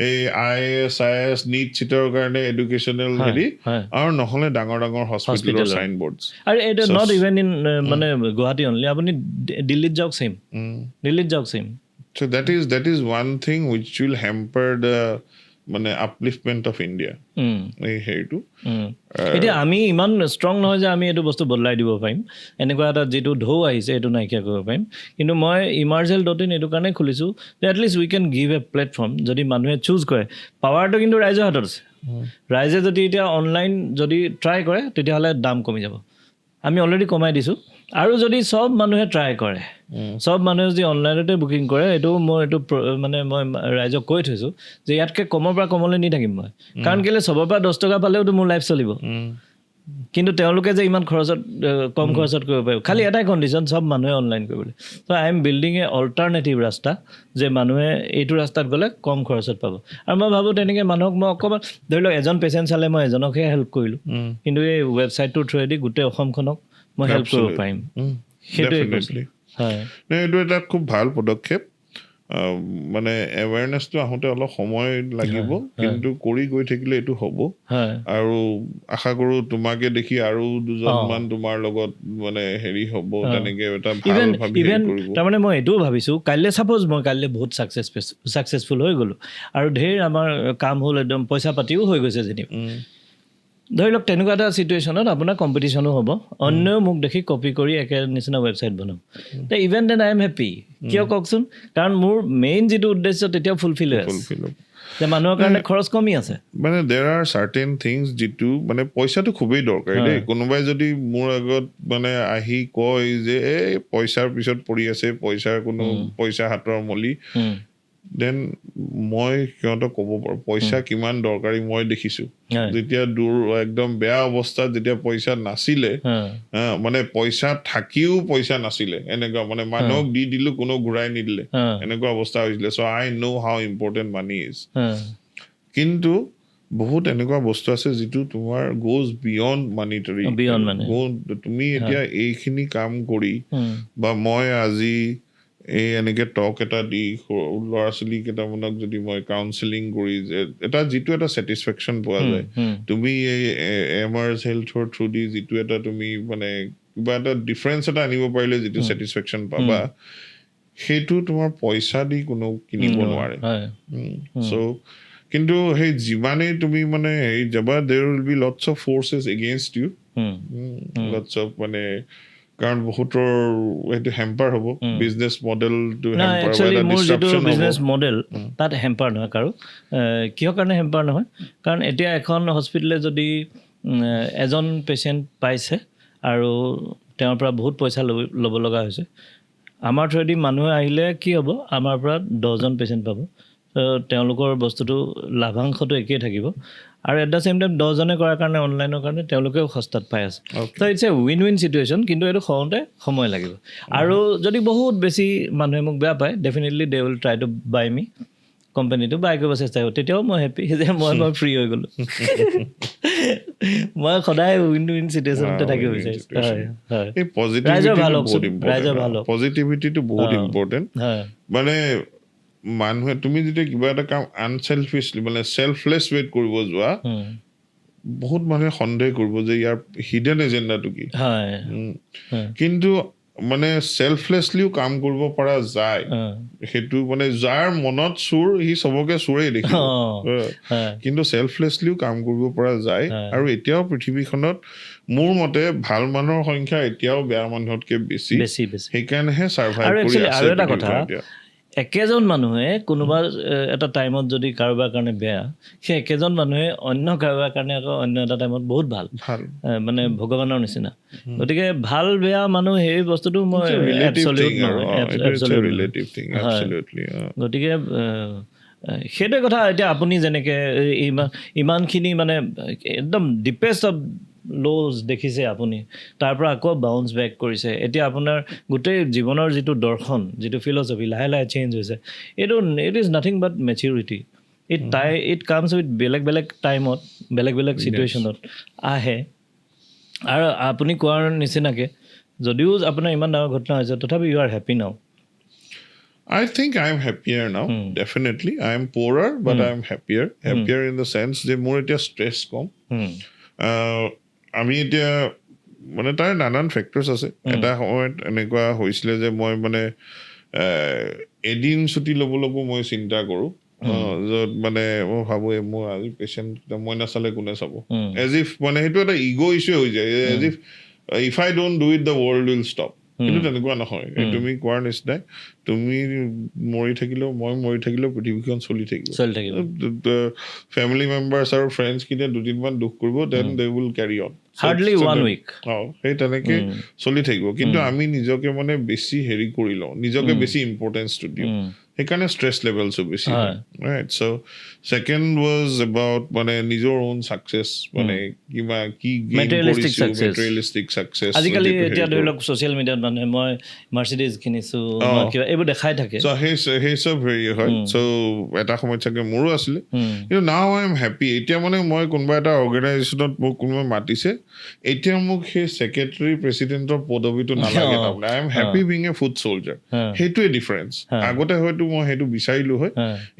এই IAS নিট চিটৰ কাৰণে এডুকেশ্যনেল হেৰি আৰু নহ'লে ডাঙৰ হস্পিটেলৰ চাইনবোৰ্ড আৰু এইটো নট ইভেন ইন মানে গুৱাহাটী অনলি আপুনি দিল্লীত যাওক same so that is one thing which will hamper the মানে আপলিফমেণ্ট অফ ইণ্ডিয়া এই হেৰিটো এতিয়া আমি ইমান ষ্ট্ৰং নহয় যে আমি এইটো বস্তু বদলাই দিব পাৰিম এনেকুৱা এটা যিটো ঢৌ আহিছে এইটো নাইকিয়া কৰিব পাৰিম কিন্তু মই emergel.in এইটো কাৰণে খুলিছোঁ যে at least we can give a platform যদি মানুহে চুজ কৰে পাৱাৰটো কিন্তু ৰাইজৰ হাতত আছে ৰাইজে যদি এতিয়া অনলাইন যদি ট্ৰাই কৰে তেতিয়াহ'লে দাম কমি যাব আমি অলৰেডি কমাই দিছোঁ আৰু যদি চব মানুহে ট্ৰাই কৰে চব মানুহে যদি অনলাইনতে বুকিং কৰে এইটো মই ৰাইজক কৈ থৈছোঁ যে ইয়াতকৈ কমৰ পৰা কমলৈ নি থাকিম মই কাৰণ কেলৈ চবৰ পৰা 10 টকা পালেওতো মোৰ লাইফ চলিব কিন্তু তেওঁলোকে যে ইমান কম খৰচত কৰিব পাৰিব খালি এটাই কণ্ডিশ্যন চব মানুহে অনলাইন কৰিবলৈ so' I am building a alternative ৰাস্তা যে মানুহে এইটো ৰাস্তাত গ'লে কম খৰচত পাব আৰু মই ভাবোঁ তেনেকৈ মানুহক মই অকণমান ধৰি লওক এজন পেচেণ্ট চালে মই এজনকহে হেল্প কৰিলোঁ কিন্তু এই ৱেবছাইটটোৰ থ্ৰুৱেদি গোটেই অসমখনক মই হেল্প কৰিব পাৰিম সেইটোৱে এইটো এটা খুব ভাল পদক্ষেপ মানে এৱেৰনেছটো আহোঁতে অলপ সময় লাগিব কিন্তু কৰি গৈ থাকিলে এইটো হ'ব আৰু আশা কৰোঁ তোমাকে দেখি আৰু দুজনমান তোমাৰ লগত মানে হেৰি হ'ব তেনেকৈ এটা ভাল ভাবি কৰিব তাৰমানে মই এইটোও ভাবিছোঁ কাইলৈ ছাপ'জ মই কাইলৈ বহুত ছাকচেছফুল হৈ গ'লোঁ আৰু ঢেৰ আমাৰ কাম হ'ল একদম পইচা পাতিও হৈ গৈছে যেনিবা ধৰি লওক তেনেকুৱা এটা চিটুৱেশ্যনত আপোনাৰ কম্পিটিশ্যনো হ'ব অন্যও মোক দেখি কপি কৰি একে নিচিনা ৱেবছাইট বনাম তে even then I am happy কিয় কওকচোন কাৰণ মোৰ মেইন যিটো উদ্দেশ্য তেতিয়াও ফুলফিল হৈ আছে যে মানুহৰ কাৰণে খৰচ কমি আছে মানে দেৰ আৰ চাৰ্টেইন থিংছ যিটো মানে পইচাটো খুবেই দৰকাৰী দেই কোনোবাই যদি মোৰ আগত মানে আহি কয় যে এই পইচাৰ পিছত পৰি আছে পইচা হাতৰ মলি দেন মই সিহঁতক ক'ব পাৰোঁ পইচা কিমান দৰকাৰী মই দেখিছোঁ যেতিয়া একদম বেয়া অৱস্থাত যেতিয়া পইচা নাছিলে মানে পইচা থাকিও পইচা নাছিলে এনেকুৱা মানে মানুহক দি দিলোঁ কোনো ঘূৰাই নিদিলে এনেকুৱা অৱস্থা হৈছিলে চ' আই ন' হাউ ইম্পৰ্টেণ্ট মানি ইজ কিন্তু বহুত এনেকুৱা বস্তু আছে যিটো তোমাৰ গোজ বিয়ণ্ড মানিটাৰী তুমি এতিয়া এইখিনি কাম কৰি বা মই আজি এই এনেকে টক এটা দি ল'ৰা ছোৱালী কেইটামানক যদি মই কাউন্সেলিং কৰি যে এটা যিটো এটা ছেটিছফেকশ্যন পোৱা যায় তুমি এই এমাৰ্জ হেল্থৰ থ্ৰু দি যিটো এটা তুমি মানে কিবা এটা ডিফাৰেঞ্চ এটা আনিব পাৰিলে যিটো ছেটিছফেকশ্যন পাবা সেইটো তোমাৰ পইচা দি কোনো কিনিব নোৱাৰে চ' কিন্তু সেই যিমানেই তুমি মানে হেৰি যাবা there will be lots of forces against you lots of মানে কাৰণ বহুতৰ সেইটো হেম্পাৰ হ'ব বিজনেছ মডেলটো হেম্পাৰ হ'ব এটা ডিসট্ৰাকচন হ'ব বিজনেছ মডেল তাত হেম্পাৰ নহয় কাৰো কিহৰ কাৰণে হেম্পাৰ নহয় কাৰণ এতিয়া এখন হস্পিটেলে যদি এজন পেচেণ্ট পাইছে আৰু তেওঁৰ পৰা বহুত পইচা ল'ব লগা হৈছে আমাৰ থ্ৰুদি মানুহে আহিলে কি হ'ব আমাৰ পৰা 10জন পেচেণ্ট পাব তেওঁলোকৰ বস্তুটো লাভাংশটো একেই থাকিব আৰু এট দ্য চেম টাইম 10জনে কৰাৰ কাৰণে অনলাইনৰ কাৰণে তেওঁলোকেও সস্তাত পাই আছে তো it's a win win situation কিন্তু এইটো সহজতে সময় লাগিব আৰু যদি বহুত বেছি মানুহে মোক বেয়া পায় definitely they will try to buy me কোম্পানীটো বাই কৰিব চেষ্টা কৰিব তেতিয়াও মই হেপ্পী যে মই ফ্ৰী হৈ গ'লোঁ মই সদায় উইন উইন চিটুৱেশ্যনতে থাকিব বিচাৰিছোঁ পজিটিভিটিটো বহুত ইম্পৰ্টেণ্ট মানে মানুহে তুমি যেতিয়া কিবা এটা কাম আনচেলফিছলি মানে চেল্ফলেছ ৱেত কৰিব যোৱা বহুত মানুহে সন্দেহ কৰিব যে ইয়াৰ হিডেন এজেণ্ডাটো কি কিন্তু মানে চেল্ফলেছলিও কাম কৰিব পৰা যায় সেইটো মানে যাৰ মনত চুৰ সি চবকে চোৰেই দেখিব কিন্তু চেল্ফলেছলিও কাম কৰিব পৰা যায় আৰু এতিয়াও পৃথিৱীখনত মোৰ মতে ভাল মানুহৰ সংখ্যা এতিয়াও বেয়া মানুহতকৈ বেছি সেইকাৰণেহে ছাৰ্ভাইভ কৰি আছে একেজন মানুহে কোনোবা এটা টাইমত যদি কাৰোবাৰ কাৰণে বেয়া সেই একেজন মানুহে অন্য কাৰোবাৰ কাৰণে আকৌ অন্য এটা টাইমত বহুত ভাল মানে ভগৱানৰ নিচিনা গতিকে ভাল বেয়া মানুহ সেই বস্তুটো মই গতিকে সেইটোৱে কথা এতিয়া আপুনি যেনেকৈ ইমানখিনি মানে একদম ডিপেষ্ট অফ লজ দেখিছে আপুনি তাৰ পৰা আকৌ বাউন্স বেক কৰিছে এতিয়া আপোনাৰ গোটেই জীৱনৰ যিটো দৰ্শন যিটো ফিলচফি লাহে লাহে চেঞ্জ হৈছে এইটো it is nothing but maturity it comes with বেলেগ বেলেগ টাইমত বেলেগ বেলেগ চিটুৱেশ্যনত আহে আৰু আপুনি কোৱাৰ নিচিনাকৈ যদিও আপোনাৰ ইমান ডাঙৰ ঘটনা হৈছে তথাপি ইউ আৰ হেপ্পী নাও I think I'm happier now. Definitely. I'm poorer, but I'm happier. Happier in the sense that more it is stress kom. আমি এতিয়া মানে তাৰ নানান ফেক্টৰ্ছ আছে এটা সময়ত এনেকুৱা হৈছিলে যে মই মানে এদিন ছুটি ল'বলৈকো মই চিন্তা কৰোঁ য'ত মানে মই ভাবোঁ মোৰ আজি পেচেণ্ট মই নাচালে কোনে চাব এজ ইফ মানে সেইটো এটা ইগ' ইছ্যু হৈ যায় as if I don't do it the world will stop কিন্তু তেনেকুৱা নহয় তুমি কোৱাৰ নিচিনাই তুমি মৰি থাকিলেও মই মৰি থাকিলেও পৃথিৱীখন চলি থাকিব ফেমিলি মেম্বাৰ্ছ আৰু ফ্ৰেণ্ডছখিনিয়ে দুদিনমান দুখ কৰিব then they will carry on hardly 1 week সেই তেনেকৈ চলি থাকিব কিন্তু আমি নিজকে মানে বেছি হেৰি কৰি লওঁ নিজকে বেছি ইম্পৰ্টেঞ্চটো দিওঁ সেইকাৰণে ষ্ট্ৰেছ লেভেলছো বেছি right so' second was about মানে নিজৰ অ'ন ছাকচেছ মানে কিবা কি মেটেৰিয়েলিষ্টিক ছাকচেছ আজিকালি এতিয়া ধৰি লওক ছ'চিয়েল মিডিয়াত মানে মই মাৰ্চিডিজ কিনিছোঁ কিবা এইবোৰ দেখাই থাকে সেই চব হেৰি হয় চ' এটা সময়ত চাগে মোৰো আছিলে কিন্তু নাও আই এম হেপ্পী এতিয়া মানে মই কোনোবা এটা অৰ্গেনাইজেশ্যনত মোক কোনোবাই মাতিছে এতিয়া মোক সেই ছেক্ৰেটাৰী প্ৰেচিডেণ্টৰ পদবীটো নালাগে তাৰমানে I am happy being a foot soldier সেইটোৱে ডিফাৰেঞ্চ আগতে হয়তো মই সেইটো বিচাৰিলোঁ হয়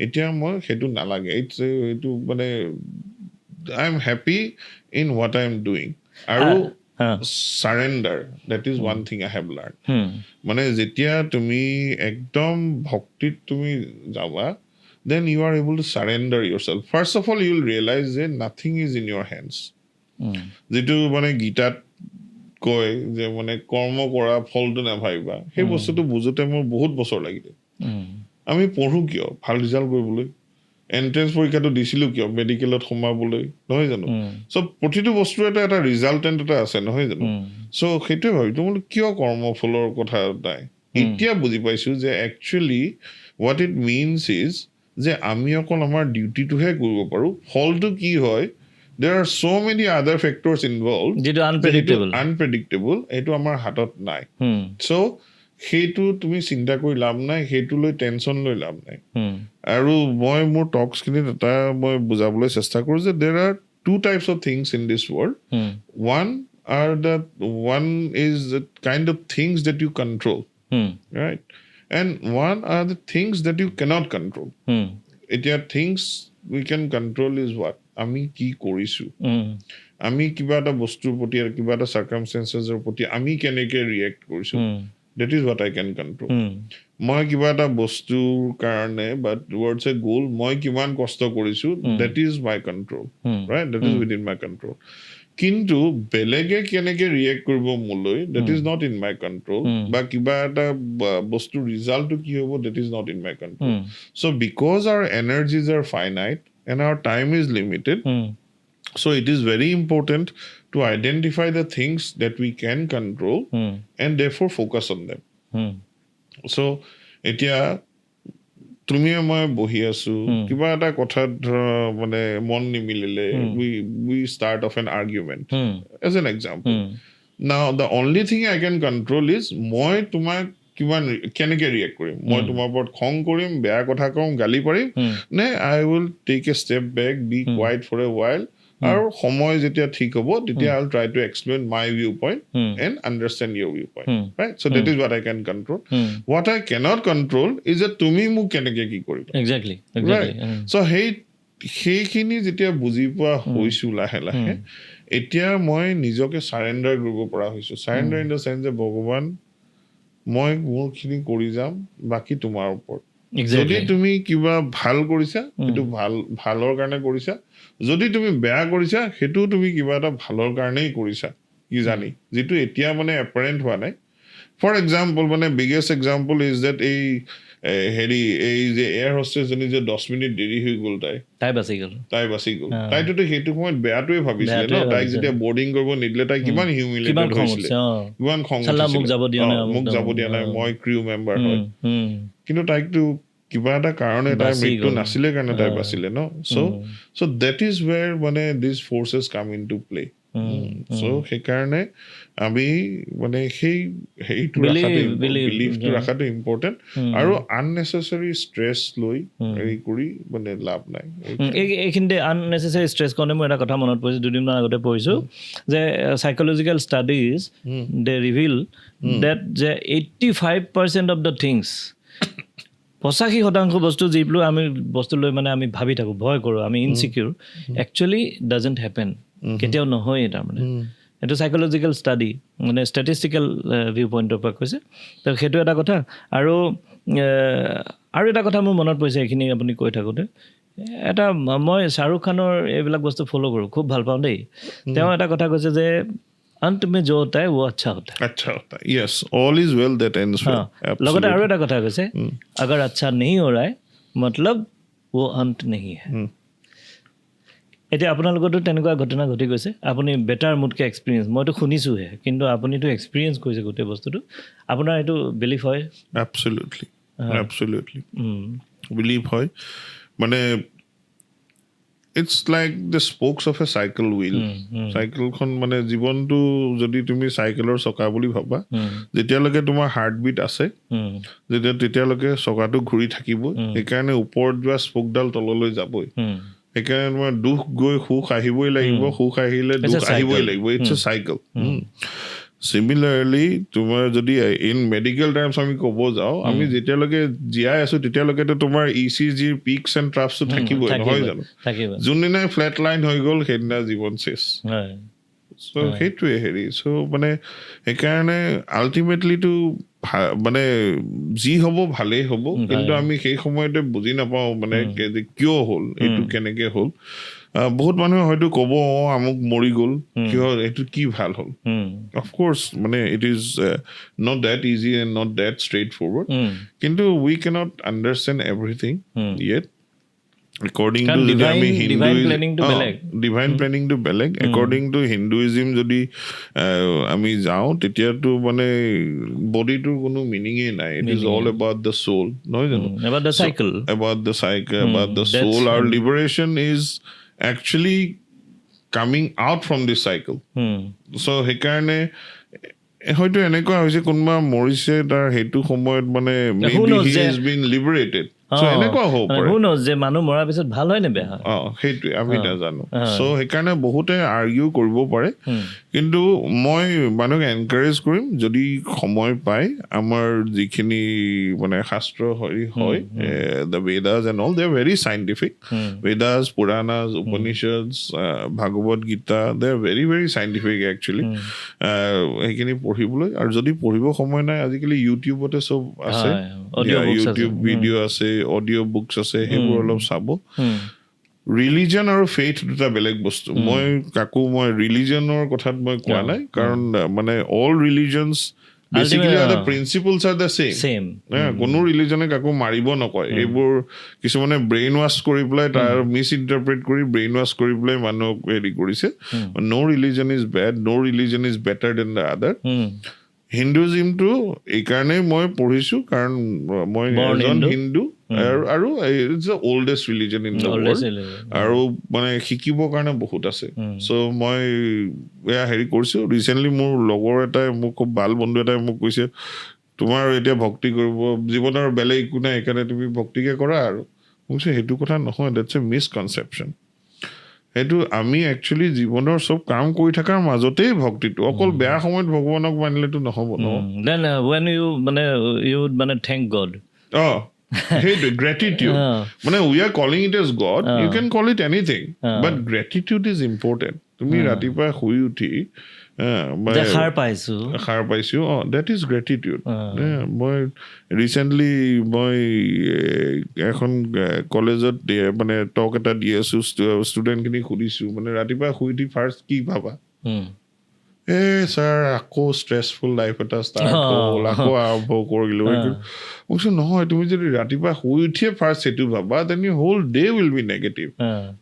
এতিয়া মই সেইটো নালাগে এইটো মানে I am happy in what I am doing আৰু surrender that is one thing I have learn মানে যেতিয়া তুমি একদম ভক্তিত তুমি যাবা then you are able to surrender yourself. First of all, you will realize that nothing is in your hands. যেটো মানে গীতাত কয় যে মানে কৰ্ম কৰা ফলটো নাভাবিবা সেই বস্তুটো বুজোতে মোৰ বহুত বছৰ লাগিলে আমি পঢ়োঁ কিয় ভাল ৰিজাল্ট কৰিবলৈ এণ্ট্ৰেঞ্চ পৰীক্ষাটো দিছিলোঁ কিয় মেডিকেলত সোমাবলৈ নহয় জানো চ' প্ৰতিটো বস্তুৰ এটা ৰিজাল্টেণ্ট এটা আছে নহয় জানো চ' সেইটোৱে ভাবিছোঁ বোলো কিয় কৰ্মফলৰ কথা নাই এতিয়া বুজি পাইছোঁ যে actually what it means is যে আমি অকল আমাৰ ডিউটিটোহে কৰিব পাৰোঁ ফলটো কি হয় there are so many other factors involved যেটো unpredictable এইটো আমাৰ হাতত নাই so সেইটো তুমি চিন্তা কৰি লাভ নাই, সেইটো লৈ টেনশ্যন লৈ লাভ নাই। আৰু মই মোৰ টকছখিনিত এটা মই বুজাবলৈ চেষ্টা কৰোঁ যে দেৰ R two types of things in this world. One is the kind of things that you control, right? And one are the things that you cannot control. এতিয়া things we can control is what? আমি কি কৰিছোঁ, আমি কিবা এটা বস্তুৰ প্ৰতি আৰু কিবা এটা চাৰ্কামষ্টেঞ্চেছৰ প্ৰতি আমি কেনেকৈ ৰিয়েক্ট কৰিছোঁ, that is what I can control. মই কিবা এটা বস্তুৰ কাৰণে বা towards a goal মই কিমান কষ্ট কৰিছোঁ, that is my control, right? That is within my control. কিন্তু বেলেগে কেনেকৈ ৰিয়েক্ট কৰিব মোলৈ, that is not in my control. বা কিবা এটা বস্তুৰ ৰিজাল্টটো কি হ'ব, that is not in my control. So because our energies are finite and our time is limited, so it is very important to identify the things that we can control and therefore focus on them. So এতিয়া তুমি মই বহি আছো, কিবা এটা কথাত মানে মন নিমিলিলে, we start off an argument as an example. Now the only thing I can control is মই তোমাক কিমান কেনেকৈ ৰিয়েক্ট কৰিম, মই তোমাৰ ওপৰত খং কৰিম, বেয়া কথা কম, গালি পাৰিম, নে I will take a step back, be quiet for a while, আৰু সময় যেতিয়া ঠিক হ'ব তেতিয়া I'll try to explain my viewpoint and understand your viewpoint, right? So that is what I can control. What I cannot control is that তুমি মোক কেনেকৈ কি কৰিবা, exactly. right? So সেইখিনি যেতিয়া বুজি পোৱা হৈছোঁ লাহে লাহে, এতিয়া মই নিজকে চাৰেণ্ডাৰ কৰিব পৰা হৈছোঁ. চাৰেণ্ডাৰ ইন দ্য চেন্স যে ভগৱান মই মোৰখিনি কৰি যাম, বাকী তোমাৰ ওপৰত। যদি তুমি কিবা ভাল কৰিছা সেইটো ভালৰ কাৰণে কৰিছা, যদি তুমি বেয়া কৰিছা সেইটো তুমি কিবা এটা ভালৰ কাৰণেই কৰিছা কি জানি, যিটো এতিয়া মানে এপাৰেণ্ট হোৱা নাই। ফৰ এক্সাম্পল মানে বিগেষ্ট এক্সাম্পল ইজ ডেট এই যে এয়াৰ হোষ্টেছজনী যে 10 মিনিট দেৰি হৈ গ'ল, তাই বাচি গ'ল। তাইটোতো সেইটো সময়ত বেয়াটোৱে ভাবিছিলে ন, তাইক যেতিয়া বৰ্ডিং কৰিব নিদিলে তাই কিমান হিউমিলেটেড হৈছিলে, কিমান খং উঠিছিলে, মোক যাব দিয়া নাই, মই ক্ৰিউ মেম্বাৰ হয়। কিন্তু তাইকতো কিবা এটা কাৰণে তাইৰ মৃত্যু নাছিলে কাৰণে তাই বাচিলে ন। চ' দেট ইজ ৱেৰ মানে these forces come into play. So' সেইকাৰণে আমি মানে সেইটো বিলিফটো ৰখাটো ইম্পৰ্টেণ্ট, আৰু আননেচেচাৰী ষ্ট্ৰেছ লৈ হেৰি কৰি মানে লাভ নাই। এইখিনিতে আননেচেচাৰী ষ্ট্ৰেছ কাৰণে মোৰ এটা কথা মনত পৰিছে, দুদিনমান আগতে পঢ়িছোঁ যে চাইক'লজিকেল ষ্টাডিজ দে ৰিভিল ডেট যে 85% অফ দ্য থিংছ, 85% বস্তু যিবোৰ আমি বস্তু লৈ মানে আমি ভাবি থাকোঁ, ভয় কৰোঁ, আমি ইনচিকিউৰ, একচুৱেলি ডাজেণ্ট হেপেন, কেতিয়াও নহয়েই তাৰমানে। এইটো চাইক'লজিকেল ষ্টাডি মানে ষ্টেটিষ্টিকেল ভিউ পইণ্টৰ পৰা কৈছে। তো সেইটো এটা কথা। আৰু এটা কথা মোৰ মনত পৰিছে এইখিনি আপুনি কৈ থাকোঁতে, এটা মই শ্বাহৰুখ খানৰ এইবিলাক বস্তু ফ'ল' কৰোঁ, খুব ভাল পাওঁ দেই। তেওঁ এটা কথা কৈছে যে अंत में जो होता है वो अच्छा होता है। Yes, all is well that ends well. লগতে আৰু এটা কথা কৈছে, अगर अच्छा नहीं हो रहा है मतलब वो अंत नहीं है। এতিয়া আপোনালোকতো তেনেকুৱা ঘটনা ঘটি গৈছে, আপুনি বেটাৰ মোতকৈ এক্সপিৰিয়েঞ্চ, মইতো শুনিছোঁহে, কিন্তু আপুনিতো এক্সপিৰিয়েঞ্চ কৰিছে গোটেই বস্তুটো, আপোনাৰ এইটো বিলিভ হয়? Absolutely বিলিভ হয়। মানে it's like the spokes of a cycle wheel. চাইকেলখন মানে জীৱনটো যদি তুমি চাইকেলৰ চকা বুলি ভাবা, যেতিয়ালৈকে তোমাৰ হাৰ্টবিট আছে তেতিয়ালৈকে চকাটো ঘূৰি থাকিবই। সেইকাৰণে ওপৰত যোৱা স্পোকডাল তললৈ যাবই। সেইকাৰণে তোমাৰ দুখ গৈ সুখ আহিবই লাগিব, সুখ আহিলে দুখ আহিবই লাগিব। It's a cycle. চিমিলাৰলি তোমাৰ যদি ইন মেডিকেল টাৰ্মছ আমি ক'ব যাওঁ, আমি যেতিয়ালৈকে জীয়াই আছোঁ তেতিয়ালৈকেতো তোমাৰ ECGৰ পিকছ এণ্ড ট্ৰাফছটো থাকিবই, নহয় জানো? যোনদিনাই ফ্লেট লাইন হৈ গ'ল সেইদিনা জীৱন চেছ। চ' সেইটোৱে হেৰি। চ' মানে সেইকাৰণে আল্টিমেটলিটো মানে যি হ'ব ভালেই হ'ব, কিন্তু আমি সেই সময়তে বুজি নাপাওঁ মানে কিয় হ'ল, এইটো কেনেকৈ হ'ল। বহুত মানুহে হয়তো ক'ব আমুক মৰি গ'ল, কিয় এইটো কি ভাল হ'ল। অফক'ৰ্চ মানে it is not that easy and not that straightforward, কিন্তু we cannot understand everything yet. According to divine planning to বেলেগ, according to Hinduism যদি আমি যাওঁ তেতিয়াতো মানে বডিটোৰ কোনো মিনিঙেই নাই। It is all about the soul, নহয় জানো? About the cycle, about the soul. Our liberation is actually coming out from this cycle. So সেইকাৰণে হয়তো এনেকুৱা হৈছে কোনোবা মৰিছে তাৰ সেইটো সময়ত মানে maybe he has been liberated. So এনেকুৱা হ'ব পাৰে who knows যে মানুহ মৰাৰ পিছত ভাল হয় নে বেয়া হয় সেইটোৱে আমি নাজানো so সেইকাৰণে বহুতে আৰ্গিউ কৰিব পাৰে কিন্তু মই মানুহক এনকাৰেজ কৰিম যদি সময় পায় আমাৰ যিখিনি মানে শাস্ত্ৰ হয় the Vedas and all they are very scientific Vedas Puranas Upanishads Bhagavad Gita they are very very scientific actually সেইখিনি পঢ়িবলৈ আৰু যদি পঢ়িব সময় নাই আজিকালি ইউটিউবতে সব আছে ইউটিউব ভিডিঅ' আছে অডিঅ' বুকছ আছে সেইবোৰ অলপ চাব ৰিলিজন আৰু ফেইথ দুটা বেলেগ বস্তু মই কাকো মই ৰিলিজনৰ কথাত মই কোৱা নাই কাৰণ মানে all religions basically the principles are the same কোনো ৰিলিজনে কাকো মাৰিব নকয় এইবোৰ কিছুমানে ব্ৰেইন ৱাশ কৰি পেলাই তাৰ মিস ইন্টাৰপ্ৰেট কৰি ব্ৰেইন ৱাশ কৰি পেলাই মানুহক হেৰি কৰিছে no religion is bad no religion is better than the other হিন্দুইজমটো এইকাৰণে মই পঢ়িছো কাৰণ মই এজন হিন্দু আৰু it's the oldest religion in the world আৰু মানে শিকিবৰ কাৰণে বহুত আছে সো মই এয়া হেৰি কৰিছো ৰিসেন্টলি মোৰ লগৰ এটাই মোক খুব ভাল বন্ধু এটাই মোক কৈছে তোমাৰ এতিয়া ভক্তি কৰিব জীৱনৰ বেলেগ একো নাই একাৰণে তুমি ভক্তিকে কৰা আৰু কৈছে সেইটো কথা নহয় দ্যাটছ এ মিসকনসেপচন সেইটো আমি একচুয়ালি জীৱনৰ সব কাম কৰি থকাৰ মাজতেই ভক্তিটো অকল বেয়া সময়ত ভগৱানক মানিলেতো নহব ন then when you মানে thank god hey gratitude মানে we are calling it as god you can call it anything but gratitude is important তুমি ৰাতিপুৱা শুই উঠি খাৰ পাইছো that is gratitude মই ৰিসেন্টলি মই এখন কলেজত মানে টক এটা দি আছো ষ্টুডেণ্টখিনি সুধিছো মানে ৰাতিপুৱা শুই উঠি ফাৰ্ষ্ট কি ভাবা স্যাৰ আকৌ ষ্ট্ৰেছফুল লাইফ এটা ষ্টাৰ্ট হ'ল আকৌ আৰম্ভ কৰিলোঁ কৈছো নহয় তুমি যদি ৰাতিপুৱা শুই উঠিয়ে ফাৰ্ষ্ট সেইটো ভাবা then you whole day will be negative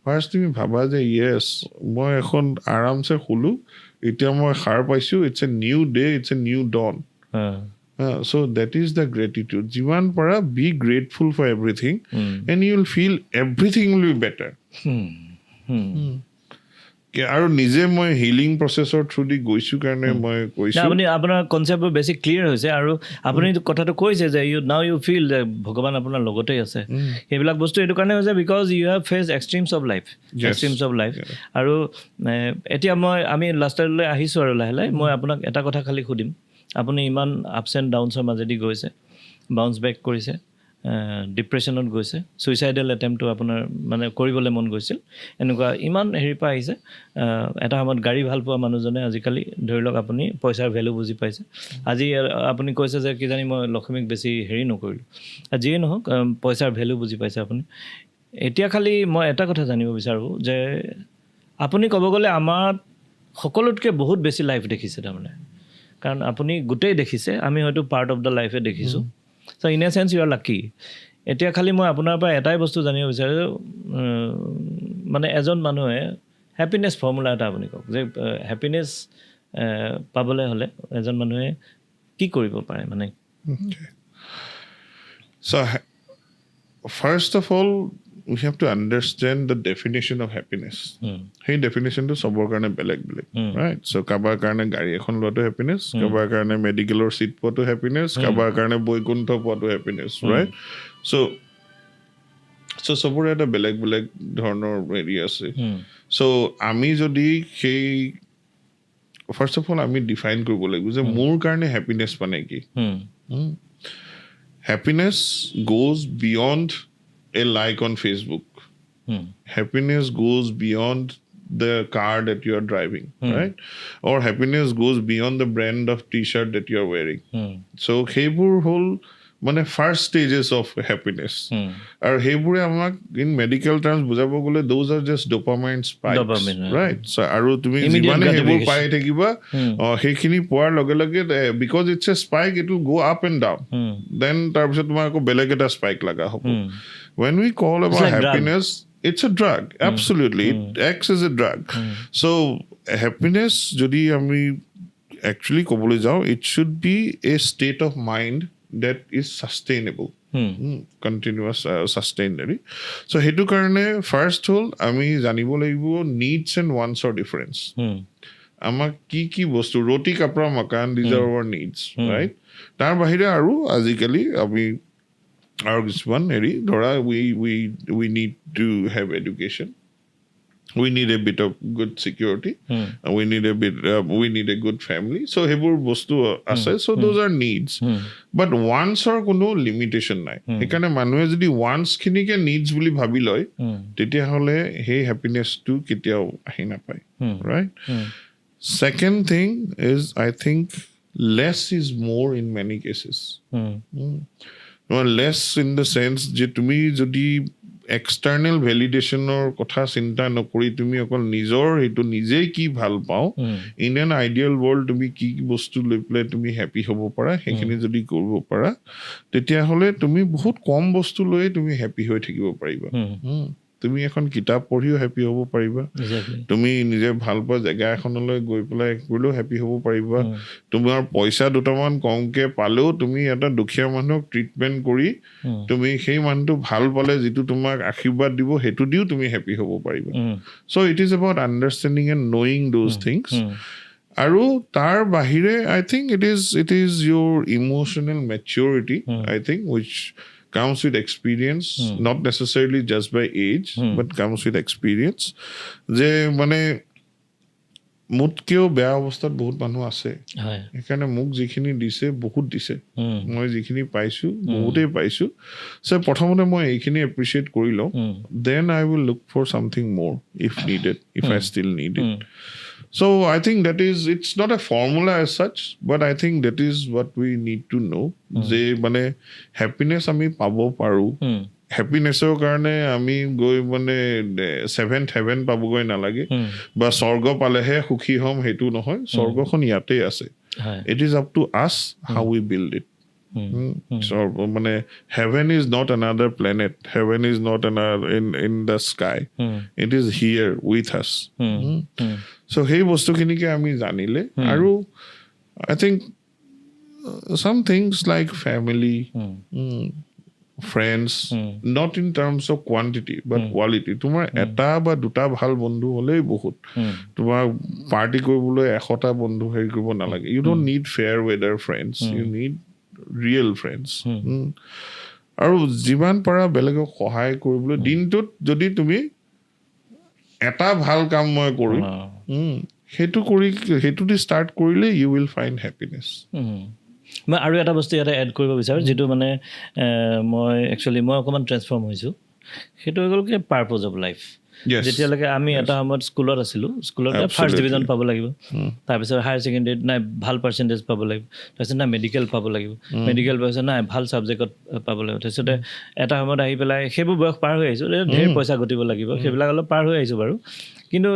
first তুমি ভাবা যে য়েছ মই এখন আৰামছে শুলো এতিয়া মই সাৰ পাইছো it's a new day it's a new dawn so that is the gratitude jivan para be grateful for everything and you will feel everything will be better আৰু নিজে মই হিলিং প্ৰসেছৰ থ্ৰু দি গৈছো কাৰণে মই কৈছো আপুনি আপোনাৰ কনসেপ্টটো বেছি ক্লিয়াৰ হৈছে আৰু আপুনি কথাটো কৈছে যে ইউ ফিল যে ভগৱান আপোনাৰ লগতে আছে সেইবিলাক বস্তু এইটো কাৰণে হৈছে because you have face extremes of life আৰু এতিয়া আমি লাষ্টলৈ আহিছো আৰু লাহে লাহে মই আপোনাক এটা কথা খালি সুধিম আপুনি ইমান আপছ এণ্ড ডাউনছৰ মাজেদি গৈছে বাউন্স বেক কৰিছে ডিপ্ৰেশ্যনত গৈছে ছুইচাইডেল এটেম্পটো আপোনাৰ মানে কৰিবলৈ মন গৈছিল এনেকুৱা ইমান হেৰি পৰা আহিছে এটা সময়ত গাড়ী ভাল পোৱা মানুহজনে আজিকালি ধৰি লওক আপুনি পইচাৰ ভেলু বুজি পাইছে আজি আপুনি কৈছে যে কিজানি মই লক্ষ্মীক বেছি হেৰি নকৰিলোঁ যিয়ে নহওক পইচাৰ ভেলু বুজি পাইছে আপুনি এতিয়া খালি মই এটা কথা জানিব বিচাৰোঁ যে আপুনি ক'ব গ'লে আমাৰ সকলোতকৈ বহুত বেছি লাইফ দেখিছে তাৰমানে কাৰণ আপুনি গোটেই দেখিছে আমি হয়তো পাৰ্ট অফ দ্য লাইফে দেখিছোঁ So in a sense you are lucky. এতিয়া খালি মই আপোনাৰ পৰা এটাই বস্তু জানিব বিচাৰোঁ মানে এজন মানুহে হ্যাপিনেছ ফৰ্মুলা এটা আপুনি কওক যে হ্যাপিনেছ পাবলৈ হ'লে এজন মানুহে কি কৰিব পাৰে মানে So first of all we have to understand the definition of happiness hey definition to sabor karone beleg right so kabar karone gari ekhon loto happiness kabar karone medical or seat poto happiness kabar karone boikuntho poto happiness right so sabor eta beleg dhornor area ase so ami jodi সেই first of all ami define koribo lagibo je mur karone happiness mane ki happiness goes beyond a like on Facebook. Happiness goes beyond the car that you are driving, right? Or happiness goes beyond the brand of t-shirt that you are wearing. So hebur hol mane first stages of happiness. Or hebur amak in medical terms bujabo gole those are just dopamine spikes, right? So aru tumi jibane hebur pai thakiba hekhini poar loge loge because it's a spike it will go up and down. Then tar pisot tumar ko beleg eta spike laga hobo. When we call about like happiness, it's a drug. Absolutely. It acts as a drug. So, happiness, jodi ami actually kobole jao, it should be a state of mind that is sustainable. Continuous, sustainable. So, hetu karone, first whole, ami janibo lagibo needs and wants are difference. আমাক কি বস্তু ৰুটি কাপড়া মকান these are our needs right তাৰ বাহিৰে আৰু আজিকালি আমি আৰু কিছুমান হেৰি ধৰা we need to have education, we need a bit of good security, we need a good family, so hebur bostu ase, so those are needs, but wants or kono limitation nai ekane manue jodi wants khini ke needs boli bhabi loy tetia hole he happiness tu ketiao ahi na pai, right? Second thing is I think less is more in many cases. Less in the sense je tumi jodi external validation or kotha chinta nokori tumi okol nijor hetu nije ki bhal pao in an ideal world tumi ki bostu loi pele tumi happy hobo para hekhini jodi korbo para tetia hole tumi bahut kom bostu loi tumi happy hoi thakibo pariba. তুমি এখন কিতাপ পঢ়িও happy হ'ব পাৰিবা তুমি নিজে ভাল পোৱা জায়গা এখনলৈ গৈ পেলাই কৰিলেও হ্যাপি হ'ব পাৰিবা তোমাৰ পইচা দুটামান কমকে পালেও তুমি এটা দুখীয়া মানুহক ট্ৰিটমেন্ট কৰি তুমি সেই মানুহটো ভাল পালে যিটো তোমাক আশীৰ্বাদ দিব হেতু দিও তুমি হ্যাপি হ'ব পাৰিবা so it is about understanding and knowing those things আৰু তাৰ বাহিৰে I think it is your emotional maturity I think which comes with experience, not necessarily just by age, but comes with experience. যে মানে মুতকেও বেয়া অৱস্থাত বহুত মানুহ আছে সেইকাৰণে মোক যিখিনি দিছে বহুত দিছে মই যিখিনি পাইছো বহুতেই পাইছো সো প্ৰথমতে মই এইখিনি এপ্ৰিচিয়েট কৰি লওঁ then I will look for something more if needed, if I still need it. So I think that is, it's not a formula as such, but I think that is what we need to know. Je mane happiness ami pabo paru. Happiness er karone ami goi mane seventh heaven pabo goi na lage. Ba sorgo pale he sukhi hom hetu nohoy. Sorgo khon yate ase. It is up to us how we build it. So mane heaven is not another planet, heaven is not another in the sky, it is here with us. So hey bostu khini ke ami janile aru I think some things like family, friends, not in terms of quantity but quality. Tumar eta ba duta bhal bondhu hole bahut tumar party koribole 100 ta bondhu heri koribo na lage. You don't need fair weather friends, you need real friends. আৰু জীবন পৰা বেলেগক সহায় কৰিবলৈ দিনটোত যদি তুমি এটা ভাল কাম মই কৰিম সেইটো দি ষ্টাৰ্ট কৰিলে ইউ উইল ফাইণ্ড হ্যাপিনেছ মই আৰু এটা বস্তু ইয়াতে এড কৰিব বিচাৰোঁ যিটো মানে মই একচুৱেলি মই অকণমান ট্ৰেন্সফৰ্ম হৈছোঁ সেইটো হৈ গ'ল কি পাৰ্পজ অফ লাইফ যেতিয়ালৈকে আমি এটা সময়ত স্কুলত আছিলোঁ স্কুলত ফাৰ্ষ্ট ডিভিজন পাব লাগিব তাৰপিছত হায়াৰ ছেকেণ্ডেৰীত নাই ভাল পাৰ্চেণ্টেজ পাব লাগিব তাৰপিছত নাই মেডিকেল পাব লাগিব মেডিকেল পাইছে নাই ভাল ছাবজেক্টত পাব লাগিব তাৰপিছতে এটা সময়ত আহি পেলাই সেইবোৰ বয়স পাৰ হৈ আহিছোঁ ঢেৰ পইচা ঘটিব লাগিব সেইবিলাক অলপ পাৰ হৈ আহিছোঁ বাৰু কিন্তু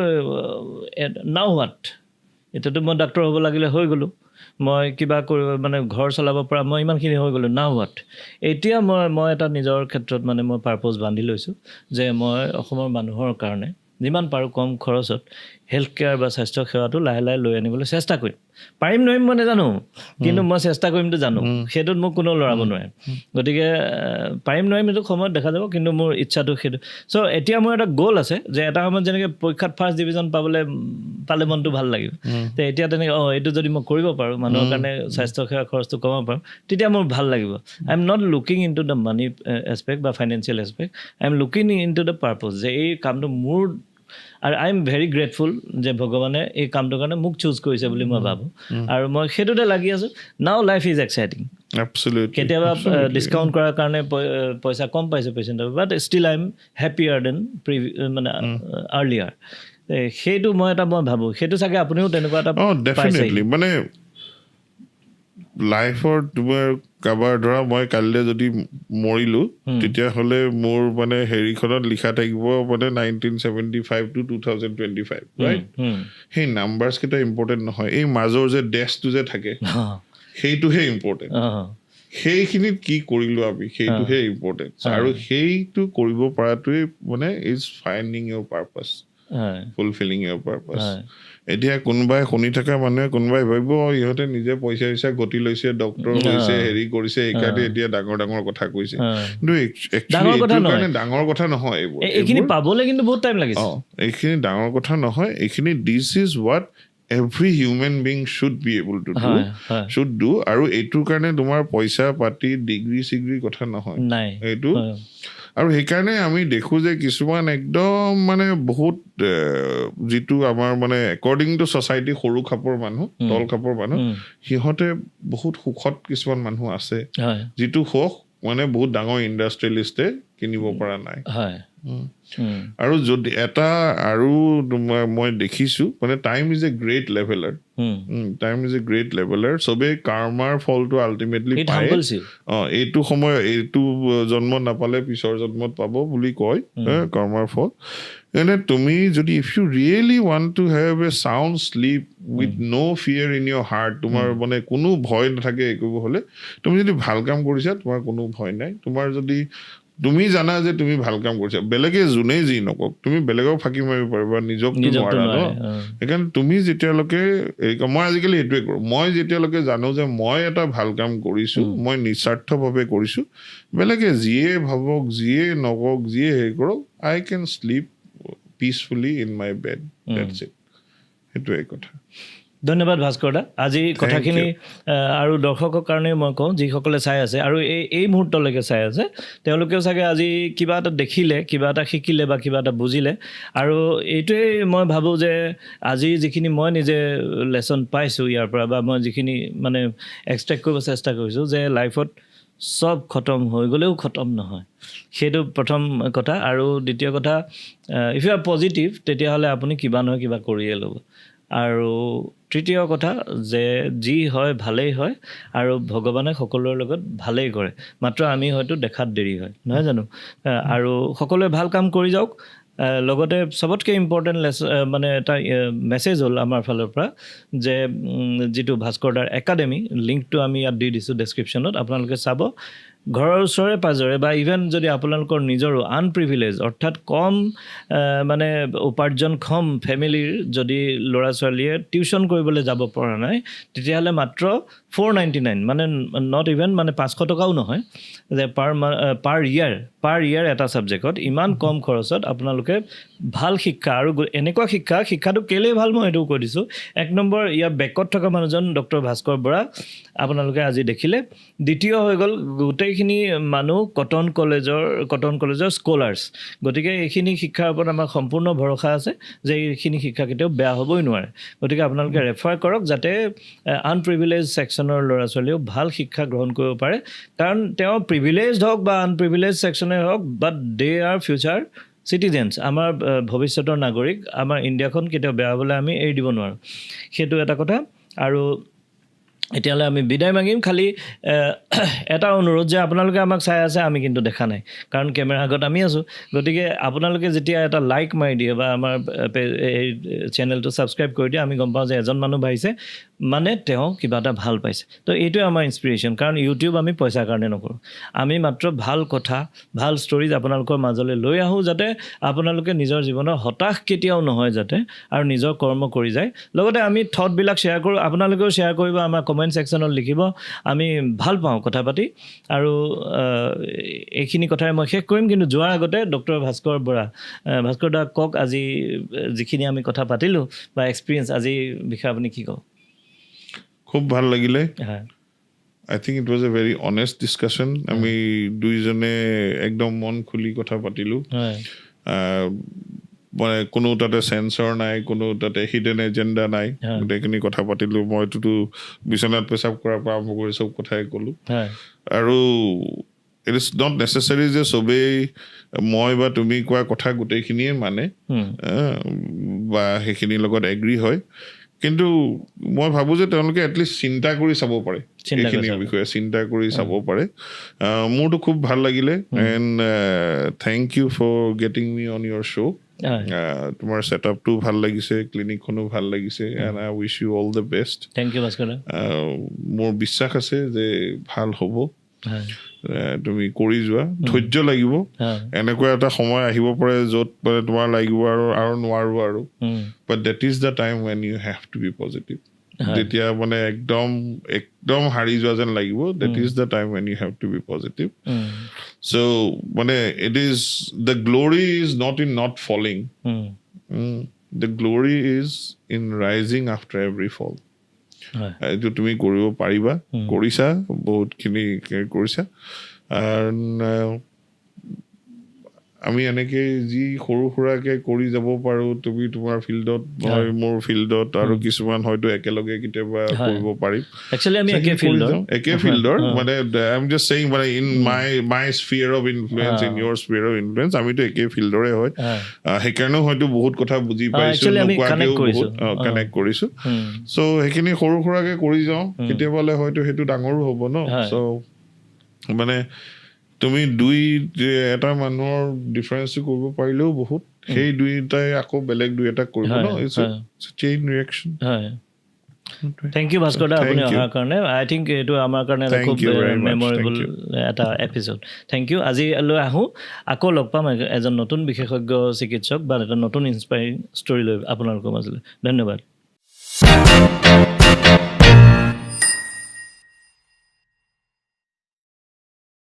নাও হোৱাট এতিয়াতো মই ডাক্তৰ হ'ব লাগিলে হৈ গ'লোঁ মই কিবা কৰিব মানে ঘৰ চলাব পৰা মই ইমানখিনি হৈ গ'লোঁ নাও হোৱাট এতিয়া মই এটা নিজৰ ক্ষেত্ৰত মানে মই পাৰ্পজ বান্ধি লৈছোঁ যে মই অসমৰ মানুহৰ কাৰণে যিমান পাৰোঁ কম খৰচত হেল্থ কেয়াৰ বা স্বাস্থ্য সেৱাটো লাহে লাহে লৈ আনিবলৈ চেষ্টা কৰিম পাৰিম নোৱাৰিম মই নাজানো কিন্তু মই চেষ্টা কৰিমতো জানো সেইটোত মোক কোনো লৰাব নোৱাৰে গতিকে পাৰিম নোৱাৰিম এইটো সময়ত দেখা যাব কিন্তু মোৰ ইচ্ছাটো সেইটো সো এতিয়া মোৰ এটা গ'ল আছে যে এটা সময়ত যেনেকৈ পৰীক্ষাত ফাৰ্ষ্ট ডিভিজন পালে মনটো ভাল লাগিব তো এতিয়া তেনেকৈ এইটো যদি মই কৰিব পাৰোঁ মানুহৰ কাৰণে স্বাস্থ্য সেৱা খৰচটো কমাব পাৰোঁ তেতিয়া মোৰ ভাল লাগিব I am not looking into the money aspect বা financial aspect I am looking into the purpose যে এই কামটো মোৰ আৰু আই এম ভেৰি গ্ৰেটফুল যে ভগৱানে এই কামটোৰ কাৰণে মোক চুজ কৰিছে বুলি মই ভাবোঁ আৰু মই সেইটোতে লাগি আছোঁ নাও লাইফ ইজ এক্সাইটিং কেতিয়াবা ডিছকাউণ্ট কৰাৰ কাৰণে পইচা কম পাইছোঁ পেচেণ্টৰ but still I am happier than মানে আৰ্লিয়াৰ সেইটো মই ভাবোঁ সেইটো চাগে আপুনিও তেনেকুৱা এটা ডেফিনেটলি মানে লাইফৰ তোমাৰ কাৰোবাৰ ধৰা মই কাইলৈ যদি মৰিলোঁ তেতিয়াহ'লে মোৰ মানে হেৰিখনত লিখা থাকিব মানে 1975 to 2025 ৰাইট সেই নাম্বাৰ্ছ কেইটা ইম্পৰ্টেণ্ট নহয় এই মাজৰ যে ডেছটো যে থাকে সেইটোহে ইম্পৰ্টেণ্ট সেইখিনিত কি কৰিলোঁ আমি সেইটোহে ইম্পৰ্টেণ্ট আৰু সেইটো কৰিব পৰাটোৱে মানে is finding your purpose fulfilling your purpose এতিয়া কোনোবাই শুনি থকা মানুহে কোনোবাই ভাবিব ইহঁতে নিজে পইচা ঘটি লৈছে ডক্তৰ হৈছে হেৰি কৰিছে সেইকাৰণে এতিয়া ডাঙৰ ডাঙৰ কথা কৈছে কিন্তু একচুৱেলি ডাঙৰ কথা নহয় এইবোৰ এইখিনি পাবলৈ কিন্তু বহুত টাইম লাগিছে এইখিনি ডাঙৰ কথা নহয় এইখিনি দিছ is what every human being should be able to do, should do. আৰু এইটোৰ কাৰণে তোমাৰ পইচা পাতি ডিগ্ৰী চিগ্ৰী কথা নহয় এইটো। আৰু সেইকাৰণে আমি দেখোঁ যে কিছুমান একদম মানে বহুত যিটো আমাৰ মানে একৰ্ডিং টু ছ'চাইটি সৰু খাপৰ মানুহ, তল খাপৰ মানুহ, সিহঁতে বহুত সুখত কিছুমান মানুহ আছে যিটো সুখ মানে বহুত ডাঙৰ ইণ্ডাষ্ট্ৰিয়েলিষ্টে কিনিব পৰা নাই। আৰু যদি এটা আৰু মই দেখিছোঁ মানে time is a great leveller, time is a great leveller. চবেই কাৰ্মাৰ ফলটো আল্টিমেটলি পায়। এইটো সময় এইটো জন্মত নাপালে পিছৰ জন্মত পাব বুলি কয় কৰ্মাৰ ফল। এনে তুমি যদি if you really want to have a sound sleep with no' fear in your heart, তোমাৰ মানে কোনো ভয় নাথাকে একো হ'লে, তুমি যদি ভাল কাম কৰিছা তোমাৰ কোনো ভয় নাই। তোমাৰ যদি তুমি জানা যে তুমি ভাল কাম কৰিছা, বেলেগে যোনেই যি নকওক তুমি বেলেগক ফাঁকি মাৰিব পাৰিবা, নিজকতো নোৱাৰা ন। সেইকাৰণে তুমি যেতিয়ালৈকে মই আজিকালি এইটোৱে কৰোঁ, মই যেতিয়ালৈকে জানো যে মই এটা ভাল কাম কৰিছোঁ, মই নিস্বাৰ্থভাৱে কৰিছোঁ, বেলেগে যিয়ে ভাবক যিয়ে নকওক যিয়ে হেৰি কৰক, I can sleep peacefully in my bed, that's it. সেইটোৱে কথা। ধন্যবাদ ভাস্কৰ দা। আজি কথাখিনি আৰু দৰ্শকৰ কাৰণে মই কওঁ যিসকলে চাই আছে আৰু এই মুহূৰ্তলৈকে চাই আছে, তেওঁলোকেও চাগে আজি কিবা এটা দেখিলে, কিবা এটা শিকিলে বা কিবা এটা বুজিলে। আৰু এইটোৱেই মই ভাবোঁ যে আজি যিখিনি মই নিজে লেচন পাইছোঁ ইয়াৰ পৰা, বা মই যিখিনি মানে এক্সট্ৰেক্ট কৰিব চেষ্টা কৰিছোঁ, যে লাইফত চব খতম হৈ গ'লেও খতম নহয়, সেইটো প্ৰথম কথা। আৰু দ্বিতীয় কথা, ইফ ইউ আৰ পজিটিভ তেতিয়াহ'লে আপুনি কিবা নহয় কিবা কৰিয়ে ল'ব। আৰু তৃতীয় কথা যে যি হয় ভালেই হয়, আৰু ভগৱানে সকলোৰে লগত ভালেই কৰে, মাত্ৰ আমি হয়তো দেখাত দেৰি হয়, নহয় জানো? আৰু সকলোৱে ভাল কাম কৰি যাওক। লগতে চবতকৈ ইম্পৰ্টেণ্ট মানে এটা মেছেজ হ'ল আমাৰ ফালৰ পৰা যে যিটো ভাস্কৰ দাৰ একাডেমি, লিংকটো আমি ইয়াত দি দিছোঁ ডেছক্ৰিপশ্যনত, আপোনালোকে চাব। ঘৰৰ ওচৰে পাঁজৰে বা ইভেন যদি আপোনালোকৰ নিজৰো আনপ্ৰিভিলেজ অৰ্থাৎ কম মানে উপাৰ্জনক্ষম ফেমিলিৰ যদি ল'ৰা ছোৱালীয়ে টিউশ্যন কৰিবলৈ যাব পৰা নাই, তেতিয়াহ'লে মাত্ৰ 499 মানে নট ইভেন মানে 500 টকাও নহয়, যে পাৰ ইয়াৰ এটা ছাবজেক্টত ইমান কম খৰচত আপোনালোকে ভাল শিক্ষা। আৰু এনেকুৱা শিক্ষাটো কেলেই ভাল মই সেইটোও কৈ দিছোঁ। 1 নম্বৰ, ইয়াৰ বেকত থকা মানুহজন ডক্টৰ ভাস্কৰ বৰা আপোনালোকে আজি দেখিলে। দ্বিতীয় হৈ গ'ল গোটেইখিনি মানুহ কটন কলেজৰ স্কলাৰ্ছ। গতিকে এইখিনি শিক্ষাৰ ওপৰত আমাৰ সম্পূৰ্ণ ভৰসা আছে যে এইখিনি শিক্ষা কেতিয়াও বেয়া হ'বই নোৱাৰে। গতিকে আপোনালোকে ৰেফাৰ কৰক যাতে আনপ্ৰিভিলেজ ছেকশ্যনৰ ল'ৰা ছোৱালীয়েও ভাল শিক্ষা গ্ৰহণ কৰিব পাৰে। কাৰণ তেওঁ প্ৰিভিলেজড হওক বা আনপ্ৰিভিলেজ ছেকশ্যনে হওক, বাট দে আৰ ফিউচাৰ চিটিজেন্স, আমাৰ ভৱিষ্যতৰ নাগৰিক। আমাৰ ইণ্ডিয়াখন কেতিয়াও বেয়া হ'বলৈ আমি এৰি দিব নোৱাৰোঁ, সেইটো এটা কথা। আৰু এতিয়ালৈ আমি বিদায় মাগিম। খালি এটা অনুৰোধ যে আপোনালোকে আমাক চাই আছে, আমি কিন্তু দেখা নাই, কাৰণ কেমেৰা আগত আমি আছোঁ। গতিকে আপোনালোকে যেতিয়া এটা লাইক মাৰি দিয়ে বা আমাৰ এই চেনেলটো ছাবস্ক্ৰাইব কৰি দিয়ে, আমি গম পাওঁ যে এজন মানুহ বাঢ়িছে, মানে তেওঁ কিবা এটা ভাল পাইছে। তো এইটোৱে আমাৰ ইনস্পিৰেশ্যন। কাৰণ ইউটিউব আমি পইচাৰ কাৰণে নকৰোঁ, আমি মাত্ৰ ভাল কথা, ভাল ষ্টৰিজ আপোনালোকৰ মাজলৈ লৈ আহোঁ, যাতে আপোনালোকে নিজৰ জীৱনৰ হতাশ কেতিয়াও নহয় যাতে, আৰু নিজৰ কৰ্ম কৰি যায়। লগতে আমি থটবিলাক শ্বেয়াৰ কৰোঁ, আপোনালোকেও শ্বেয়াৰ কৰিব, আমাৰ কমেণ্ট ছেকশ্যনত লিখিব, আমি ভাল পাওঁ কথা পাতি। আৰু এইখিনি কথাই মই শেষ কৰিম, কিন্তু যোৱাৰ আগতে ডক্টৰ ভাস্কৰ বৰা, ভাস্কৰ দা কওক, আজি যিখিনি আমি কথা পাতিলোঁ বা এক্সপিৰিয়েঞ্চ, আজিৰ বিষয়ে আপুনি কি কওক? খুব ভাল লাগিলে। I think it was a very honest discussion. আমি দুইজনে একদম মন খুলি কথা পাতিলোঁ, মানে কোনো তাতে চেঞ্চৰ নাই, কোনো তাতে হিডেন এজেণ্ডা নাই, গোটেইখিনি কথা পাতিলোঁ। মইতোতো বিচনাত পেচাব কৰাৰ পৰা আৰম্ভ কৰি চব কথাই ক'লোঁ। আৰু ইট ইজ নট নেচেচাৰী যে চবেই মই বা তুমি কোৱা কথা গোটেইখিনিয়ে মানে বা সেইখিনিৰ লগত এগ্ৰী হয়, কিন্তু মই ভাবোঁ যে তেওঁলোকে এটলিষ্ট চিন্তা কৰি চাব পাৰে, এইখিনিৰ বিষয়ে চিন্তা কৰি চাব পাৰে। মোৰতো খুব ভাল লাগিলে। And thank you for getting me on your show'. তোমাৰ ছেটআপটোও ভাল লাগিছে, ক্লিনিকখনো ভাল লাগিছে, and I wish you all the best. Thank you Bhaskar da. মোৰ বিশ্বাস আছে যে ভাল হ'ব। তুমি কৰি যোৱা, ধৈৰ্য লাগিব। এনেকুৱা এটা সময় আহিব পাৰে য'ত মানে তোমাৰ লাগিব আৰু নোৱাৰো আৰু, but that is the time when you have to be positive. যেতিয়া মানে একদম হাৰি যোৱা যেন লাগিব, that is the time when you have to be positive. So' মানে it is the glory is not in not falling, the glory is in rising after every fall. এইটো তুমি কৰিব পাৰিবা, কৰিছা, বহুতখিনি কৰিছা। আমি এনেকে যি সৰু সুৰাকে কৰি যাব পাৰোঁ, তুমি তোমাৰ ফিল্ডত, মই মোৰ ফিল্ডত, আৰু কিছুমান হয়তো একেলগে কেতিয়াবা কৰিব পাৰিম। একে ফিল্ডৰ মানে আই এম জাষ্ট ছেইং মানে in my sphere of influence, in your sphere of influence, আমিতো একে ফিল্ডৰে হয়। সেইকাৰণেও হয়তো বহুত কথা বুজি পাইছোঁ, নোকোৱাকেও বহুত কানেক্ট কৰিছোঁ। চ' সেইখিনি সৰু সুৰাকে কৰি যাওঁ, কেতিয়াবালে হয়তো সেইটো ডাঙৰো হ'ব ন। চ' মানে তুমি এটা মানুহৰ ডিফাৰেঞ্চটো কৰিব পাৰিলেও বহুত, সেই দুইটাই আকৌ বেলেগ দুই এটা কৰিব ন। It's a chain reaction. Thank you Bhaskar দা, আপুনি অহাৰ কাৰণে। আই থিংক এইটো আমাৰ কাৰণে খুব মেমৰেবল এটা এপিছড। Thank U. আজিলৈ আহোঁ, আকৌ লগ পাম এজন নতুন বিশেষজ্ঞ চিকিৎসক বা এটা নতুন ইনস্পায়াৰিং ষ্টৰী লৈ আপোনালোকৰ মাজলৈ। ধন্যবাদ।